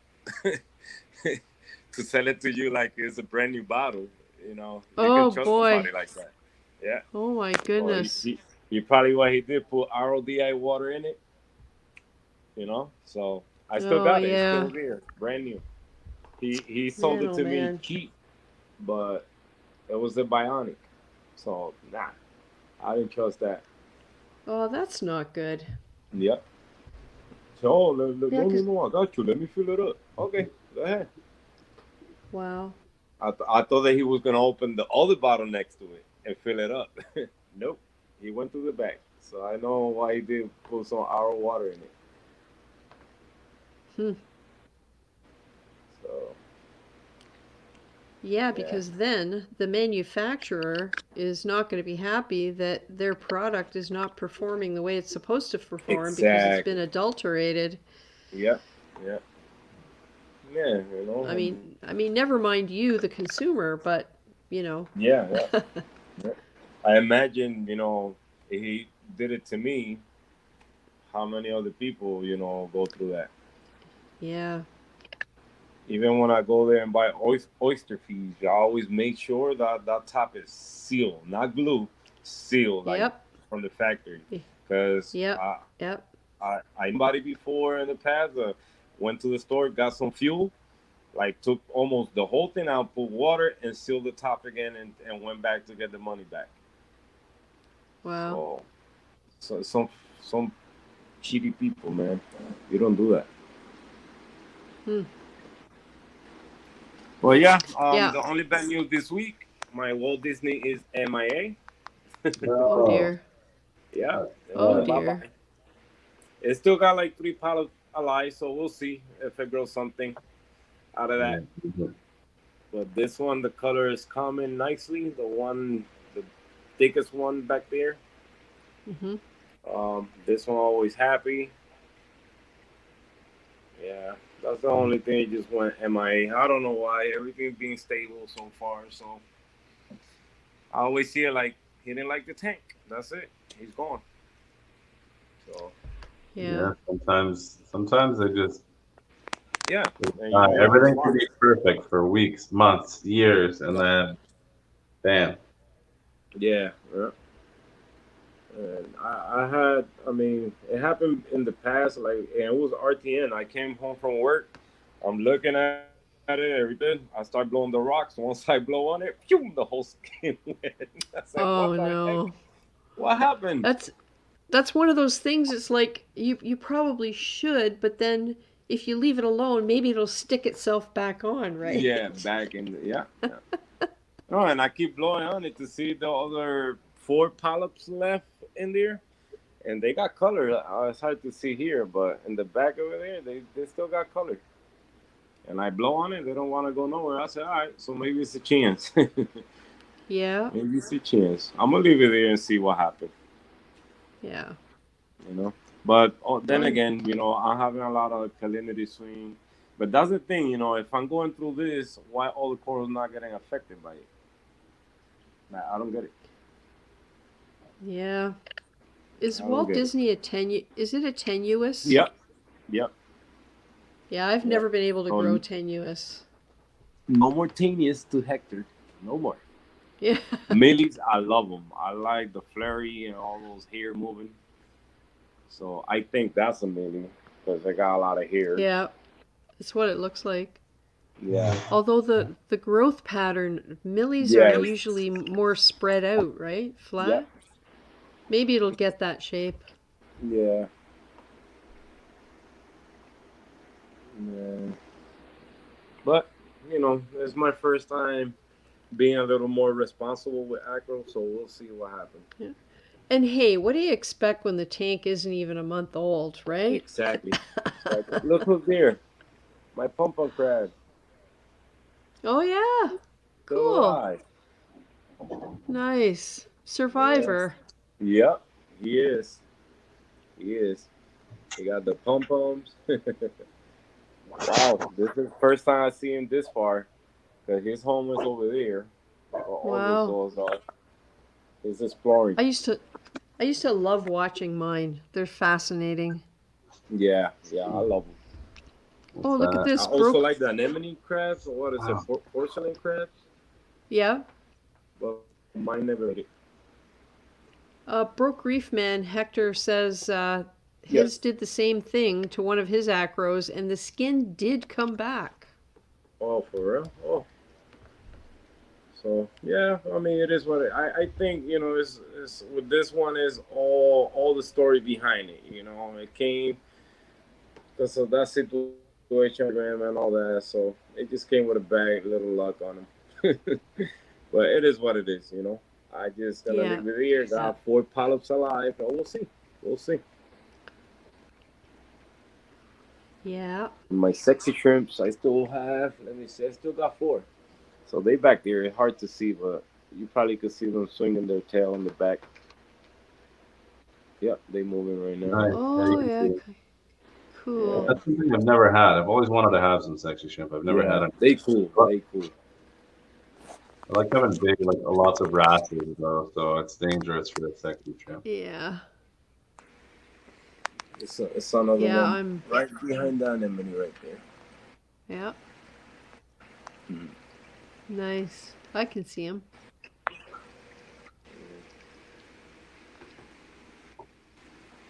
to sell it to you like it's a brand new bottle, you know. You can trust somebody like that. Yeah. Oh my goodness. He probably what he did put RODI water in it, you know. So I still got it. It's still there, brand new. He sold it to me cheap, but it was a bionic. So nah, I didn't trust that. Oh, that's not good. Yep. Oh, Yeah, 'cause no, I got you. Let me fill it up. Okay, go ahead. wow. I thought that he was gonna open the other bottle next to it and fill it up. Nope, he went to the back. So I know why he did put some our water in it. Hmm. So Yeah, yeah, because then the manufacturer is not going to be happy that their product is not performing the way it's supposed to perform because it's been exactly. adulterated. Yeah, yeah, yeah. You I know, mean, I mean, never mind you, the consumer, but you know. yeah, yeah, yeah. I imagine, if he did it to me, how many other people, go through that. Yeah. Even when I go there and buy oyster feeds, I always make sure that that top is sealed, not glue, sealed, like Yep. from the factory. y- Because Yep. Yep. I somebody before in the past went to the store, got some fuel, like took almost the whole thing out, put water, and sealed the top again, and went back to get the money back. Wow. So, some cheaty people, man. You don't do that. Hmm. Well, yeah. Yeah. The only bad news this week, my Walt Disney is MIA. Oh No. dear. Yeah, it Oh went bye dear. bye. It still got like 3 pallets alive, so we'll see if it grows something out of that. Yeah. But this one, the color is coming nicely. The thickest one back there. Mm-hmm. This one always happy. Yeah, that's the only thing. It just went MIA. I don't know why. Everything's being stable so far. So I always see it like he didn't like the tank. That's it. He's gone. So Yeah. Yeah. Sometimes they just yeah, and you gotta be everything could smart. be perfect for weeks, months, years, and then bam. Yeah, yeah. And I had, I mean, it happened in the past, like, and it was RTN. I came home from work, I'm looking at it, everything. I start blowing the rocks. Once I blow on it, phew, the whole skin went. I said, Oh what the heck? no. What happened? That's one of those things. It's like you probably should, but then if you leave it alone, maybe it'll stick itself back on, Yeah, right? back in, yeah, yeah. Oh, and I keep blowing on it to see the other 4 polyps left in there. And they got color. It's hard to see here, but in the back over there, they still got color. And I blow on it, they don't want to go nowhere. I said, all right, so maybe it's a chance. Yeah. Maybe it's a chance. I'm gonna leave it there and see what happens. Yeah. You know. But then Well, again, I'm having a lot of salinity swing. But that's the thing, if I'm going through this, why all the corals not getting affected by it? I don't get it. yeah. Is I don't Walt get it. Disney is it a tenuous? Yep. Yep. Yeah, I've Yep. never been able to grow So tenuous. no more tanius to Hector. No more. Yeah. Millies, I love them. I like the flurry and all those hair moving. So I think that's a millie because they got a lot of hair. Yeah. That's what it looks like. Yeah. Although the growth pattern, millies are Yeah. usually more spread out, right? Yep. Flat. Maybe it'll get that shape. Yeah. Yeah. But it's my first time being a little more responsible with acro, so we'll see what happens. Yeah. And hey, what do you expect when the tank isn't even a month old, right? Exactly. Exactly. Look who's there. My pump crab. Oh yeah. Still Cool. alive. Nice. Yes. Survivor. Yep. He is. He is. He got the pom poms. Wow, this is the first time I see him this far. Cause his home is over there. Where all those Wow. dogs are. He's exploring. I used to I used to love watching mine. They're fascinating. Yeah, yeah, I love them. Oh, What's look at that? I this. also Broke. like the anemone crabs, or what is it, Wow. porcelain crabs? Yeah. But mine never made it. Broke Reef Man Hector says Yes. his did the same thing to one of his acros, and the skin did come back. Oh, for real? Oh, so yeah. I mean, it is what I think. Is with this one is all the story behind it. It came because of that situation, man, and all that. So it just came with a bad little luck on him. But it is what it is, you know. I just gonna Yeah. leave it here. Got 4 polyps alive, and we'll see. We'll see. Yeah. My sexy shrimps, I still have. Let me see. I still got 4. So they back there. It's hard to see, but you probably could see them swinging their tail in the back. Yep, they moving right now. Nice. Yeah, you Oh, can yeah. see it. Cool. That's something I've never had. I've always wanted to have some sexy shrimp. I've never had Yeah, them. they cool. I They cool. like having big, like lots of rashes though, so it's dangerous for the sexy shrimp. Yeah. It's another Yeah, one I'm. right behind the anemone right there. Yeah. Mhm. Nice. I can see him.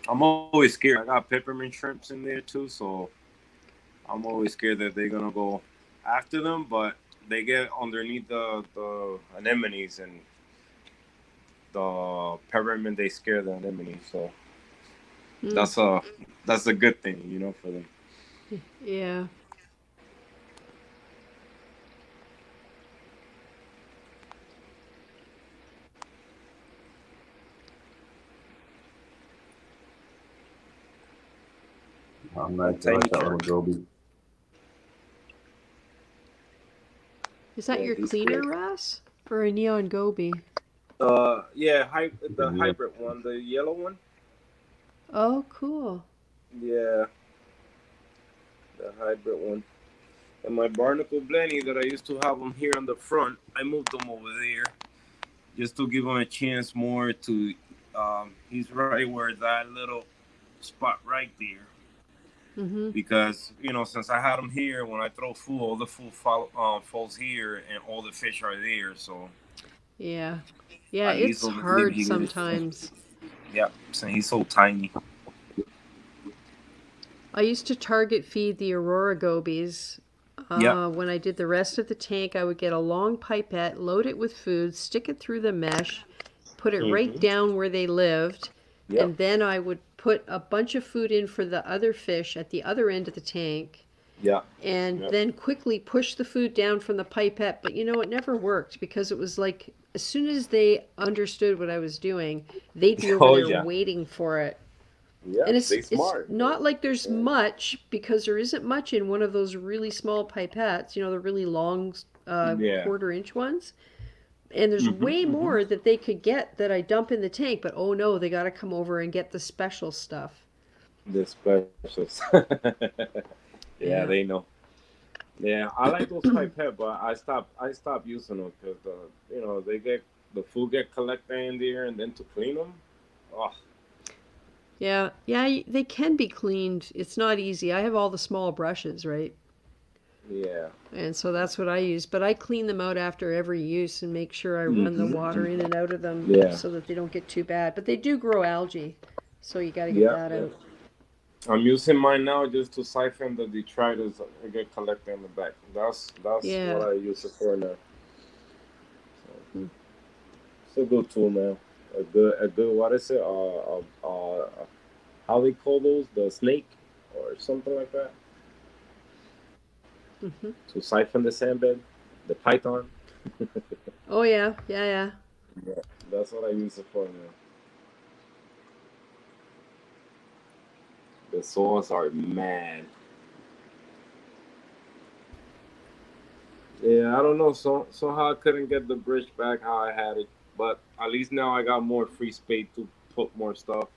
I'm always scared. I got peppermint shrimps in there too, so I'm always scared that they're gonna go after them, but they get underneath the anemones and the peppermint. They scare the anemones, so Mm. that's a good thing, you know, for them. Yeah. Nice. I Tiny like that little shrimp. goby. Is that Yeah, your he's cleaner good. wrasse or a neon goby? Yeah, the Yeah. hybrid one, the yellow one. Oh, cool. Yeah, the hybrid one. And my barnacle blenny that I used to have them here on the front, I moved them over there just to give him a chance more to. He's right where that little spot right there. Mm-hmm. Because you know, since I had him here, when I throw food, all the food falls here, and all the fish are there. So Yeah. Yeah, at least it's over there, hard he gets. sometimes. Yeah, so he's so tiny. I used to target feed the Aurora gobies. Yep. When I did the rest of the tank, I would get a long pipette, load it with food, stick it through the mesh, put it right Mm-hmm. down where they lived, Yep. and then I would put a bunch of food in for the other fish at the other end of the tank, Yeah. and Yep. then quickly push the food down from the pipette. But you know, it never worked because it was like as soon as they understood what I was doing, they'd be over Oh there yeah. waiting for it. Yeah. And They it's smart. not like there's Yeah. much because there isn't much in one of those really small pipettes, you know, the really long Yeah. quarter-inch ones. And there's Mm-hmm. way Mm-hmm. more that they could get that I dump in the tank, but oh no, they got to come over and get the special stuff. The specials. Yeah, Yeah. they know. Yeah, I like those pipette, but I stopped using them because you know the food get collected in there, and then to clean them. Oh Yeah, yeah, they can be cleaned. It's not easy. I have all the small brushes, right? yeah. And so that's what I use. But I clean them out after every use and make sure I run the Mm-hmm. water in and out of them Yeah. so that they don't get too bad. But they do grow algae, so you got to get Yeah. that Yeah. out. I'm using mine now just to siphon the detritus that get collected in the back. That's what Yeah. I use it for now. So Hmm. it's a good tool now. A good what is it? How they call those? The snake or something like that. Hmm. To siphon the sandbed, the python. Oh yeah, yeah, yeah. Yeah, that's what I use it for now. The saws are mad. Yeah, I don't know. So somehow I couldn't get the bridge back how I had it, but at least now I got more free space to put more stuff.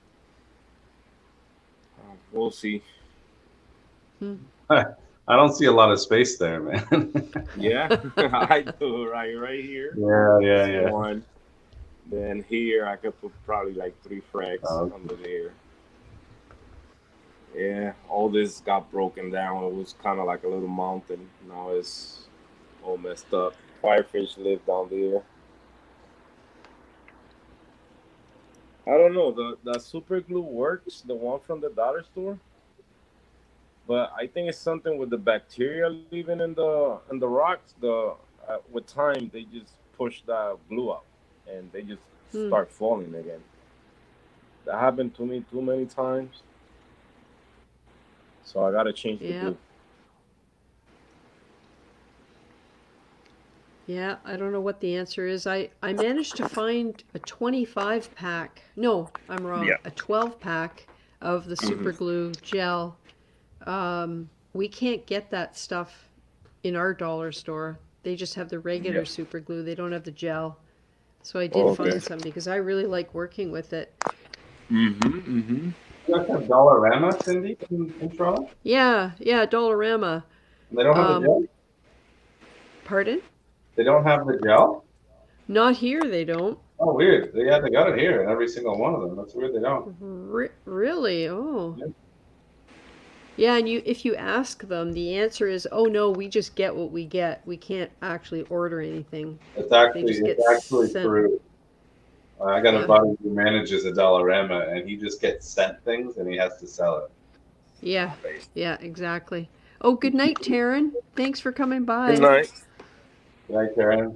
We'll see. Hmm. I don't see a lot of space there, man. Yeah, I do right here. Yeah, yeah, It's yeah. one. Then here I could put probably like 3 frags Oh, under there. Yeah, all this got broken down. It was kind of like a little mountain. Now it's all messed up. Firefish live down there. I don't know. The super glue works, the one from the dollar store, but I think it's something with the bacteria living in the rocks. With time they just push that glue up, and they just Hmm. start falling again. That happened to me too many times. So I gotta change the Yeah. glue. Yeah, I don't know what the answer is. I managed to find a 25 pack. No, I'm wrong. Yeah. A 12 pack of the super glue gel. We can't get that stuff in our dollar store. They just have the regular Yeah. super glue. They don't have the gel. So I did Oh, okay. find some because I really like working with it. You guys have Dollarama, Cindy, in Toronto? Yeah, Dollarama. And they don't have the Um, gel? Pardon? They don't have the gel? Not here, they don't. Oh, weird. Yeah, they got it here in every single one of them. That's weird they don't. Really? Oh. Yeah. Yeah, and if you ask them, the answer is, "Oh no, we just get what we get. We can't actually order anything." It's They just get actually sent. true. I got a Yeah. buddy who manages a Dollarama, and he just gets sent things, and he has to sell it. Yeah. Yeah, exactly. Oh, good night, Taryn. Thanks for coming by. Good night. Right, Karen?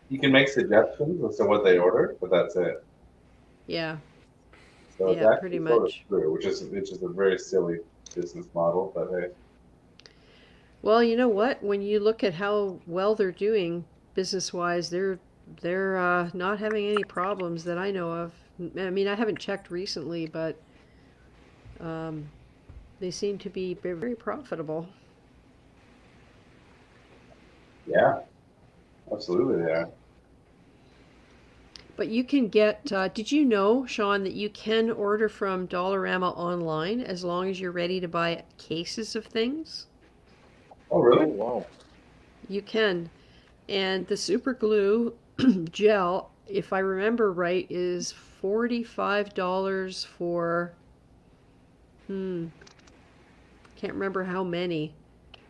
You can make suggestions as to what they order, but that's it. Yeah. So it's Yeah, actually pretty sort of much. true, which is a very silly business model, but hey. Well, you know what? When you look at how well they're doing business-wise, they're not having any problems that I know of. I mean, I haven't checked recently, but they seem to be very, very profitable. Yeah, absolutely they are. But you can get, did you know, Sean, that you can order from Dollarama online as long as you're ready to buy cases of things? Oh, Oh, really? wow. You can. And the super glue gel, if I remember right, is $45 for, can't remember how many.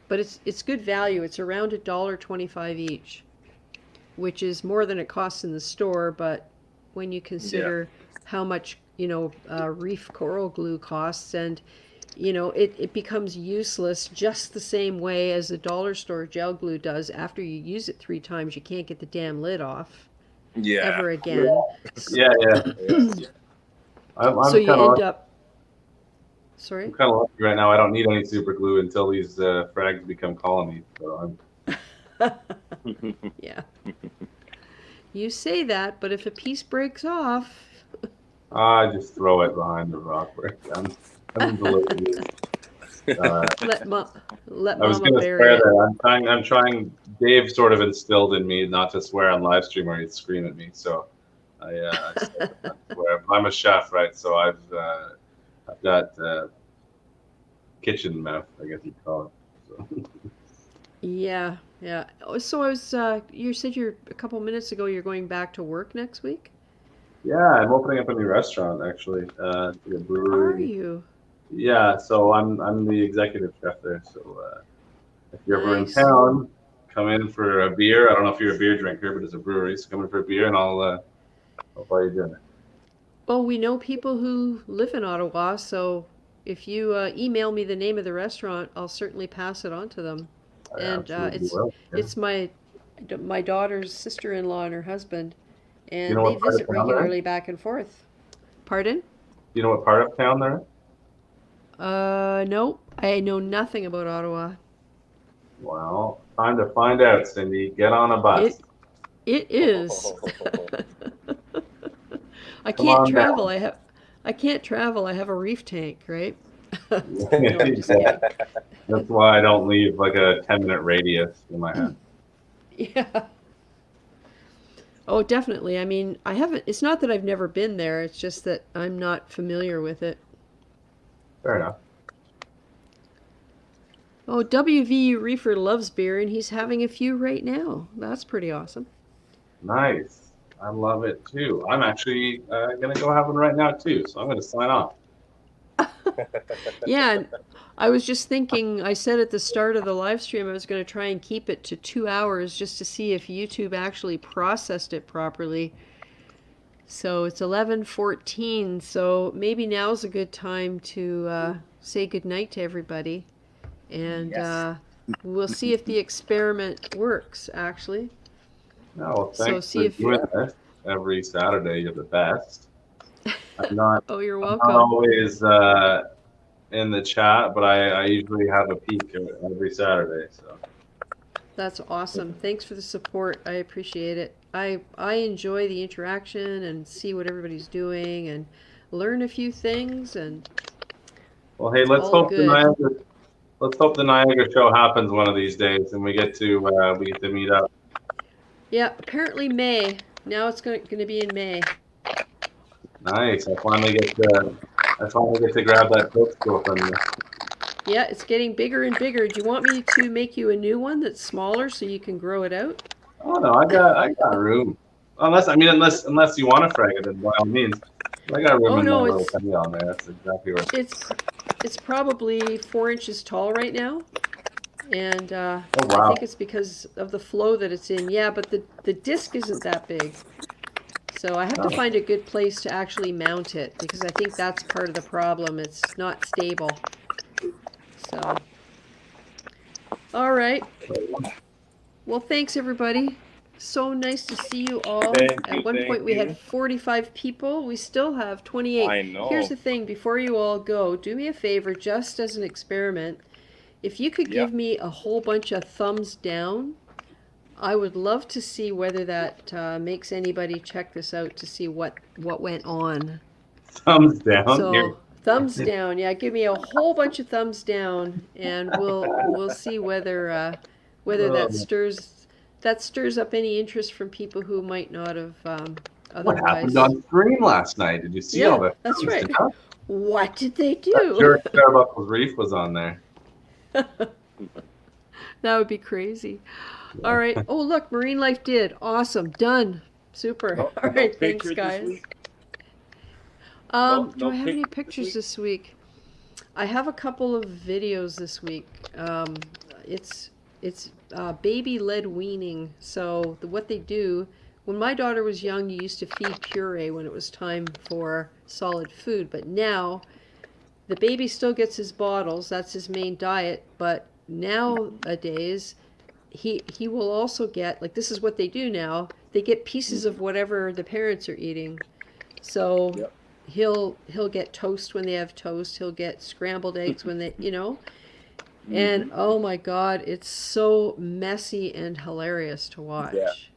But it's good value. It's around $1.25 each, which is more than it costs in the store, but when you consider how much, reef coral glue costs, and, it becomes useless just the same way as the dollar store gel glue does. After you use it 3 times, you can't get the damn lid off Yeah. ever again. Yeah. I'm So you kind of end up, sorry? lucky right now. I don't need any super glue until these frags become colonies. So Yeah. You say that, but if a piece breaks off, I just throw it behind the rock where I'm below. let I was mama gonna bury swear it. there. I'm trying. Dave sort of instilled in me not to swear on live stream or he'd scream at me. So I swear. I'm a chef, right? So I've got kitchen mouth, I guess you'd call it. So. Yeah. Oh, so I was, you said a couple minutes ago you're going back to work next week? Yeah, I'm opening up a new restaurant actually, a brewery. Are you? Yeah, so I'm the executive chef there. So if you're ever in Nice. town, come in for a beer. I don't know if you're a beer drinker, but it's a brewery, so come in for a beer and I'll buy you dinner. Well, we know people who live in Ottawa, so if you email me the name of the restaurant, I'll certainly pass it on to them. I And absolutely will. Yeah. it's my daughter's sister-in-law and her husband, Do you and know they what part of visit town they're in? regularly back and forth. Pardon? Do you know what part of town they're in? No, I know nothing about Ottawa. Well, time to find out, Cindy. Get on a bus. It is. I Come can't on travel. down. I can't travel. I have a reef tank, right? Yeah, No, I'm just kidding. That's why I don't leave like a 10-minute radius in my house. Yeah. Oh, definitely. I mean, I haven't, it's not that I've never been there, it's just that I'm not familiar with it. Fair enough. Oh, WVU Reefer loves beer and he's having a few right now. That's pretty awesome. Nice. I love it too. I'm actually gonna go have one right now too, so I'm gonna sign off. Yeah, and I was just thinking, I said at the start of the live stream I was going to try and keep it to 2 hours just to see if YouTube actually processed it properly. So it's 11:14, so maybe now's a good time to say goodnight to everybody. And we'll see if the experiment works, actually. No, well, So thanks see for if doing this every Saturday. You're the best. I'm not Oh, you're I'm not welcome. always in the chat, but I usually have a peek every Saturday. So That's awesome. Thanks for the support. I appreciate it. I enjoy the interaction and see what everybody's doing and learn a few things, and well, hey, it's all good. let's hope the Niagara show happens one of these days, and we get to meet up. Yeah, apparently May. Now it's going to be in May. Nice. I finally get to grab that toadstool from you. Yeah, it's getting bigger and bigger. Do you want me to make you a new one that's smaller so you can grow it out? Oh no, I got room. Unless you want to frag it, then by all means. I got room Oh in my no, little penny on there. That's exactly right. it's probably 4 inches tall right now, and Oh I wow. think it's because of the flow that it's in. Yeah, but the disc isn't that big, so I have to find a good place to actually mount it because I think that's part of the problem. It's not stable. So, all right. Well, thanks everybody. So nice to see you all. At one point we had 45 people. We still have 28. I know. Here's the thing, before you all go, do me a favor, just as an experiment. If you could give me a whole bunch of thumbs down, I would love to see whether that makes anybody check this out to see what went on. Thumbs down. So Here. thumbs down, yeah. Give me a whole bunch of thumbs down, and we'll see whether that stirs up any interest from people who might not have otherwise. What happened on stream last night? Did you see all that? That's right. What did they do? I'm sure Starbucks Reef was on there. That would be crazy. Yeah. All right. Oh, look, Marine Life did. Awesome. Done. Super. All right. Thanks, guys. Do I have any pictures this week? I have a couple of videos this week. It's baby-led weaning. So what they do, when my daughter was young, you used to feed puree when it was time for solid food. But now, the baby still gets his bottles. That's his main diet. But nowadays, he will also get, like, this is what they do now. They get pieces of whatever the parents are eating. So he'll get toast when they have toast. He'll get scrambled eggs when they, And oh my God, it's so messy and hilarious to watch.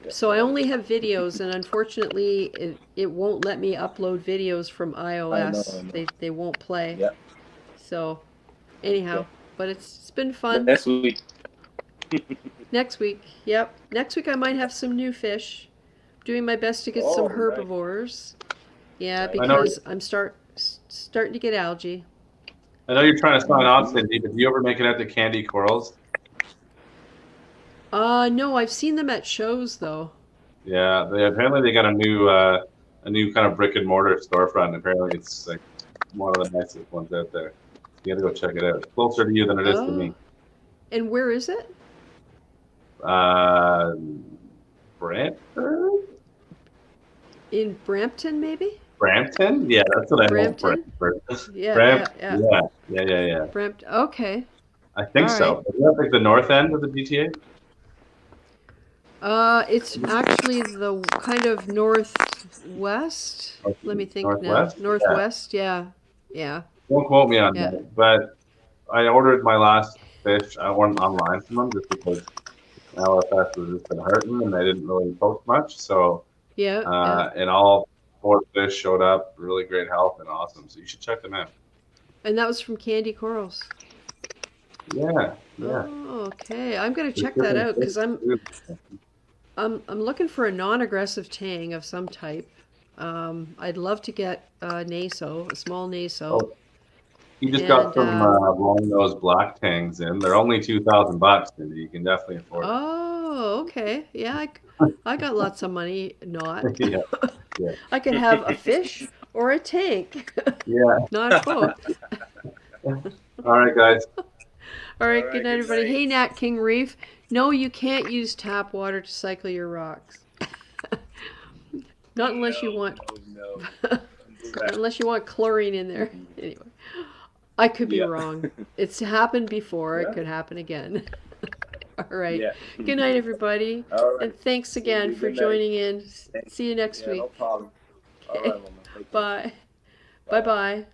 So I only have videos, and unfortunately, it won't let me upload videos from iOS. I know. They won't play. So anyhow, but it's been fun. Next week. Next week, yep. Next week I might have some new fish. Doing my best to get some herbivores. Nice. Yeah, because I'm starting to get algae. I know you're trying to sign off, Cindy, but do you ever make it out to Candy Corals? No, I've seen them at shows though. Yeah, apparently they got a new kind of brick and mortar storefront. Apparently it's like one of the nicest ones out there. You gotta go check it out. It's closer to you than it is to me. And where is it? Brantford? In Brampton, maybe? Brampton? Yeah, that's what I meant. Brampton? Yeah. Brampton. Okay. I think so. Is that like the north end of the GTA? It's actually the kind of northwest. Let me think northwest? now. Northwest, yeah. Don't quote me on that, but I ordered my last fish. I went online from them just because LFS was just been hurting and they didn't really post much. So and all 4 fish showed up, really great health and awesome. So you should check them out. And that was from Candy Corals. Yeah. Oh, okay. I'm gonna check that out because I'm looking for a non-aggressive tang of some type. I'd love to get a small naso. Oh, you just got some long-nosed black tangs in. They're only $2,000, Cindy. You can definitely afford it. Oh, okay. Yeah, I got lots of money. Not. Yeah. I could have a fish or a tank. Yeah. Not both. All right, guys. All right. Good night, everybody. Hey, Nat King Reef. No, you can't use tap water to cycle your rocks. Not unless you want. Unless you want chlorine in there. Anyway, I could be wrong. It's happened before. It could happen again. All right. Good night, everybody. All right. And thanks again for joining in. See you next week. No problem. All right, Mama. Bye. Bye-bye.